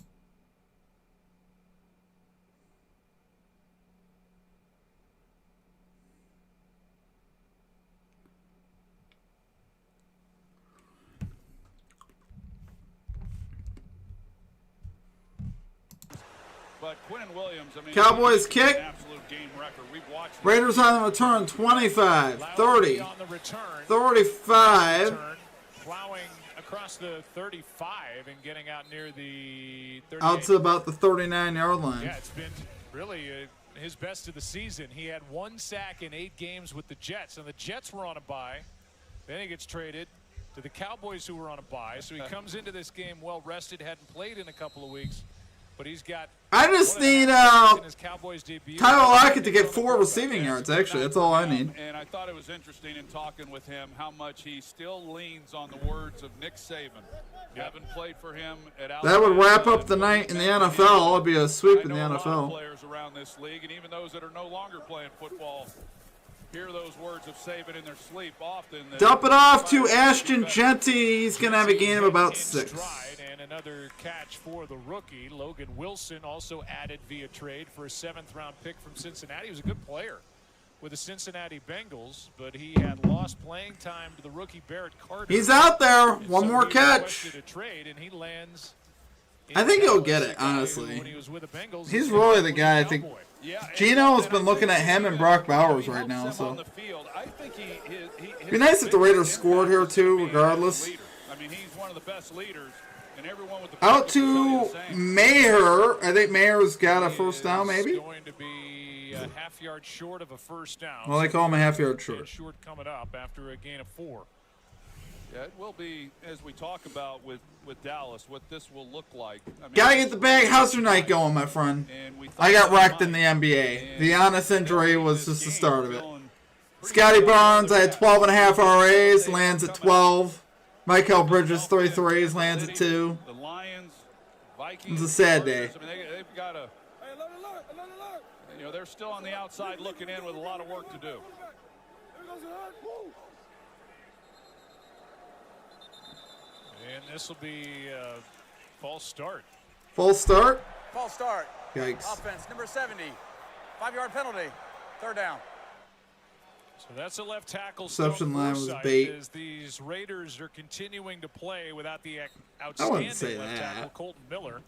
But Quinnen Williams, I mean, Cowboys kick. Absolute game record. We've watched Raiders on the return, 25, 30, on the return. 35. Plowing across the 35 and getting out near the 38. Out to about the 39-yard line. Yeah, it's been really his best of the season. He had 1 sack in 8 games with the Jets, and the Jets were on a bye. Then he gets traded to the Cowboys, who were on a bye. So he comes into this game well rested, hadn't played in a couple of weeks. But he's got. I just need Tyler Lockett to get 4 receiving yards, actually. That's all I need. And I thought it was interesting in talking with him how much he still leans on the words of Nick Saban. Haven't played for him at Alabama. That would wrap up the night in the NFL. It'd be a sweep in the I know a lot of NFL. players around this league, and even those that are no longer playing football, hear those words of Saban in their sleep often. Dump it off to Ashton Genty. He's going to have a gain of about 6. And another catch for the rookie. Logan Wilson also added via trade for a 7th-round pick from Cincinnati. He was a good player with the Cincinnati Bengals, but he had lost playing time to the rookie Barrett Carter. He's out there. And One so more he catch. requested a trade, and he lands. I think he'll get it, honestly. When he was with the Bengals, He's really the guy I think. Gino has been looking at him and Brock Bowers right now, so. It'd be nice if the Raiders scored here, too, regardless. I mean, he's one of the best leaders. And everyone with the Out to Mayer. I think Mayer's got a first down, maybe. Going to be a half yard short of a first down. Well, they call him a half yard short. Short coming up after a gain of 4. Yeah, it will be, as we talk about with Dallas, what this will look like. I mean, Gotta get the bag. How's your night going, my friend? I got wrecked in the NBA. The Giannis injury was just the start of it. Scotty Barnes, I had 12.5 RAs, lands at 12. Michael Bridges, 3 threes, lands at 2. The Lions, Vikings, It's a sad day. I mean, they've got a. You know, they're still on the outside looking in with a lot of work to do. And this will be a false start. False start? False start. Yikes. Offense, number 70. 5-yard penalty. 3rd down. So that's a left tackle. Reception line was bait. As these Raiders are continuing to play without the I outstanding wouldn't say left that. tackle, Colton Miller,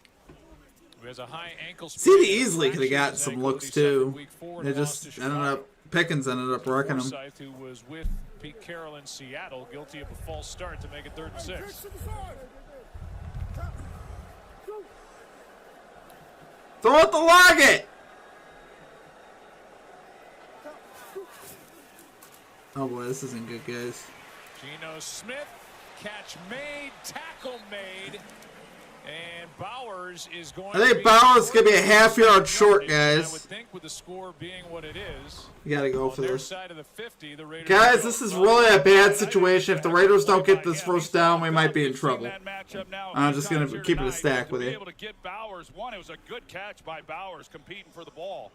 who has a high ankle CD sprain. easily could have gotten some looks, too. They just ended up, Pickens ended up wrecking him. Forsythe, who was with Pete Carroll in Seattle, guilty of a false start to make it 3rd and 6. Throw it the Loggett! Oh boy, this isn't good, guys. Geno Smith, catch made, tackle made, and Bowers is going. I think Bowers gonna be a half yard short, guys. I would think with the score being what it is, you gotta go for their this. side of the 50, the Raiders Guys, this is really a bad situation. If the Raiders don't get this first down, we might be in trouble. I'm just gonna keep it a stack with To be you. able to get Bowers, it was a good catch by Bowers competing for the ball,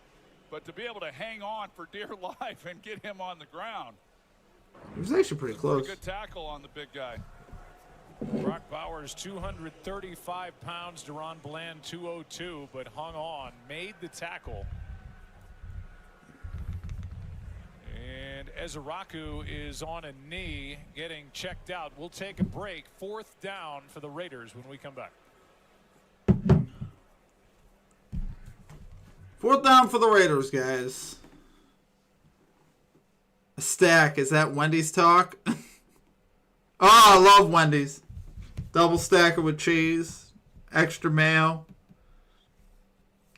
but to be able to hang on for dear life and get him on the ground. It was actually pretty close. Good tackle on the big guy. Brock Bowers, 235 pounds. Deron Bland, 202, but hung on, made the tackle. And Ezeraku is on a knee, getting checked out. We'll take a break. 4th down for the Raiders when we come back. 4th down for the Raiders, guys. A stack. Is that Wendy's talk? Oh, I love Wendy's. Double stacker with cheese. Extra mayo.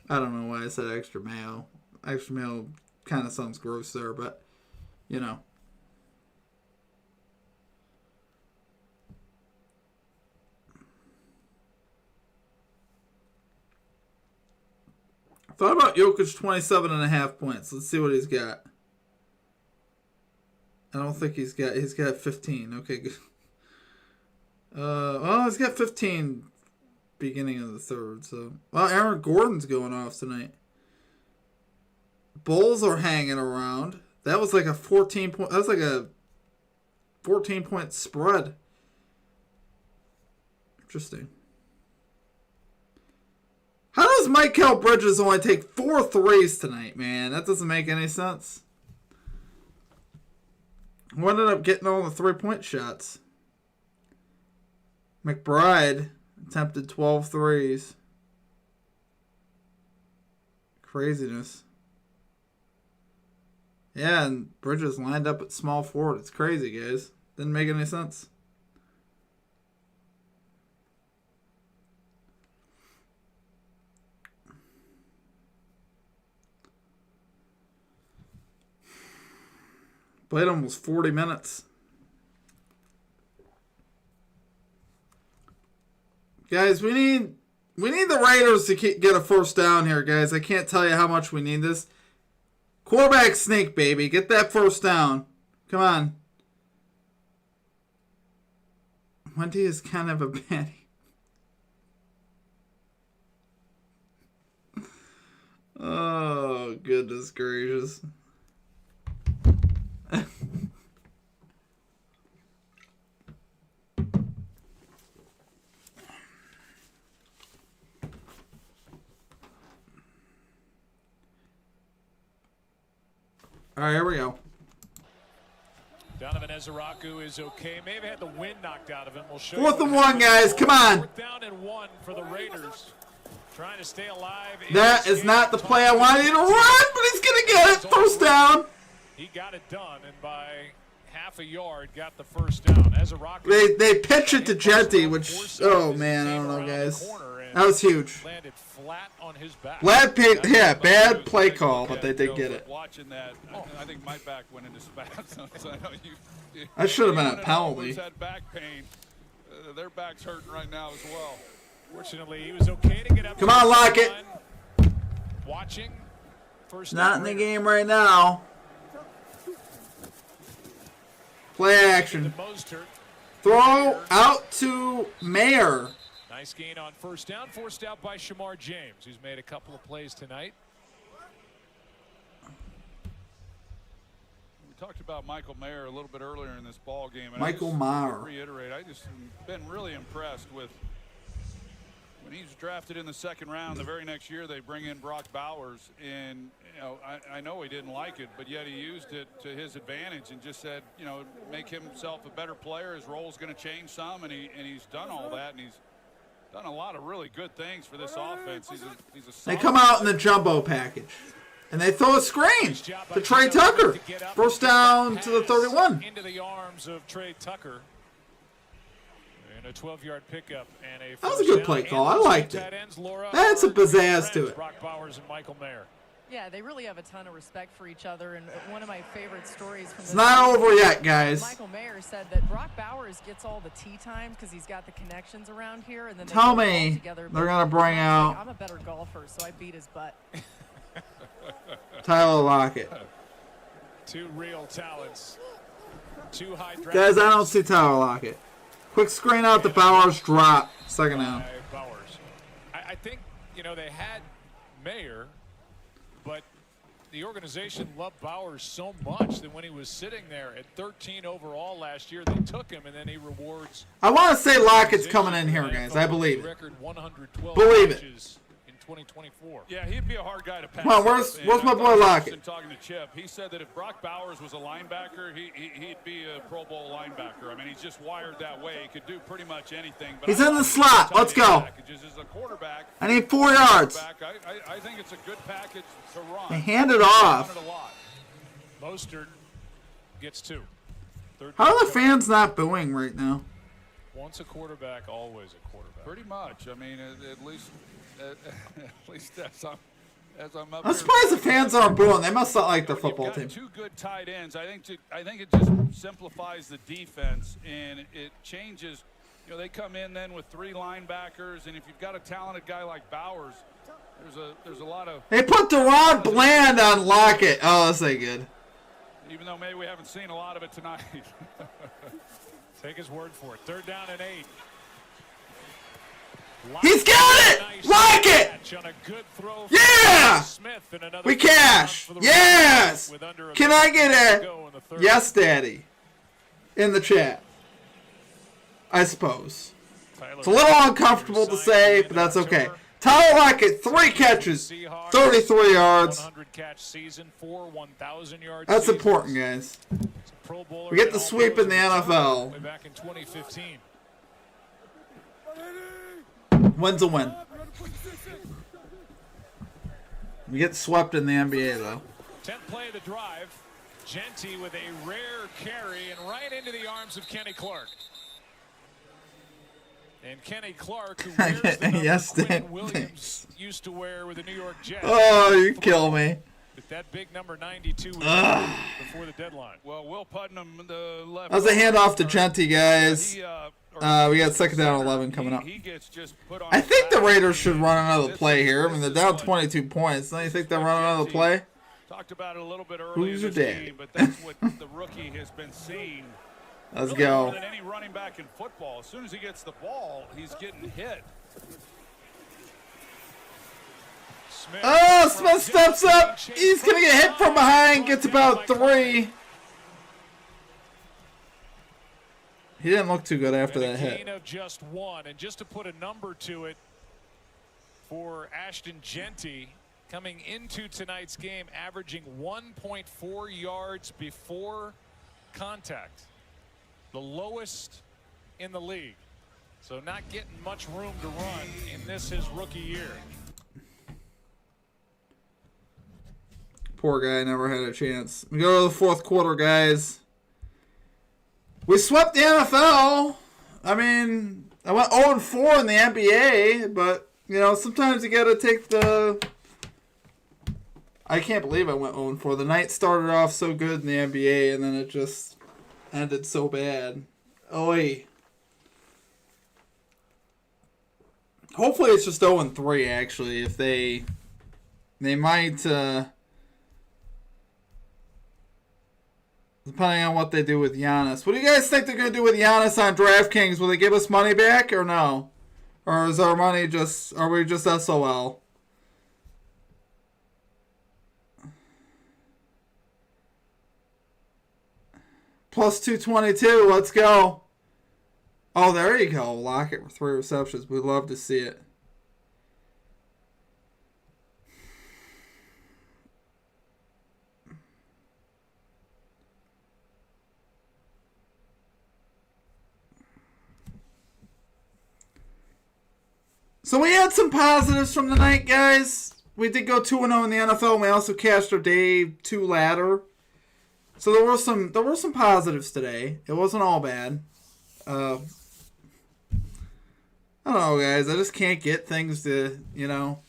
I don't know why I said extra mayo. Extra mayo kind of sounds gross there, but, you know. Thought about Jokic 27.5 points. Let's see what he's got. I don't think he's got 15. Okay, good. Well, he's got 15 beginning of the 3rd. So, well, Aaron Gordon's going off tonight. Bulls are hanging around. That was like a 14 point. That was like a 14-point spread. Interesting. How does Michael Bridges only take 4 threes tonight, man? That doesn't make any sense. Who ended up getting all the 3-point shots? McBride attempted 12 threes. Craziness. Yeah, and Bridges lined up at small forward. It's crazy, guys. Didn't make any sense. Played almost 40 minutes. Guys, we need the Raiders to get a first down here, guys. I can't tell you how much we need this. Quarterback sneak, baby. Get that first down. Come on. Wendy is kind of a baddie. Oh, goodness gracious. All right, here we go. Donovan Ezeraku is okay. May have had the wind knocked out of him. We'll show 4th you and 1, guys. Come on. 4th down and 1 for the Raiders. Trying to stay alive. That is not the play I wanted you to run, but he's going to get it. First down. He got it done, and by half a yard, got the first down. As a Rocket, They pitch it to Genty, which, oh man, I don't know, guys. That was huge. Landed flat on his back. Bad play call, but they did get it. Watching that, I think my back went into spasms. I know That should have been a penalty. Had back pain. Their back's hurting right now as well. Fortunately, he was okay to get up. Come on, Lockett. Watching. First Not in the game right now. Play action. Throw out to Mayer. Nice gain on first down, forced out by Shamar James, who's made a couple of plays tonight. We talked about Michael Mayer a little bit earlier in this ball game. And Michael Mayer. Reiterate, I just been really impressed with when he's drafted in the second round. The very next year, they bring in Brock Bowers, and I know he didn't like it, but yet he used it to his advantage and just said, make himself a better player. His role's going to change some, and he's done all that, and he's done a lot of really good things for this offense. They come out in the jumbo package, and they throw a screen to Trey Tucker. First down to the 31. Into the arms of Trey Tucker. And a 12-yard pickup and a that was a good play call. I liked it. That's a pizzazz to it. Brock Bowers and Michael Mayer. Yeah, they really have a ton of respect for each other, and one of my favorite stories from it's not over yet, guys. Michael Mayer said that Brock Bowers gets all the tee times because he's got the connections around here, and then they tell me they're gonna bring out. I'm a better golfer, so I beat his butt. Tyler Lockett. Two real talents. Two high draft. Guys, I don't see Tyler Lockett. Quick screen out to Bowers, drop. Second down. Bowers. I think, they had Mayer, but the organization loved Bowers so much that when he was sitting there at 13 overall last year, they took him, and then he rewards. I want to say Lockett's coming in here, guys. I believe it. Believe it. In 2024. Yeah, he'd be a hard guy to pass. Come on, where's my boy Lockett? Talking to Chip, he said that if Brock Bowers was a linebacker, he'd be a Pro Bowl linebacker. I mean, he's just wired that way. He could do pretty much anything. But he's in the slot. Let's go. As a quarterback, I need 4 yards. I think it's a good package to run. They hand it off. Mostert gets 2. How are the fans not booing right now? Once a quarterback, always a quarterback. Pretty much. I mean, at least as I'm up I'm surprised the fans aren't booing. They must not like their football team. Two good tight ends. I think it just simplifies the defense, and it changes. They come in then with 3 linebackers, and if you've got a talented guy like Bowers, there's a lot of. They put Deron Bland on Lockett. Oh, that's not good. Even though maybe we haven't seen a lot of it tonight. Take his word for it. 3rd down and 8. He's got it! Like it! Yeah! We cash! Yes! Can I get a yes, Daddy? In the chat. I suppose. It's a little uncomfortable to say, but that's okay. Tyler Lockett, 3 catches, 33 yards. That's important, guys. We get the sweep in the NFL. Back in 2015. Win's a win. We get swept in the NBA, though. 10th play of the drive. Genty with a rare carry and right into the arms of Kenny Clark. And Kenny Clark, who wears the number yes, Quinn Williams used to wear with the New York Jets. Oh, you kill me. But that big number 92 was before the deadline. Well, Will Putnam, the left. That was a handoff to Genty, guys. We got 2nd down 11 coming up. I think the Raiders should run another play here. I mean, they're down 22 points. Don't you think they'll run another play? Talked about it a little bit earlier. Who's your dad? Game, but that's what the rookie has been seeing. Let's go. More than any running back in football. As soon as he gets the ball, he's getting hit. Smith steps up. He's going to get hit from behind. Gets about 3. He didn't look too good after that hit. Of just 1. And just to put a number to it for Ashton Genty, coming into tonight's game, averaging 1.4 yards before contact. The lowest in the league. So not getting much room to run in this his rookie year. Poor guy never had a chance. We go to the 4th quarter, guys. We swept the NFL. I mean, I went 0-4 in the NBA, but, you know, sometimes you got to take the... I can't believe I went 0-4. The night started off so good in the NBA, and then it just ended so bad. Oy. Hopefully it's just 0-3, actually, if they might, depending on what they do with Giannis. What do you guys think they're going to do with Giannis on DraftKings? Will they give us money back or no? Or is our money just, are we just SOL? Plus 222, let's go. Oh, there you go. Lockett with 3 receptions. We'd love to see it. So we had some positives from the night, guys. We did go 2-0 in the NFL, and we also cashed our day 2 ladder. So there were some positives today. It wasn't all bad. I don't know, guys. I just can't get things to, you know.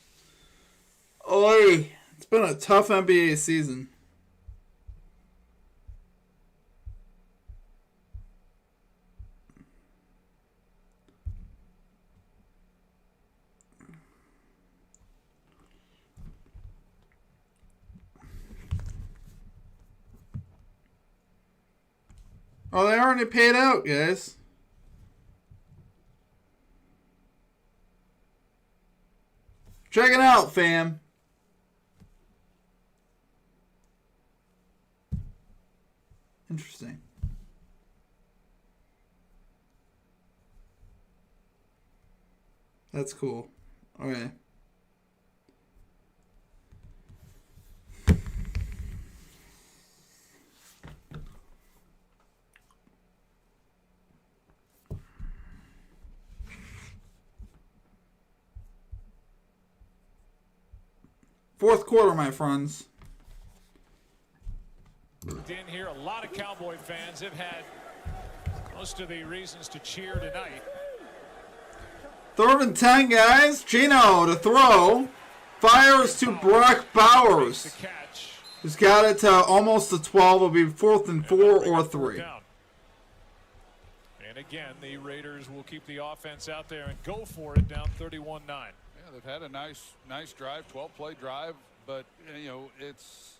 Oy. It's been a tough NBA season. Oh, they already paid out, guys. Check it out, fam. Interesting. That's cool. Okay. Fourth quarter, my friends. In here, a lot of Cowboy fans have had most of the reasons to cheer tonight. 3rd and 10, guys. Gino to throw. Fires to Brock Bowers. He's got it to almost to 12. It'll be 4th and 4 or 3. And again, the Raiders will keep the offense out there and go for it down 31-9. They've had a nice drive, 12-play drive, but you know it's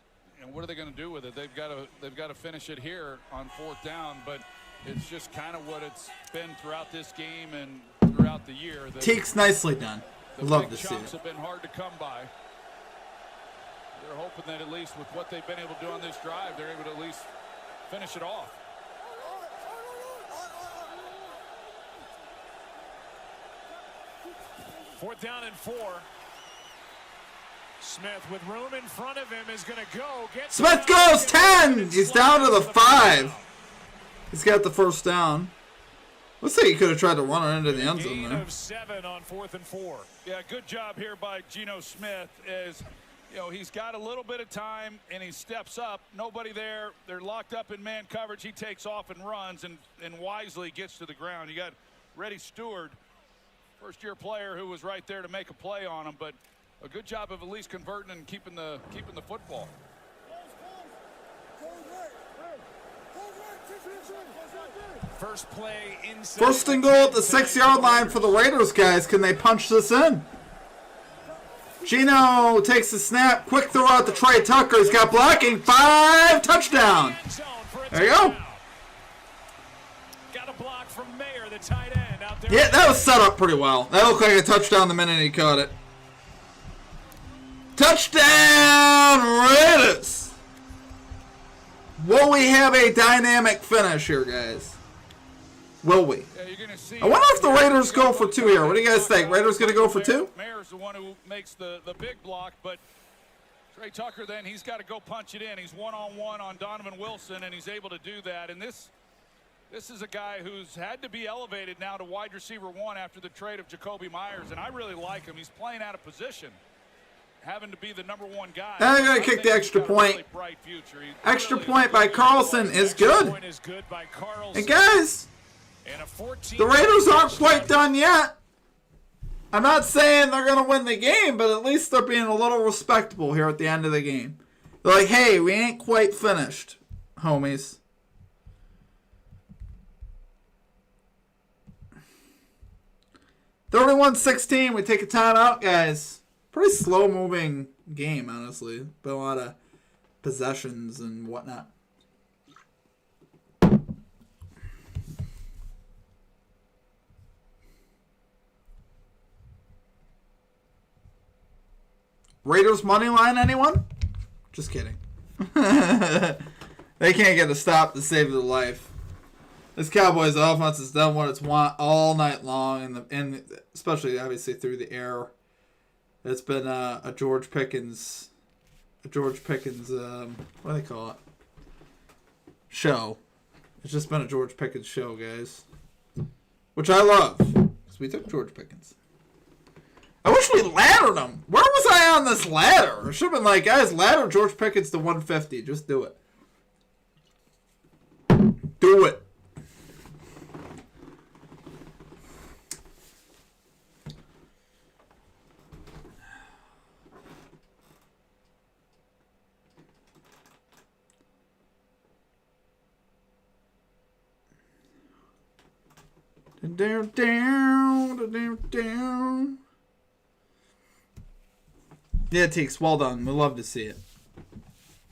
what are they going to do with it? They've got to finish it here on 4th down, but it's just kind of what it's been throughout this game and throughout the year. Teague's nicely done. Love to see it. Have been hard to come by. They're hoping that at least with what they've been able to do on this drive, they're able to at least finish it off. Fourth down and 4. Smith with room in front of him is going to go. Smith goes 10. He's down to the 5. He's got the first down. Looks like he could have tried to run it into the end zone there. Of 7 on 4th and 4. Yeah, good job here by Geno Smith. As you know, he's got a little bit of time and he steps up. Nobody there. They're locked up in man coverage. He takes off and runs and wisely gets to the ground. You got Reddy Stewart, first-year player who was right there to make a play on him, but a good job of at least converting and keeping the football. First play inside. First and goal at the 6-yard line for the Raiders, guys. Can they punch this in? Gino takes the snap. Quick throw out to Trey Tucker. He's got blocking. 5, touchdown. There you go. Got a block from Mayer, the tight end out there. Yeah, that was set up pretty well. That looked like a touchdown the minute he caught it. Touchdown, Raiders! Will we have a dynamic finish here, guys? Will we? Yeah, you're gonna see. I wonder if the Raiders go for 2 here. What do you guys think? Raiders going to go for 2? Mayer's the one who makes the big block, but Trey Tucker then, he's got to go punch it in. He's one-on-one on Donovan Wilson, and he's able to do that. And this is a guy who's had to be elevated now to wide receiver 1 after the trade of Jacoby Myers, and I really like him. He's playing out of position. having to be the #1 guy. And they're going to kick the extra point. Extra point by Carlson is good. And guys, the Raiders aren't quite done yet. I'm not saying they're going to win the game, but at least they're being a little respectable here at the end of the game. They're like, hey, we ain't quite finished, homies. (31-16). We take a timeout, guys. Pretty slow-moving game, honestly. Been a lot of possessions and whatnot. Raiders money line, anyone? Just kidding. They can't get a stop to save their life. This Cowboys offense has done what it's want all night long, and especially obviously through the air. It's been a George Pickens, what do they call it? Show. It's just been a George Pickens show, guys, which I love because we took George Pickens. I wish we laddered him. Where was I on this ladder? It should have been like, guys, ladder George Pickens to 150. Just do it. Do it. Down. Yeah, Teeks, well done. We love to see it.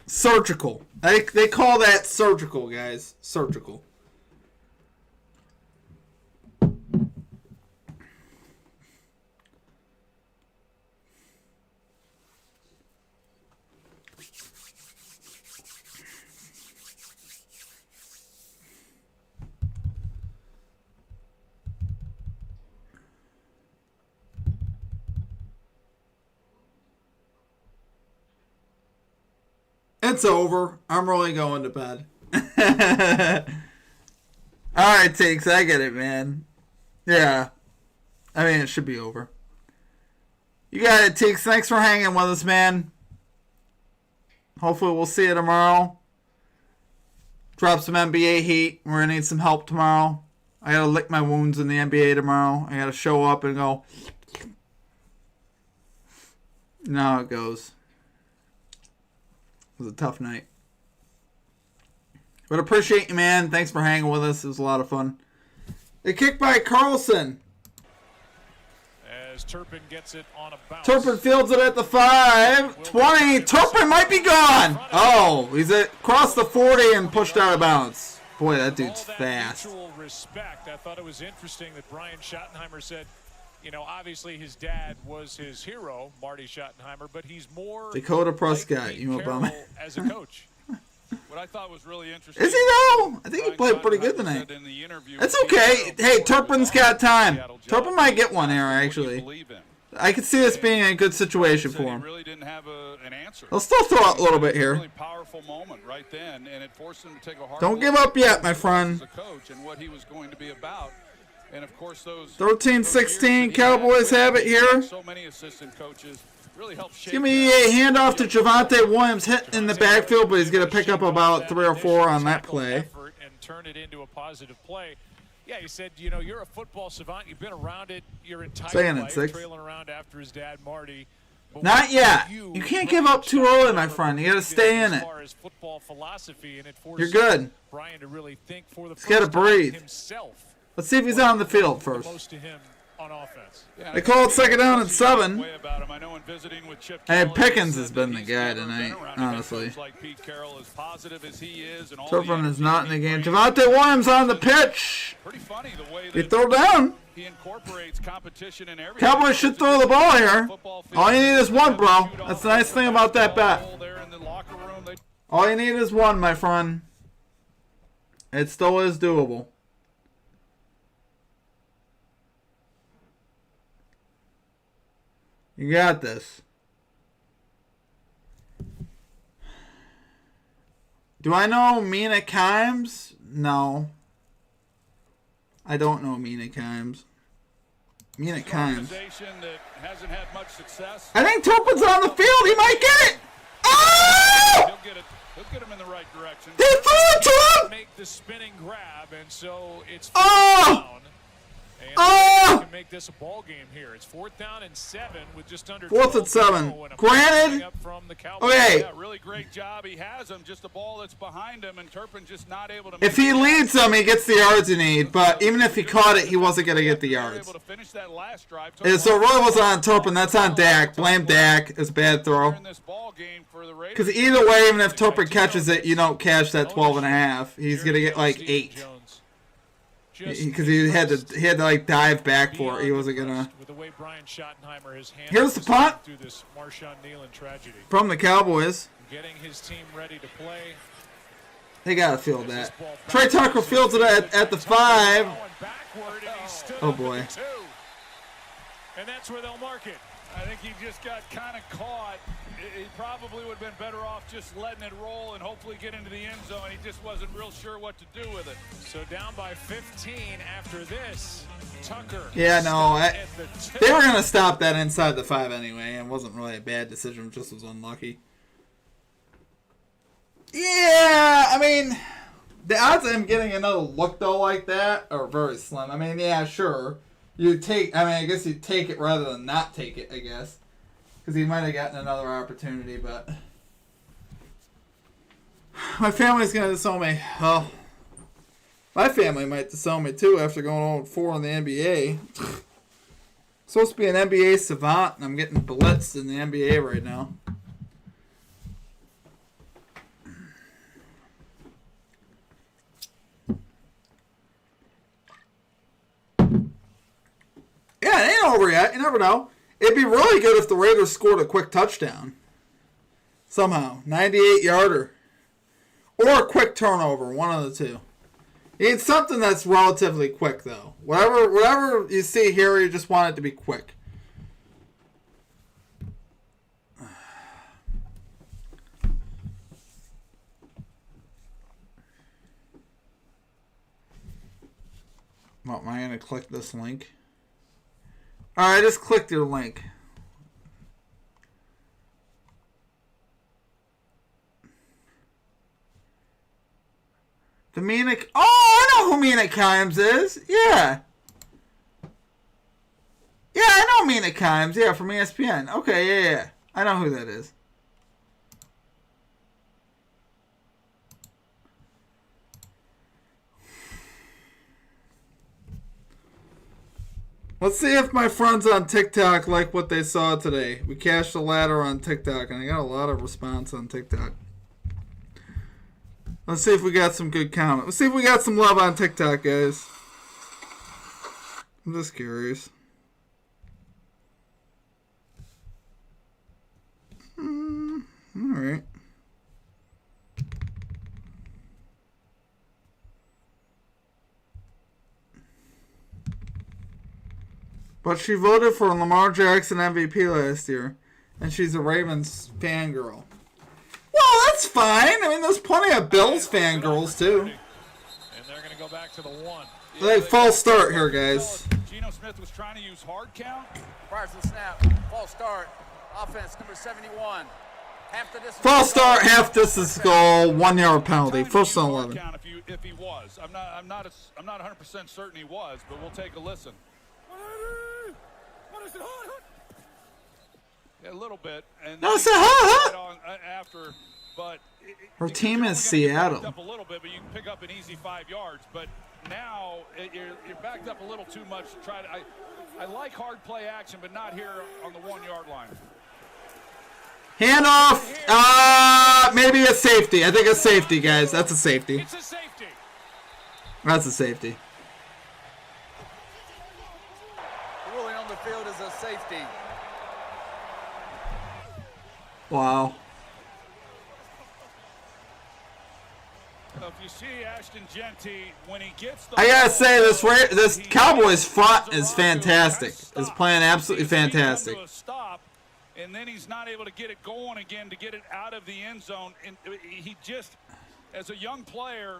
Surgical. They call that surgical, guys. Surgical. It's over. I'm really going to bed. Alright, Takes. I get it, man. Yeah. I mean, it should be over. You got it, Takes. Thanks for hanging with us, man. Hopefully we'll see you tomorrow. Drop some NBA heat. We're going to need some help tomorrow. I got to lick my wounds in the NBA tomorrow. I got to show up and go. You know how it goes. It was a tough night. But appreciate you, man. Thanks for hanging with us. It was a lot of fun. A kick by Carlson. As Turpin gets it on a bounce. Turpin fields it at the 5. 20. Turpin might be gone. Oh, he's across the 40 and pushed out of bounds. Boy, that dude's fast. Respect. I thought it was interesting that Brian Schottenheimer said, you know, obviously his dad was his hero, Marty Schottenheimer, but he's more Dakota Prescott, you Obama. As a coach. What I thought was really interesting. Is he though? I think he played pretty good tonight. It's okay. Hey, Turpin's got time. Turpin might get one here, actually. I could see this being a good situation for him. He'll still throw out a little bit here. Don't give up yet, my friend. And of course, those 13-16 Cowboys have it here. So many assistant coaches really help shape. Give me a handoff to Javonte Williams, hit in the backfield, but he's going to pick up about 3 or 4 on that play. And turn it into a positive play. Yeah, he said, you know, you're a football savant. You've been around it your entire life, trailing around after his dad, Marty. Not yet. You can't give up too early, my friend. You got to stay in it. You're good. Brian to really think for the He's got to breathe. Himself. Let's see if he's on the field first. They call it 2nd down and 7. And Pickens has been the guy tonight, honestly. Turpin is not in the game. Javonte Williams on the pitch. He throw down. Cowboys should throw the ball here. All you need is one, bro. That's the nice thing about that bet. All you need is one, my friend. It still is doable. You got this. Do I know Mina Kimes? No. I don't know Mina Kimes. Munich Kimes. Organization that hasn't had much success. I think Turpin's on the field. He might get it. Oh! He'll get him in the right direction. He threw it to him. Make the spinning grab, and so it's Oh! down. And they can make this a ball game here. It's 4th down and 7 with just under 4th and 7. Granted. Okay. Yeah, really great job. He has him. Just a ball that's behind him, and Turpin just not able to. If he leads them, he gets the yards he need. But even if he caught it, he wasn't going to get the yards. Able to finish that last drive. So it really wasn't on Turpin. That's on Dak. Blame Dak. It's a bad throw. Because either way, even if Turpin catches it, you don't catch that 12.5. He's going to get like 8. Because he had to like dive back for it. He wasn't gonna. Here's the punt from the Cowboys. Getting his team ready to play. They gotta field that. Trey Tucker fields it at the 5. Oh boy. And that's where they'll mark it. I think he just got kind of caught. He probably would have been better off just letting it roll and hopefully get into the end zone. He just wasn't real sure what to do with it. So down by 15 after this. Tucker. Yeah, no. They were going to stop that inside the 5 anyway. It wasn't really a bad decision. It just was unlucky. Yeah, I mean, the odds of him getting another look, though, like that are very slim. I mean, yeah, sure. I guess you'd take it rather than not take it, I guess. Because he might have gotten another opportunity, but... My family's going to disown me. Well, my family might disown me, too, after going 0-4 in the NBA. Supposed to be an NBA savant, and I'm getting blitzed in the NBA right now. Yeah, it ain't over yet. You never know. It'd be really good if the Raiders scored a quick touchdown. Somehow. 98-yarder. Or a quick turnover. One of the two. You need something that's relatively quick, though. Whatever you see here, you just want it to be quick. What, am I going to click this link? Alright, I just clicked your link. Dominic. Oh, I know who Mina Kimes is. Yeah. Yeah, I know Mina Kimes. Yeah, from ESPN. Okay, yeah. I know who that is. Let's see if my friends on TikTok like what they saw today. We cashed the ladder on TikTok, and I got a lot of response on TikTok. Let's see if we got some good comments. Let's see if we got some love on TikTok, guys. I'm just curious. Alright. But she voted for Lamar Jackson MVP last year, and she's a Ravens fangirl. Well, that's fine. I mean, there's plenty of Bills fangirls, too. And they're going to go back to the 1. Like, false start here, guys. Geno Smith was trying to use hard count. Prior to the snap, false start, offense number 71. False start, half distance goal, 1 yard penalty, first and 11. If he was, I'm not 100% certain he was, but we'll take a listen. Yeah, a little bit, and no, it's a after, but her team is Seattle. Up a little bit, but you can pick up an easy 5 yards. But now you're backed up a little too much to try to. I like hard play action, but not here on the 1 yard line. Handoff. Maybe a safety. I think a safety, guys. That's a safety. It's a safety. That's a safety. The ruling on the field is a safety. Wow. If you see Ashton Genty, when he gets the I gotta say, this Cowboys front is fantastic. It's playing absolutely fantastic. And then he's not able to get it going again to get it out of the end zone. And he just, as a young player,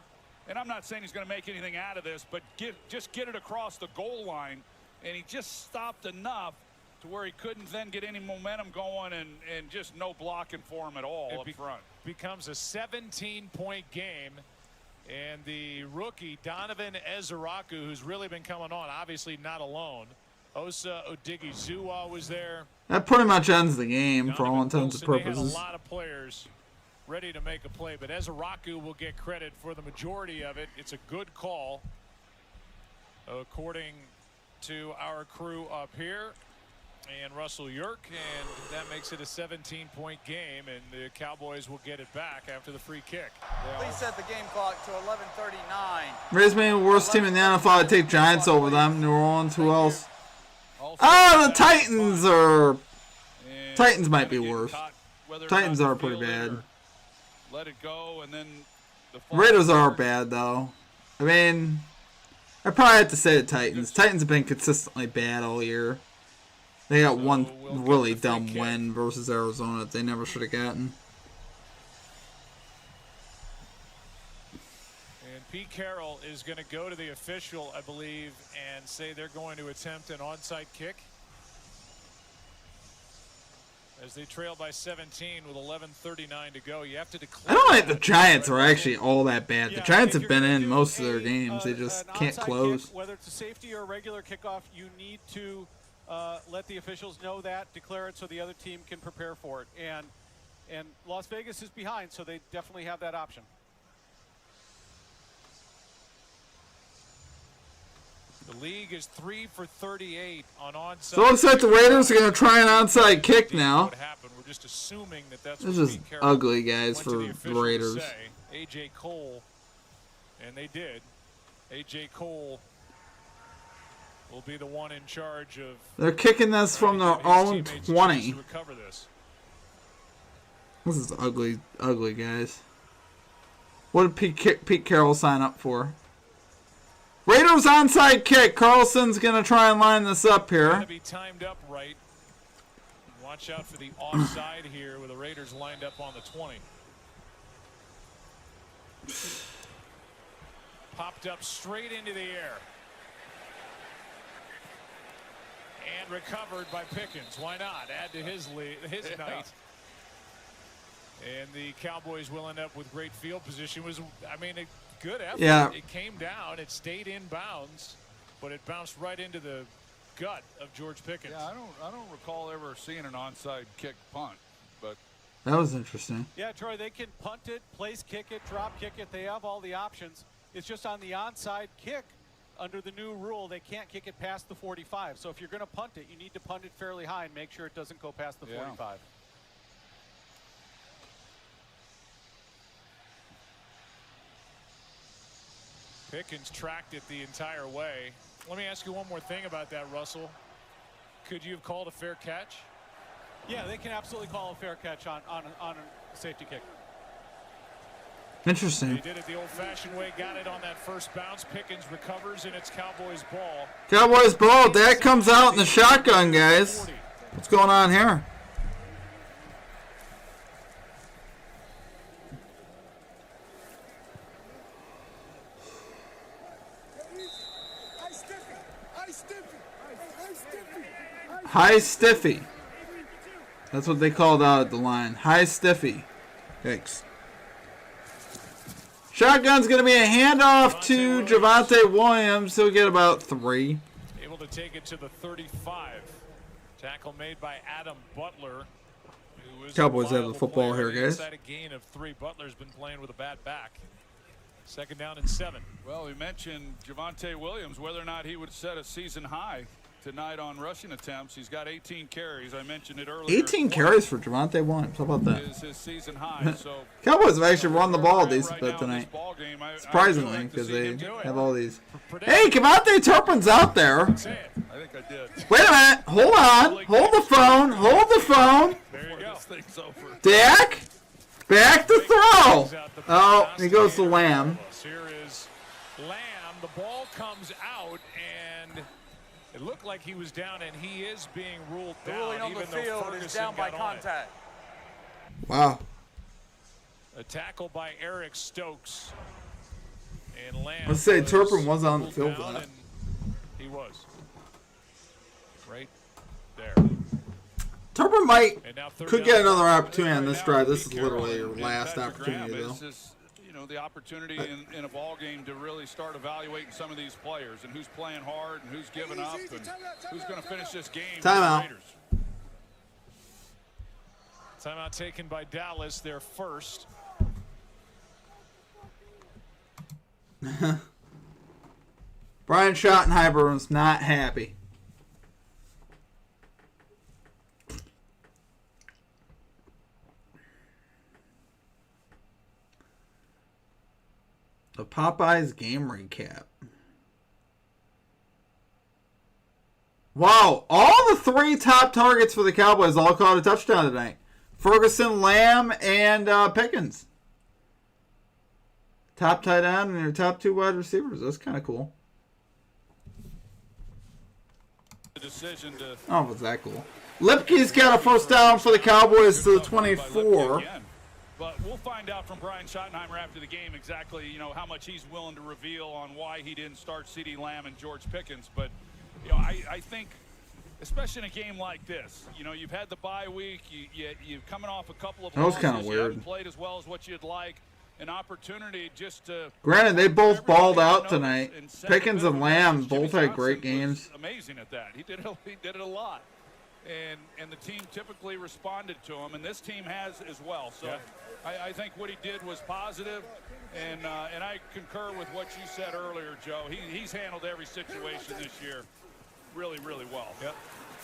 and I'm not saying he's going to make anything out of this, but just get it across the goal line. and he just stopped enough to where he couldn't then get any momentum going, and just no blocking for him at all up front. Becomes a 17-point game, and the rookie Donovan Ezeraku, who's really been coming on, obviously not alone. Osa Odigizua was there. That pretty much ends the game for all intents and Wilson, purposes. They had a lot of players ready to make a play, but Ezeraku will get credit for the majority of it. It's a good call, according to our crew up here and Russell Yerk, and that makes it a 17-point game, and the Cowboys will get it back after the free kick. Please set the game clock to 11:39. Raise me the worst team in the NFL. I'd take Giants over them. New Orleans. Who else? Oh, the Titans are. Titans might be worse. Titans are pretty bad. Let it go, and then the Raiders are bad though. I mean, I probably have to say the Titans. Titans have been consistently bad all year. They got one really dumb win versus Arizona that they never should have gotten. And Pete Carroll is going to go to the official, I believe, and say they're going to attempt an onside kick. As they trail by 17 with 11:39 to go, you have to declare. I don't think the Giants are actually all that bad. The Giants have been in most of their games. They just can't close. Kick, whether it's a safety or a regular kickoff, you need to let the officials know that, declare it so the other team can prepare for it. And Las Vegas is behind, so they definitely have that option. The league is 3 for 38 on onside. So it looks like the Raiders are going to try an onside kick now. We're just assuming that that's this is ugly, guys, for the Raiders. A.J. Cole, and they did. A.J. Cole will be the one in charge of. They're kicking this from their own 20. This is ugly, ugly, guys. What did Pete Carroll sign up for? Raiders onside kick. Carlson's going to try and line this up here. To be timed up right. Watch out for the offside here with the Raiders lined up on the 20. Popped up straight into the air. And recovered by Pickens. Why not? Add to his night. And the Cowboys will end up with great field position. I mean, a good effort. Yeah. It came down. It stayed in bounds, but it bounced right into the gut of George Pickens. Yeah, I don't recall ever seeing an onside kick punt, but that was interesting. Yeah, Troy, they can punt it, place kick it, drop kick it. They have all the options. It's just on the onside kick. Under the new rule, they can't kick it past the 45. So if you're going to punt it, you need to punt it fairly high and make sure it doesn't go past the 45. Pickens tracked it the entire way. Let me ask you one more thing about that, Russell. Could you have called a fair catch? Yeah, they can absolutely call a fair catch on a safety kick. Interesting. They did it the old-fashioned way, got it on that first bounce. Pickens recovers, and it's Cowboys ball. Cowboys ball. Dak comes out in the shotgun, guys. What's going on here? High Stiffy. That's what they called out at the line. High Stiffy. Thanks. Shotgun's going to be a handoff to Javonte Williams. He'll get about 3. Able to take it to the 35. Tackle made by Adam Butler. Who is Cowboys have the football here, guys. Inside a gain of 3. Butler's been playing with a bad back. 2nd down and 7. Well, we mentioned Javonte Williams, whether or not he would set a season high tonight on rushing attempts. He's got 18 carries. I mentioned it earlier. 18 carries for Javonte Williams. How about that? Is his season high. So Cowboys have actually run the ball a decent bit tonight. Surprisingly, because they have all these. Hey, Javonte Turpin's out there. I think I did. Wait a minute. Hold on. Hold the phone. Hold the phone. There you go. Dak, back to throw. Oh, he goes to Lamb. Here is Lamb. The ball comes out, and it looked like he was down, and he is being ruled down. The ruling on the field is down by contact. Wow. A tackle by Eric Stokes. And Lamb. Let's say Turpin was on the field for that. He was. right there. Turpin might And now could get another opportunity on this drive. This is literally your last opportunity, though. This is, the opportunity in a ball game to really start evaluating some of these players and who's playing hard and who's giving up and who's going to finish this game. Timeout. Timeout taken by Dallas, their first. Brian Schottenheimer was not happy. The Popeyes game recap. Wow, all the 3 top targets for the Cowboys all caught a touchdown tonight. Ferguson, Lamb, and Pickens. Top tight end and your top 2 wide receivers. That's kind of cool. Oh, was that cool? Lipke's got a first down for the Cowboys to the 24. But we'll find out from Brian Schottenheimer after the game exactly, how much he's willing to reveal on why he didn't start CeeDee Lamb and George Pickens. But, I think, especially in a game like this, you've had the bye week, you're coming off a couple of losses. That was kind of weird. You haven't played as well as what you'd like. An opportunity just to. Granted, they both balled out tonight. Pickens and Lamb both had great games. Amazing at that. He did it a lot. And the team typically responded to him, and this team has as well. So I think what he did was positive, and I concur with what you said earlier, Joe. He's handled every situation this year really, really well. Yep.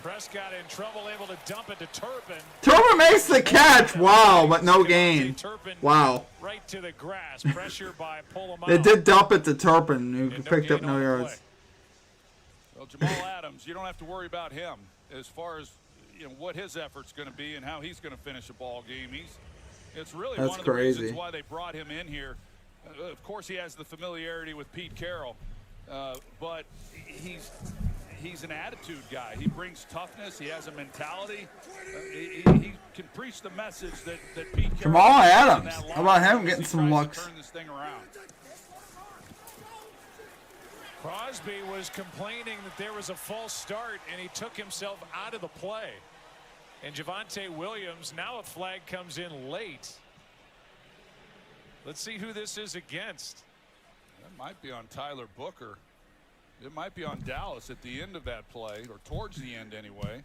Prescott in trouble, able to dump it to Turpin. Turpin makes the catch. Wow, but no gain. Wow. Right to the grass. Pressure by Polamalu. They did dump it to Turpin, who picked up no yards. Well, Jamal Adams, you don't have to worry about him as far as what his effort's going to be and how he's going to finish a ball game. It's really one of the reasons why they brought him in here. Of course, he has the familiarity with Pete Carroll, but he's an attitude guy. He brings toughness. He has a mentality. He can preach the message that Pete Carroll. Jamal Adams. How about him getting some looks? Turn this thing around. Crosby was complaining that there was a false start, and he took himself out of the play. And Javonte Williams, now a flag comes in late. Let's see who this is against. That might be on Tyler Booker. It might be on Dallas at the end of that play, or towards the end anyway.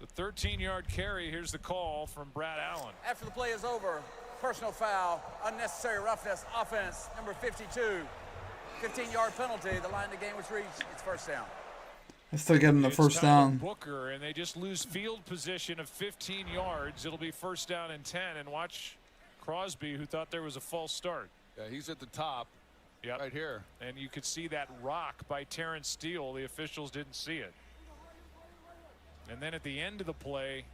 It's a 13-yard carry. Here's the call from Brad Allen. After the play is over, personal foul, unnecessary roughness, offense, number 52. 15-yard penalty. The line of the game was reached. It's first down. I still get him the first down. Booker, and they just lose field position of 15 yards. It'll be first down and 10. And watch Crosby, who thought there was a false start. Yeah, he's at the top. Yep. Right here. And you could see that rock by Terrence Steele. The officials didn't see it. And then at the end of the play,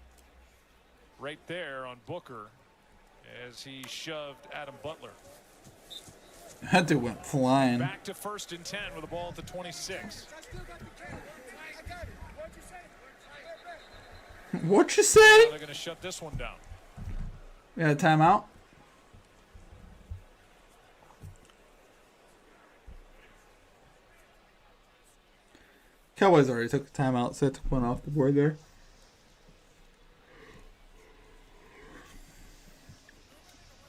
right there on Booker, as he shoved Adam Butler. That dude went flying. Back to first and 10 with the ball at the 26. What you say? Now they're going to shut this one down. We got a timeout. Cowboys already took the timeout, so I took one off the board there.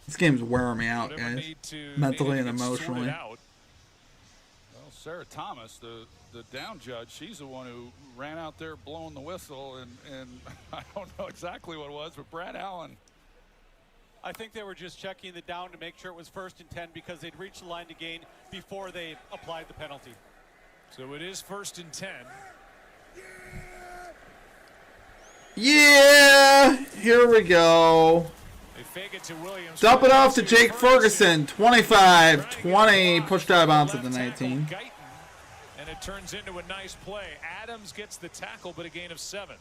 This game's wearing me out, guys. Mentally and emotionally. Well, Sarah Thomas, the down judge, she's the one who ran out there blowing the whistle, and I don't know exactly what it was, but Brad Allen. I think they were just checking the down to make sure it was first and 10 because they'd reached the line to gain before they applied the penalty. So it is first and 10. Yeah, here we go. They fake it to Williams. Dump it off to Jake Ferguson. 25-20, pushed out of bounds at the 19. And it turns into a nice play. Adams gets the tackle, but a gain of 7.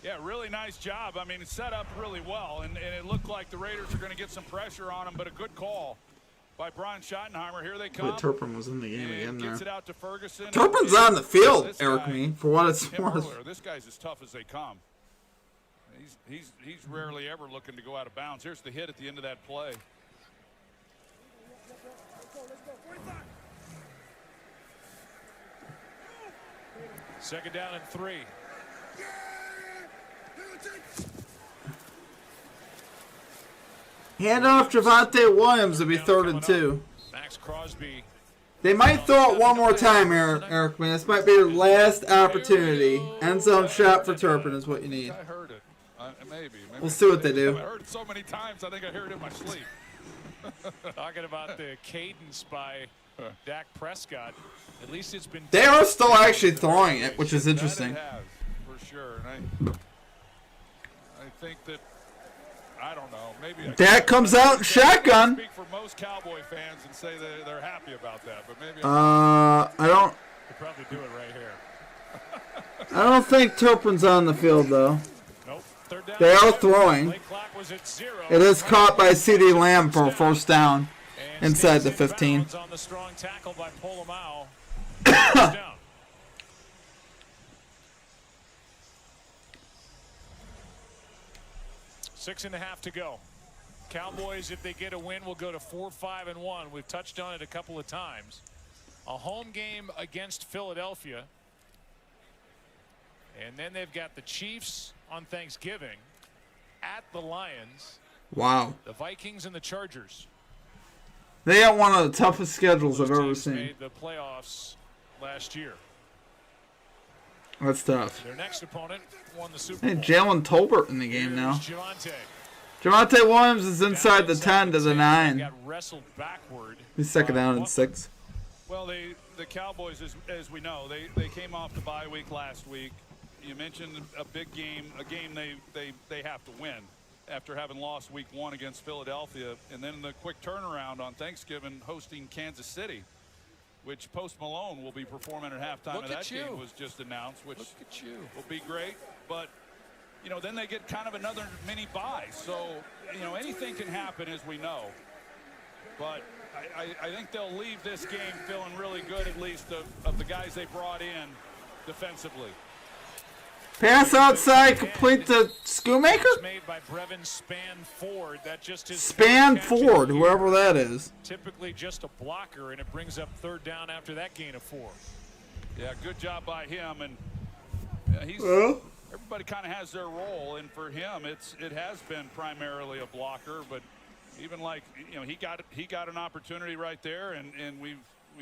Yeah, really nice job. I mean, it's set up really well, and it looked like the Raiders are going to get some pressure on him, but a good call by Brian Schottenheimer. Here they come. But Turpin was in the game again there. Gets it out to Ferguson. Turpin's on the field, Eric Me, for what it's worth. This guy's as tough as they come. He's rarely ever looking to go out of bounds. Here's the hit at the end of that play. Second down and 3. Hand off Javonte Williams. It'll be 3rd and 2. Max Crosby. They might throw it one more time, Eric. Man, this might be your last opportunity. End zone shot for Turpin is what you need. I heard it. Maybe. We'll see what they do. I heard it so many times, I think I heard it in my sleep. Talking about the cadence by Dak Prescott. At least it's been. They are still actually throwing it, which is interesting. That it has, for sure. And I think that, I don't know, maybe Dak comes out in shotgun. Speak for most Cowboy fans and say that they're happy about that, but maybe I don't. Could probably do it right here. I don't think Turpin's on the field though. Nope. Third down. They are throwing. Clock was at 0. It is caught by CeeDee Lamb for a 1st down inside the 15. On the strong tackle by Polamalu. Down. 6.5 to go. Cowboys, if they get a win, will go to 4-5-1. We've touched on it a couple of times. A home game against Philadelphia. And then they've got the Chiefs on Thanksgiving at the Lions. Wow. The Vikings and the Chargers. They got one of the toughest schedules I've ever seen. Made the playoffs last year. That's tough. Their next opponent won the Super Bowl. Hey, Jalen Tolbert in the game now. Javonte. Javonte Williams is inside the 10 to the 9. Got wrestled backward. He's 2nd down and 6. Well, the Cowboys, as we know, they came off the bye week last week. You mentioned a big game, a game they have to win after having lost week 1 against Philadelphia, and then the quick turnaround on Thanksgiving hosting Kansas City, which Post Malone will be performing at halftime of that game was just announced, which will be great. But, you know, then they get kind of another mini bye. So, you know, anything can happen, as we know. But I think they'll leave this game feeling really good, at least of the guys they brought in defensively. Pass outside, complete the Schoonmaker? Made by Brevin Span-Ford. That just is Span-Ford, whoever that is. Typically just a blocker, and it brings up 3rd down after that gain of 4. Yeah, good job by him. And everybody kind of has their role, and for him, it has been primarily a blocker. But even like, you know, he got an opportunity right there, and we've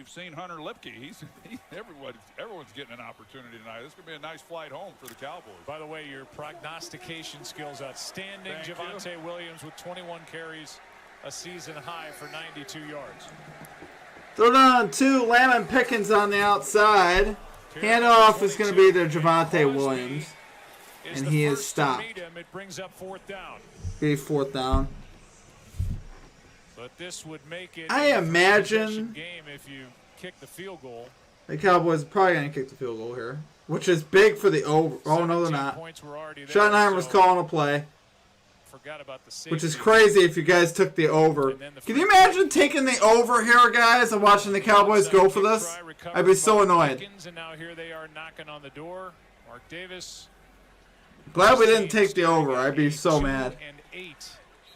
seen Hunter Lipke. Everyone's getting an opportunity tonight. This is going to be a nice flight home for the Cowboys. By the way, your prognostication skills outstanding. Javonte Williams with 21 carries, a season high for 92 yards. 3rd down 2. Lamb and Pickens on the outside. Handoff is going to be to Javonte Williams, and he is stopped. It brings up 4th down. Be 4th down. But this would make it I imagine game if you kick the field goal. The Cowboys are probably going to kick the field goal here, which is big for the over. Oh, no, they're not. Schottenheimer's calling a play, forgot about the safety, which is crazy if you guys took the over. Can you imagine taking the over here, guys, and watching the Cowboys go for this? I'd be so annoyed. And now here they are knocking on the door. Mark Davis. Glad we didn't take the over. I'd be so mad.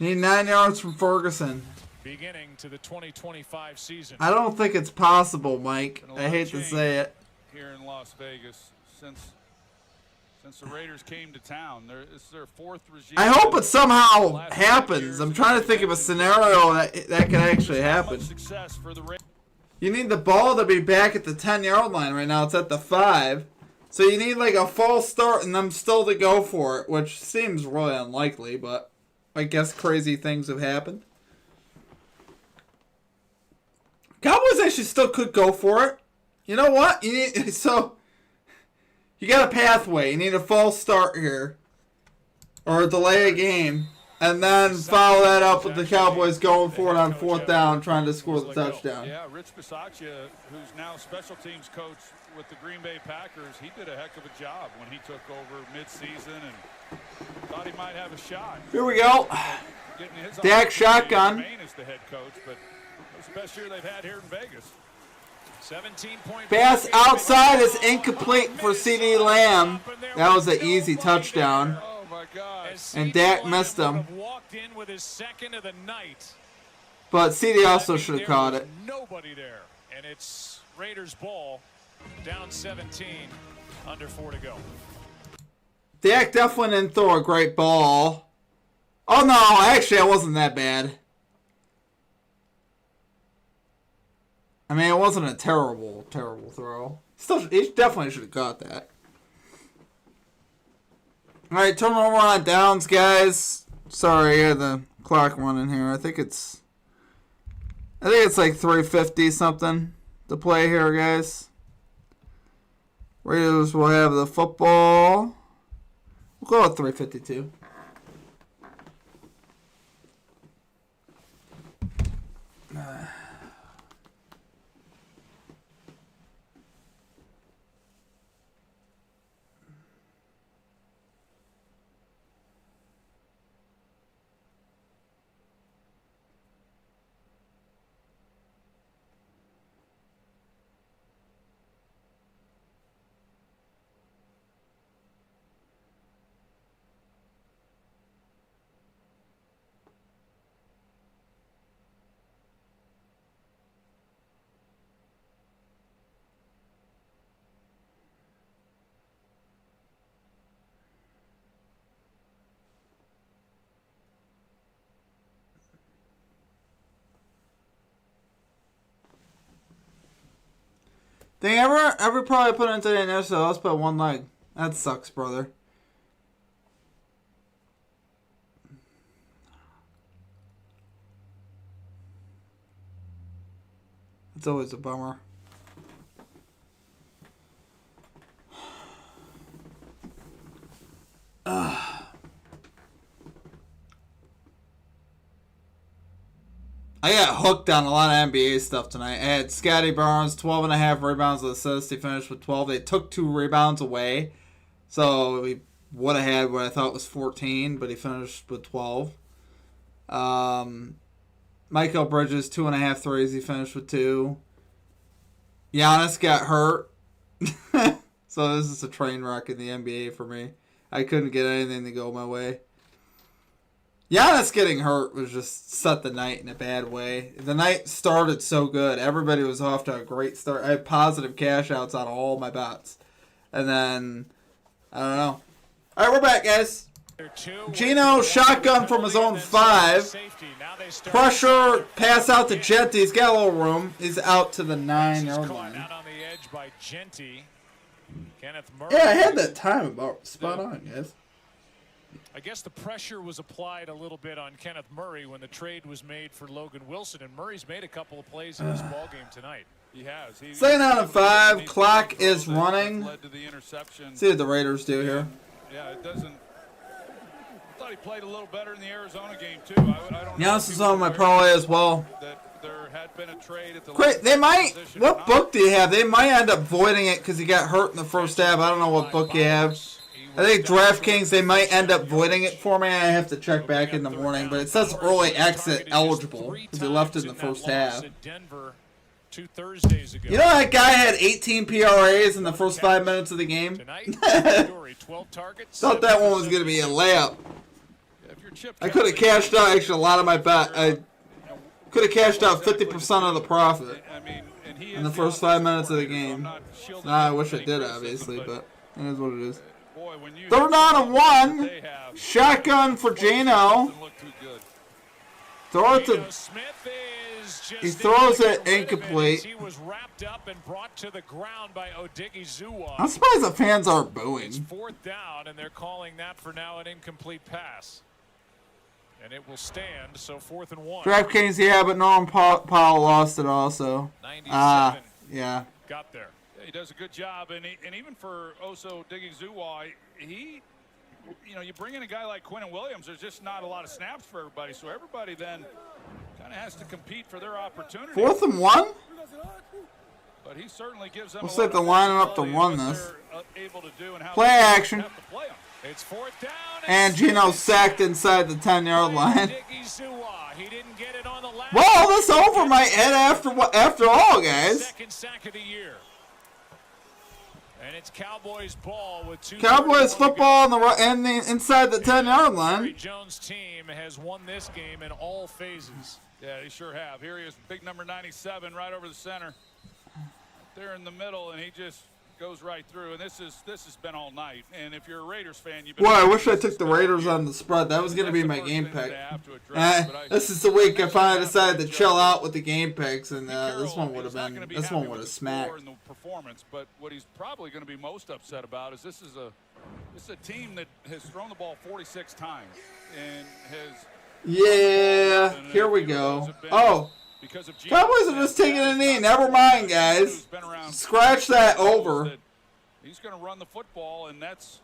Need 9 yards from Ferguson. Beginning to the 2025 season. I don't think it's possible, Mike. I hate to say it. Here in Las Vegas, since the Raiders came to town, it's their 4th regime. I hope it somehow happens. I'm trying to think of a scenario that can actually happen. You need the ball to be back at the 10-yard line right now. It's at the 5. So you need like a false start and them still to go for it, which seems really unlikely, but I guess crazy things have happened. Cowboys actually still could go for it. You know what? You got a pathway. You need a false start here, or delay a game, and then follow that up with the Cowboys going for it on 4th down, trying to score the touchdown. Yeah, Rich Bisaccia, who's now special teams coach with the Green Bay Packers, he did a heck of a job when he took over mid-season and thought he might have a shot. Here we go. Dak shotgun. As the head coach, but it's the best year they've had here in Vegas. 17-point pass outside is incomplete for CeeDee Lamb. That was an easy touchdown. Oh my God! And Dak missed him. Walked in with his 2nd of the night. But CeeDee also should have caught it. Nobody there, and it's Raiders ball, down 17, under 4 to go. Dak definitely didn't throw a great ball. Oh, no. Actually, it wasn't that bad. I mean, it wasn't a terrible, terrible throw. Still, he definitely should have got that. All right, turnover on downs, guys. Sorry, I had the clock running here. I think it's like 3:50 something to play here, guys. Raiders will have the football. We'll go with 3:52. They ever probably put into the initial, let's put one leg. That sucks, brother. It's always a bummer. I got hooked on a lot of NBA stuff tonight. I had Scotty Barnes, 12.5 rebounds with assists. He finished with 12. They took 2 rebounds away. So he would have had what I thought was 14, but he finished with 12. Michael Bridges, 2.5 threes. He finished with 2. Giannis got hurt. So this is a train wreck in the NBA for me. I couldn't get anything to go my way. Giannis getting hurt was just set the night in a bad way. The night started so good. Everybody was off to a great start. I had positive cash outs on all my bets. And then, I don't know. All right, we're back, guys. Gino, shotgun from his own 5. Pressure, pass out to Genty. He's got a little room. He's out to the 9-yard line. Yeah, I had that time about spot on, guys. I guess the pressure was applied a little bit on Kenneth Murray when the trade was made for Logan Wilson, and Murray's made a couple of plays in this ballgame tonight. He has. Second down and 5. Clock is running. Led to the interception. See what the Raiders do here. Yeah, it doesn't. I thought he played a little better in the Arizona game too. I don't know. Giannis is on my parlay as well. That there had been a trade at the Great. They might. What book do you have? They might end up voiding it because he got hurt in the first half. I don't know what book you have. I think DraftKings, they might end up voiding it for me. I have to check back in the morning, but it says early exit eligible because he left in the first half. Two Thursdays ago. You know that guy had 18 PRAs in the first 5 minutes of the game? Thought that one was going to be a layup. I could have cashed out actually a lot of my bet. I could have cashed out 50% of the profit in the first 5 minutes of the game. Nah, I wish I did, obviously, but it is what it is. 3rd down and 1. Shotgun for Gino. Throw it to. He throws it incomplete. He was wrapped up and brought to the ground by Odighizuwa. I'm surprised the fans aren't booing. It's 4th down, and they're calling that for now an incomplete pass. And it will stand, so 4th and 1. DraftKings, yeah, but Norman Powell lost it also. 97. Yeah. Got there. Yeah, he does a good job, and even for Oso Odighizuwa, he, you bring in a guy like Quentin Williams, there's just not a lot of snaps for everybody, so everybody then kind of has to compete for their opportunity. 4th and 1? But he certainly gives them looks like they're lining up to run this. Play action. It's 4th down. And Gino sacked inside the 10-yard line. He didn't get it on the last. Well, this over my head after all, guys. Second sack of the year. And it's Cowboys ball with 2. Cowboys football and the inside the 10-yard line. Jones' team has won this game in all phases. Yeah, they sure have. Here he is, big number 97, right over the center. There in the middle, and he just goes right through, and this has been all night. And if you're a Raiders fan, you've been. Well, I wish I took the Raiders on the spread. That was going to be my game pick. This is the week I finally decided to chill out with the game picks, and this one would have been. This one would have smacked. In the performance, but what he's probably going to be most upset about is this is a team that has thrown the ball 46 times and has. Yeah, here we go. Oh. Cowboys are just taking a knee. Never mind, guys. Scratch that over. He's going to run the football, and that's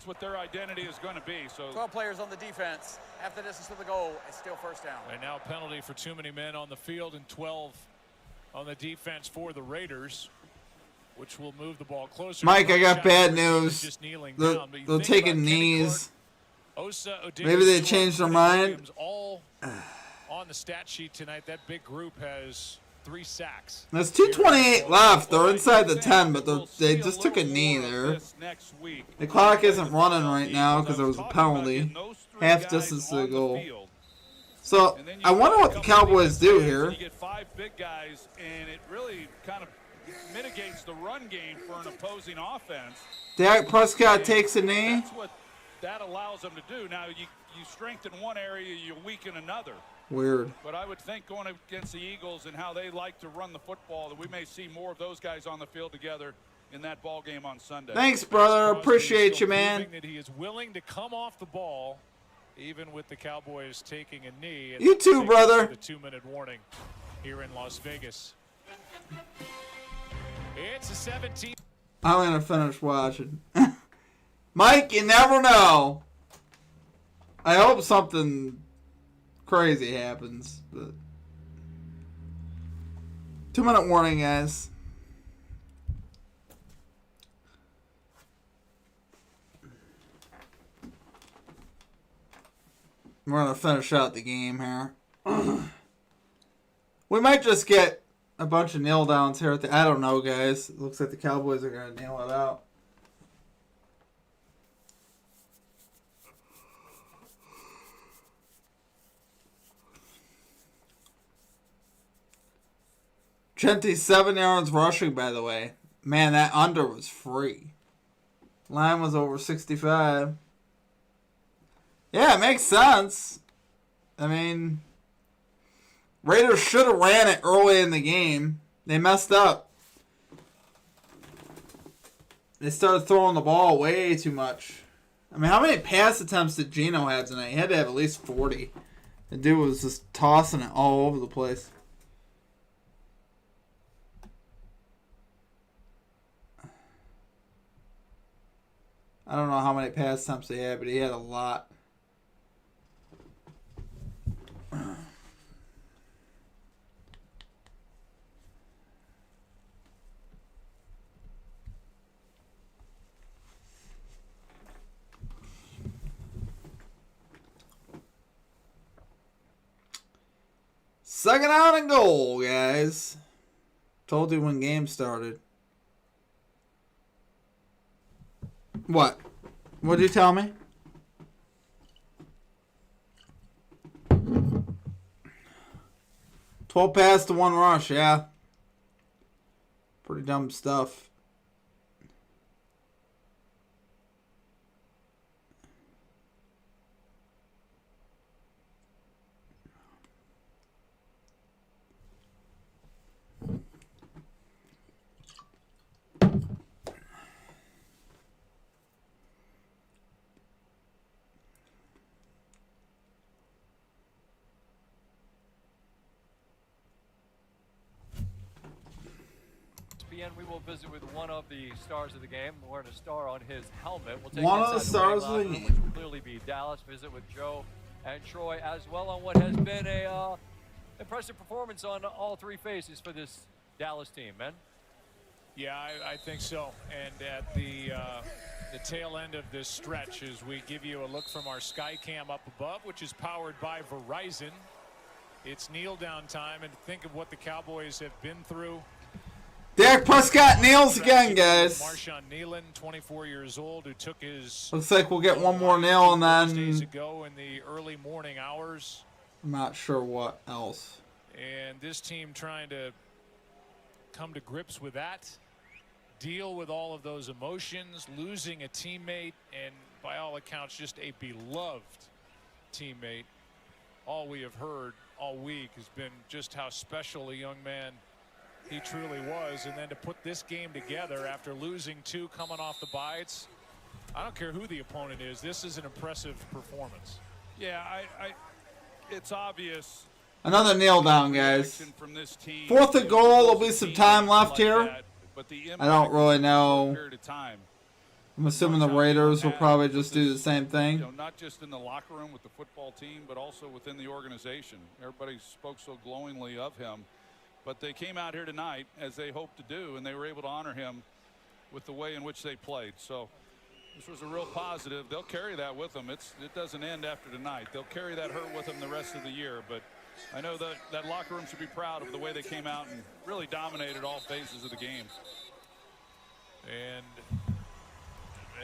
what their identity is going to be. So 12 players on the defense. Half the distance to the goal. It's still first down. And now penalty for too many men on the field and 12 on the defense for the Raiders, which will move the ball closer. Mike, I got bad news. They're taking knees. Maybe they changed their mind. On the stat sheet tonight, that big group has 3 sacks. There's 2:28 left. They're inside the 10, but they just took a knee there. The clock isn't running right now because there was a penalty. Half distance to the goal. So, I wonder what the Cowboys do here. You get 5 big guys, and it really kind of mitigates the run game for an opposing offense. Dak Prescott takes a knee. That's what that allows them to do. Now, you strengthen one area, you weaken another. Weird. But I would think going against the Eagles and how they like to run the football that we may see more of those guys on the field together in that ball game on Sunday. Thanks, brother. Appreciate you, man. That he is willing to come off the ball, even with the Cowboys taking a knee. You too, brother. The 2-minute warning here in Las Vegas. It's a 17. I'm gonna finish watching. Mike, you never know. I hope something crazy happens, but 2-minute warning, guys. We're gonna finish out the game here. We might just get a bunch of nail downs here at the. I don't know, guys. It looks like the Cowboys are gonna nail it out. Genti, 7 yards rushing, by the way. Man, that under was free. Line was over 65. Yeah, it makes sense. I mean, Raiders should have ran it early in the game. They messed up. They started throwing the ball way too much. I mean, how many pass attempts did Geno have tonight? He had to have at least 40. The dude was just tossing it all over the place. I don't know how many pass attempts he had, but he had a lot. Second out and goal, guys. Told you when game started. What? What did you tell me? $12 pass to 1 rush, yeah. Pretty dumb stuff. We will visit with one of the stars of the game, wearing a star on his helmet. We'll take one of the stars of the game, which will clearly be Dallas. Visit with Joe and Troy as well on what has been a impressive performance on all 3 faces for this Dallas team, man. Yeah, I think so. And at the tail end of this stretch, as we give you a look from our Skycam up above, which is powered by Verizon, it's kneel down time, and think of what the Cowboys have been through. Dak Prescott nails again, guys. Marshawn Nealon, 24 years old, who took his. Looks like we'll get one more nail and then. Days ago in the early morning hours. I'm not sure what else. And this team trying to come to grips with that deal with all of those emotions, losing a teammate, and by all accounts, just a beloved teammate. All we have heard all week has been just how special a young man he truly was. And then to put this game together after losing 2 coming off the bye, I don't care who the opponent is. This is an impressive performance. Yeah, it's obvious. Another kneel down, guys. From this team. 4th and goal. There'll be some time left like here. That, but the I don't really know. Time. I'm assuming the Raiders will probably just do the same thing. You know, not just in the locker room with the football team, but also within the organization. Everybody spoke so glowingly of him. But they came out here tonight, as they hoped to do, and they were able to honor him with the way in which they played. So this was a real positive. They'll carry that with them. It doesn't end after tonight. They'll carry that hurt with them the rest of the year. But I know that locker room should be proud of the way they came out and really dominated all phases of the game. And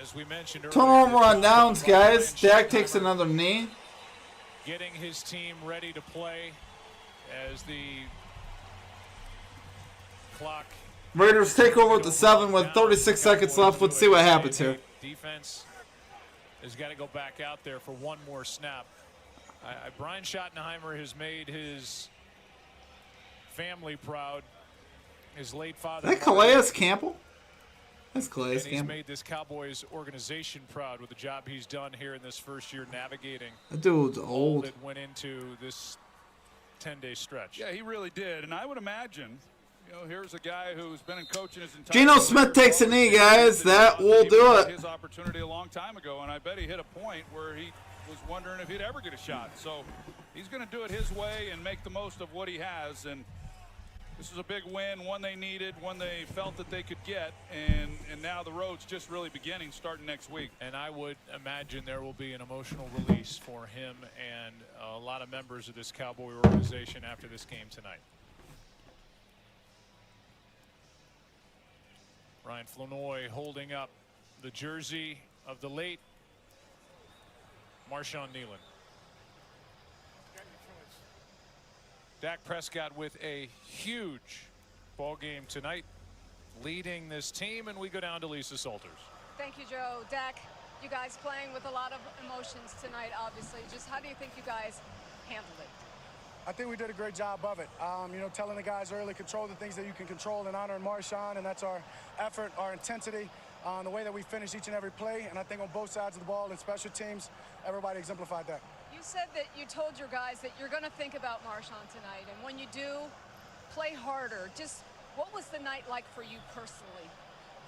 as we mentioned earlier, Turnover on downs, guys. Dak takes another knee. Getting his team ready to play as the clock. Raiders take over at the 7 with 36 seconds left. Let's see what happens here. Defense has got to go back out there for one more snap. Brian Schottenheimer has made his family proud. His late father. Is that Calais Campbell? That's Calais and he's Campbell. made this Cowboys organization proud with the job he's done here in this first year navigating. That dude's all old. that went into this 10-day stretch. Yeah, he really did. And I would imagine, you know, here's a guy who's been in coaching his entire Geno Smith takes a knee, guys. That will do it. His opportunity a long time ago, and I bet he hit a point where he was wondering if he'd ever get a shot. So he's going to do it his way and make the most of what he has. And this is a big win, one they needed, one they felt that they could get, and now the road's just really beginning, starting next week. And I would imagine there will be an emotional release for him and a lot of members of this Cowboy organization after this game tonight. Ryan Flournoy holding up the jersey of the late Marshawn Nealon. Dak Prescott with a huge ball game tonight, leading this team, and we go down to Lisa Salters. Thank you, Joe. Dak, you guys playing with a lot of emotions tonight, obviously. Just how do you think you guys handled it? I think we did a great job of it. You know, telling the guys early, control the things that you can control and honoring Marshawn, and that's our effort, our intensity, the way that we finish each and every play. And I think on both sides of the ball and special teams, everybody exemplified that. You said that you told your guys that you're going to think about Marshawn tonight, and when you do, play harder. Just what was the night like for you personally?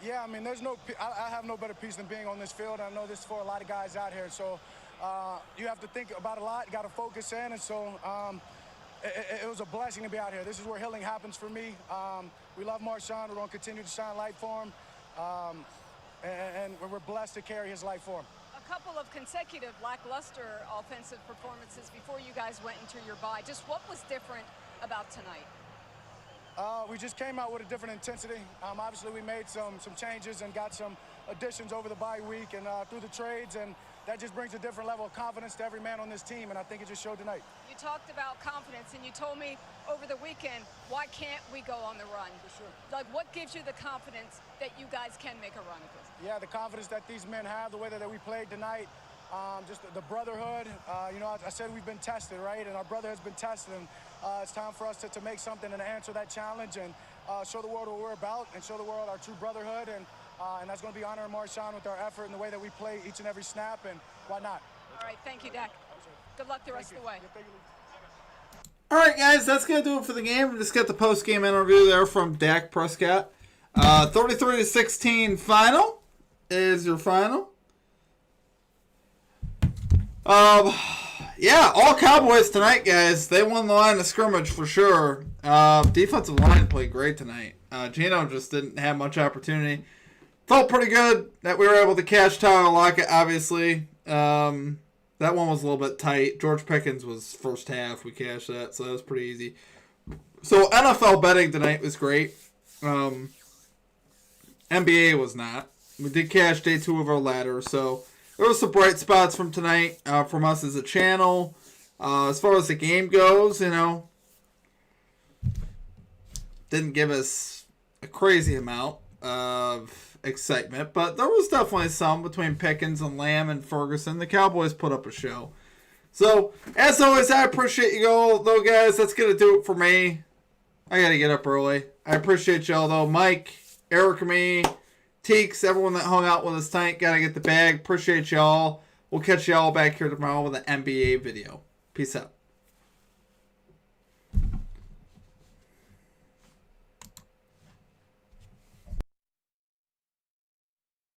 Yeah, I mean, I have no better piece than being on this field. I know this is for a lot of guys out here, so you have to think about a lot. You got to focus in, and so it was a blessing to be out here. This is where healing happens for me. We love Marshawn. We're going to continue to shine light for him, and we're blessed to carry his light for him. A couple of consecutive lackluster offensive performances before you guys went into your bye. Just what was different about tonight? We just came out with a different intensity. Obviously, we made some changes and got some additions over the bye week and through the trades, and that just brings a different level of confidence to every man on this team, and I think it just showed tonight. You talked about confidence, and you told me over the weekend, why can't we go on the run? For sure. Like, what gives you the confidence that you guys can make a run at this? Yeah, the confidence that these men have, the way that we played tonight, just the brotherhood. You know, I said we've been tested, right? And our brother has been tested, and it's time for us to make something and answer that challenge and show the world what we're about and show the world our true brotherhood. And that's going to be honoring Marshawn with our effort and the way that we play each and every snap, and why not? All right, thank you, Dak. Good luck the rest of the way. All right, guys, that's going to do it for the game. We just got the post-game interview there from Dak Prescott. 33-16 final is your final. Yeah, all Cowboys tonight, guys. They won the line of scrimmage for sure. Defensive line played great tonight. Geno just didn't have much opportunity. Felt pretty good that we were able to catch Tyler Lockett, obviously. That one was a little bit tight. George Pickens was first half. We cashed that, so that was pretty easy. So NFL betting tonight was great. NBA was not. We did cash day 2 of our ladder, so there were some bright spots from tonight from us as a channel. As far as the game goes, you know, didn't give us a crazy amount, of excitement, but there was definitely some between Pickens and Lamb and Ferguson. The Cowboys put up a show. So, as always, I appreciate you all, though, guys. That's going to do it for me. I got to get up early. I appreciate y'all, though. Mike, Eric, me, Teeks, everyone that hung out with us tonight. Got to get the bag. Appreciate y'all. We'll catch y'all back here tomorrow with an NBA video. Peace out.